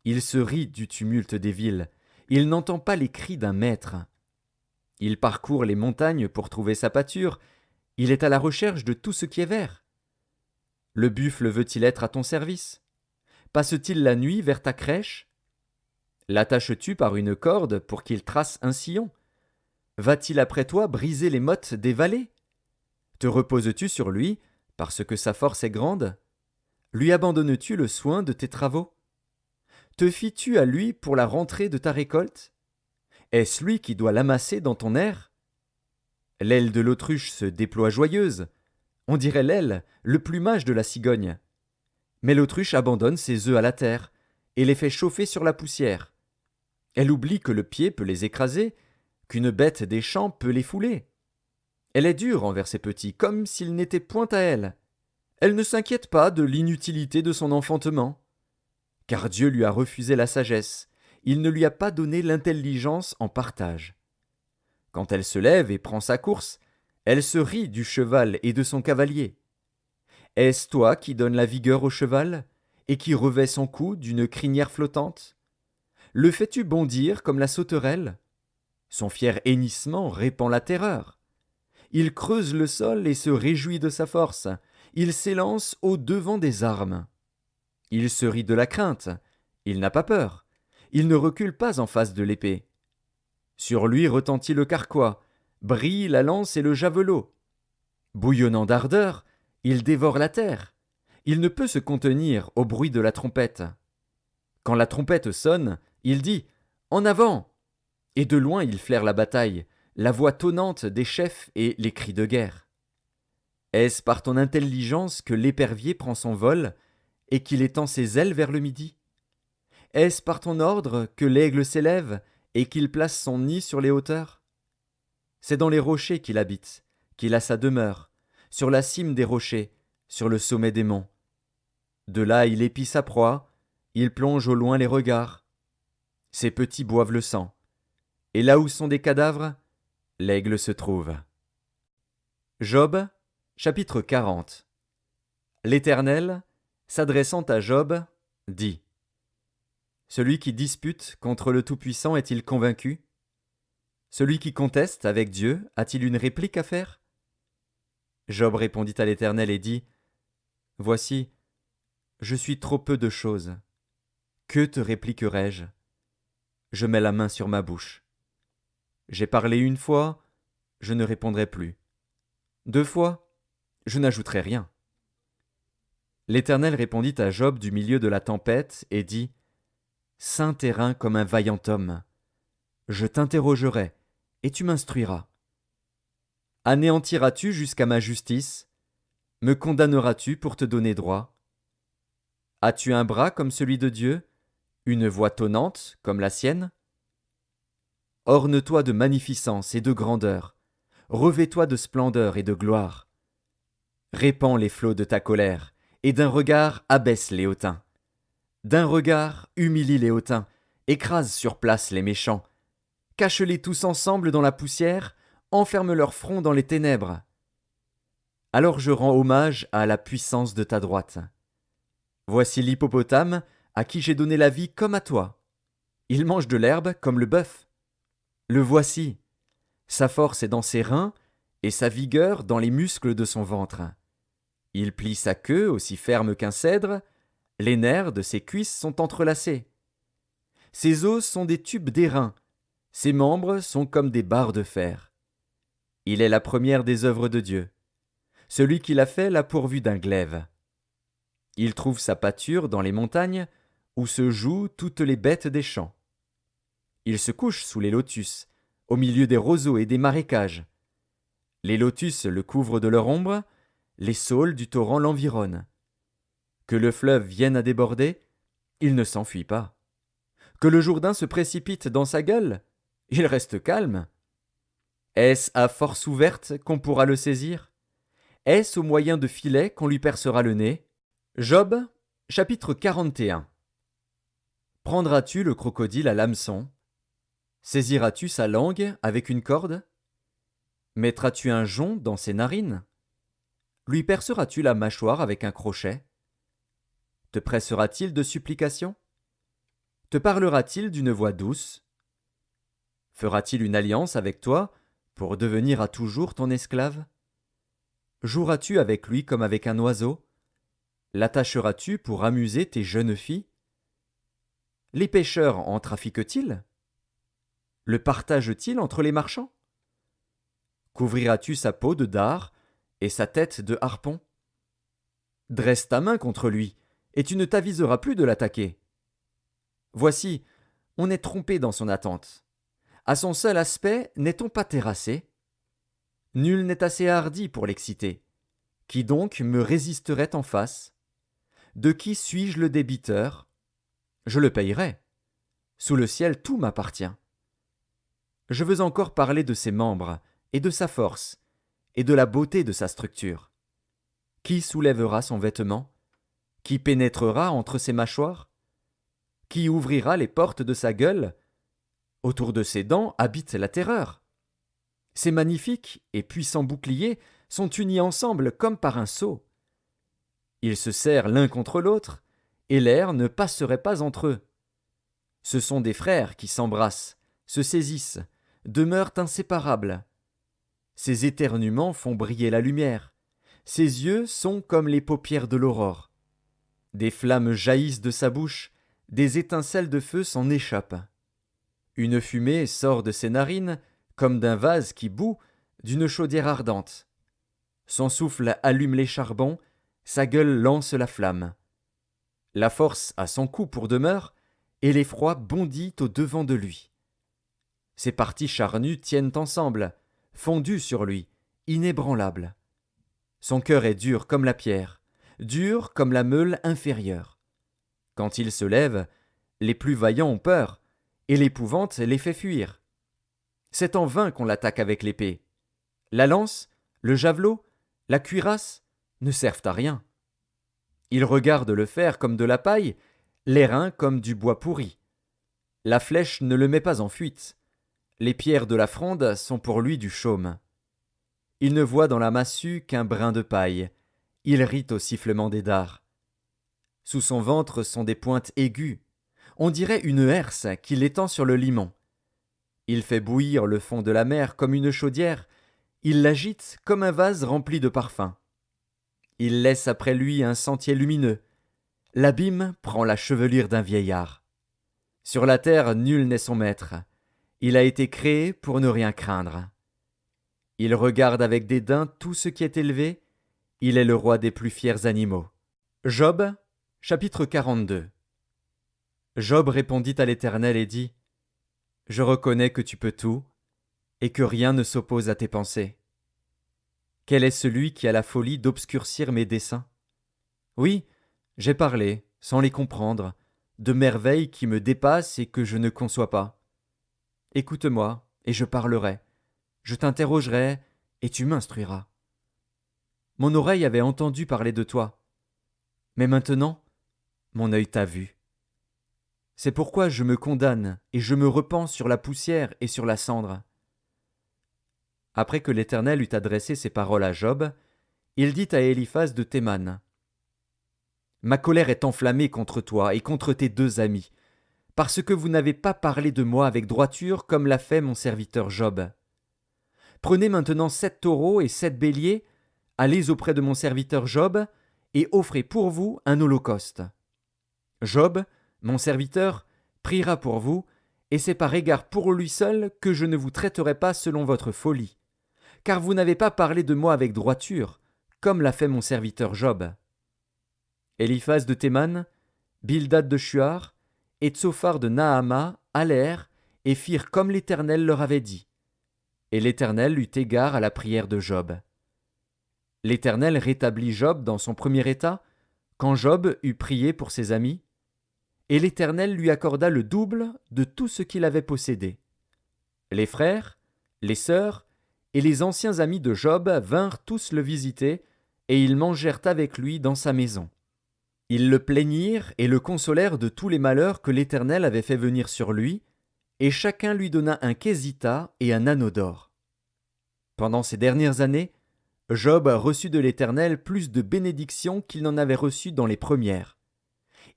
[SPEAKER 1] Il se rit du tumulte des villes, il n'entend pas les cris d'un maître. Il parcourt les montagnes pour trouver sa pâture, il est à la recherche de tout ce qui est vert. Le buffle veut-il être à ton service? Passe-t-il la nuit vers ta crèche? L'attaches-tu par une corde pour qu'il trace un sillon? Va-t-il après toi briser les mottes des vallées? Te reposes-tu sur lui, parce que sa force est grande? Lui abandonnes-tu le soin de tes travaux? Te fies-tu à lui pour la rentrée de ta récolte? Est-ce lui qui doit l'amasser dans ton air? L'aile de l'autruche se déploie joyeuse. On dirait l'aile, le plumage de la cigogne. Mais l'autruche abandonne ses œufs à la terre, et les fait chauffer sur la poussière. Elle oublie que le pied peut les écraser, qu'une bête des champs peut les fouler. Elle est dure envers ses petits, comme s'ils n'étaient point à elle. Elle ne s'inquiète pas de l'inutilité de son enfantement. Car Dieu lui a refusé la sagesse, il ne lui a pas donné l'intelligence en partage. Quand elle se lève et prend sa course, elle se rit du cheval et de son cavalier. Est-ce toi qui donnes la vigueur au cheval, et qui revêt son cou d'une crinière flottante? Le fais-tu bondir comme la sauterelle? Son fier hennissement répand la terreur. Il creuse le sol et se réjouit de sa force. Il s'élance au-devant des armes. Il se rit de la crainte. Il n'a pas peur. Il ne recule pas en face de l'épée. Sur lui retentit le carquois, brille la lance et le javelot. Bouillonnant d'ardeur, il dévore la terre. Il ne peut se contenir au bruit de la trompette. Quand la trompette sonne, il dit « En avant !» Et de loin il flaire la bataille, la voix tonnante des chefs et les cris de guerre. Est-ce par ton intelligence que l'épervier prend son vol et qu'il étend ses ailes vers le midi? Est-ce par ton ordre que l'aigle s'élève et qu'il place son nid sur les hauteurs? C'est dans les rochers qu'il habite, qu'il a sa demeure, sur la cime des rochers, sur le sommet des monts. De là il épie sa proie, il plonge au loin les regards. Ses petits boivent le sang. Et là où sont des cadavres, l'aigle se trouve. Job, chapitre 40. L'Éternel, s'adressant à Job, dit: Celui qui dispute contre le Tout-Puissant est-il convaincu? Celui qui conteste avec Dieu a-t-il une réplique à faire? Job répondit à l'Éternel et dit: Voici, je suis trop peu de choses. Que te répliquerai-je? Je mets la main sur ma bouche. J'ai parlé une fois, je ne répondrai plus. 2 fois, je n'ajouterai rien. L'Éternel répondit à Job du milieu de la tempête et dit: Saint terrain comme un vaillant homme. Je t'interrogerai, et tu m'instruiras. Anéantiras-tu jusqu'à ma justice? Me condamneras-tu pour te donner droit? As-tu un bras comme celui de Dieu, une voix tonnante comme la sienne? Orne-toi de magnificence et de grandeur, revêt-toi de splendeur et de gloire. Répands les flots de ta colère, et d'un regard abaisse les hautains. D'un regard humilie les hautains, écrase sur place les méchants. Cache-les tous ensemble dans la poussière, enferme leur front dans les ténèbres. Alors je rends hommage à la puissance de ta droite. Voici l'hippopotame, à qui j'ai donné la vie comme à toi. Il mange de l'herbe comme le bœuf. Le voici. Sa force est dans ses reins, et sa vigueur dans les muscles de son ventre. Il plie sa queue aussi ferme qu'un cèdre, les nerfs de ses cuisses sont entrelacés. Ses os sont des tubes d'airain, ses membres sont comme des barres de fer. Il est la première des œuvres de Dieu. Celui qui l'a fait l'a pourvu d'un glaive. Il trouve sa pâture dans les montagnes, où se jouent toutes les bêtes des champs. Il se couche sous les lotus, au milieu des roseaux et des marécages. Les lotus le couvrent de leur ombre, les saules du torrent l'environnent. Que le fleuve vienne à déborder, il ne s'enfuit pas. Que le Jourdain se précipite dans sa gueule, il reste calme. Est-ce à force ouverte qu'on pourra le saisir? Est-ce au moyen de filets qu'on lui percera le nez? Job, chapitre 41. Prendras-tu le crocodile à l'hameçon? Saisiras-tu sa langue avec une corde? Mettras-tu un jonc dans ses narines? Lui perceras-tu la mâchoire avec un crochet? Te pressera-t-il de supplications? Te parlera-t-il d'une voix douce? Fera-t-il une alliance avec toi pour devenir à toujours ton esclave? Joueras-tu avec lui comme avec un oiseau? L'attacheras-tu pour amuser tes jeunes filles? Les pêcheurs en trafiquent-ils? Le partagent-ils entre les marchands? Couvriras-tu sa peau de dard et sa tête de harpon? Dresse ta main contre lui, et tu ne t'aviseras plus de l'attaquer. Voici, on est trompé dans son attente. À son seul aspect, n'est-on pas terrassé? Nul n'est assez hardi pour l'exciter. Qui donc me résisterait en face? De qui suis-je le débiteur? Je le payerai. Sous le ciel, tout m'appartient. Je veux encore parler de ses membres, et de sa force, et de la beauté de sa structure. Qui soulèvera son vêtement? Qui pénétrera entre ses mâchoires? Qui ouvrira les portes de sa gueule? Autour de ses dents habite la terreur. Ses magnifiques et puissants boucliers sont unis ensemble comme par un sceau. Ils se serrent l'un contre l'autre, et l'air ne passerait pas entre eux. Ce sont des frères qui s'embrassent, se saisissent, demeurent inséparables. Ses éternuements font briller la lumière. Ses yeux sont comme les paupières de l'aurore. Des flammes jaillissent de sa bouche, des étincelles de feu s'en échappent. Une fumée sort de ses narines, comme d'un vase qui bout, d'une chaudière ardente. Son souffle allume les charbons, sa gueule lance la flamme. La force a son cou pour demeure, et l'effroi bondit au-devant de lui. Ses parties charnues tiennent ensemble, fondues sur lui, inébranlables. Son cœur est dur comme la pierre, dur comme la meule inférieure. Quand il se lève, les plus vaillants ont peur, et l'épouvante les fait fuir. C'est en vain qu'on l'attaque avec l'épée. La lance, le javelot, la cuirasse ne servent à rien. Il regarde le fer comme de la paille, l'airain comme du bois pourri. La flèche ne le met pas en fuite. Les pierres de la fronde sont pour lui du chaume. Il ne voit dans la massue qu'un brin de paille. Il rit au sifflement des dards. Sous son ventre sont des pointes aiguës. On dirait une herse qui l'étend sur le limon. Il fait bouillir le fond de la mer comme une chaudière. Il l'agite comme un vase rempli de parfums. Il laisse après lui un sentier lumineux. L'abîme prend la chevelure d'un vieillard. Sur la terre, nul n'est son maître. Il a été créé pour ne rien craindre. Il regarde avec dédain tout ce qui est élevé. Il est le roi des plus fiers animaux. Job, chapitre 42. Job répondit à l'Éternel et dit : Je reconnais que tu peux tout, et que rien ne s'oppose à tes pensées. Quel est celui qui a la folie d'obscurcir mes desseins ? Oui, j'ai parlé, sans les comprendre, de merveilles qui me dépassent et que je ne conçois pas. Écoute-moi, et je parlerai. Je t'interrogerai, et tu m'instruiras. Mon oreille avait entendu parler de toi. Mais maintenant, mon œil t'a vu. C'est pourquoi je me condamne, et je me repens sur la poussière et sur la cendre. Après que l'Éternel eut adressé ces paroles à Job, il dit à Éliphaz de Théman : Ma colère est enflammée contre toi et contre tes deux amis, parce que vous n'avez pas parlé de moi avec droiture comme l'a fait mon serviteur Job. Prenez maintenant 7 taureaux et 7 béliers, allez auprès de mon serviteur Job, et offrez pour vous un holocauste. Job, mon serviteur, priera pour vous, et c'est par égard pour lui seul que je ne vous traiterai pas selon votre folie, car vous n'avez pas parlé de moi avec droiture, comme l'a fait mon serviteur Job. Éliphaz de Théman, Bildad de Shuar, et Tsophar de Nahama allèrent et firent comme l'Éternel leur avait dit. Et l'Éternel eut égard à la prière de Job. L'Éternel rétablit Job dans son premier état, quand Job eut prié pour ses amis, et l'Éternel lui accorda le double de tout ce qu'il avait possédé. Les frères, les sœurs et les anciens amis de Job vinrent tous le visiter, et ils mangèrent avec lui dans sa maison. Ils le plaignirent et le consolèrent de tous les malheurs que l'Éternel avait fait venir sur lui, et chacun lui donna un késita et un anneau d'or. Pendant ces dernières années, Job reçut de l'Éternel plus de bénédictions qu'il n'en avait reçues dans les premières.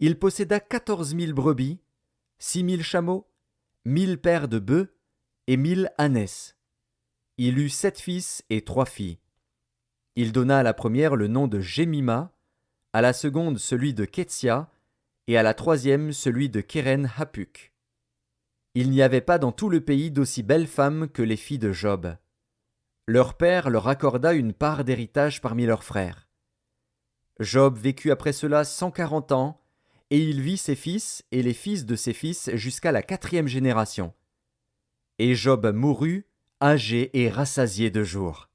[SPEAKER 1] Il posséda 14 000 brebis, 6 000 chameaux, 1 000 paires de bœufs et 1 000 ânesses. Il eut 7 fils et 3 filles. Il donna à la première le nom de Jémima, à la seconde celui de Ketsia, et à la troisième celui de Kéren Hapuk. Il n'y avait pas dans tout le pays d'aussi belles femmes que les filles de Job. Leur père leur accorda une part d'héritage parmi leurs frères. Job vécut après cela 140 ans, et il vit ses fils et les fils de ses fils jusqu'à la 4e génération. Et Job mourut, âgé et rassasié de jours.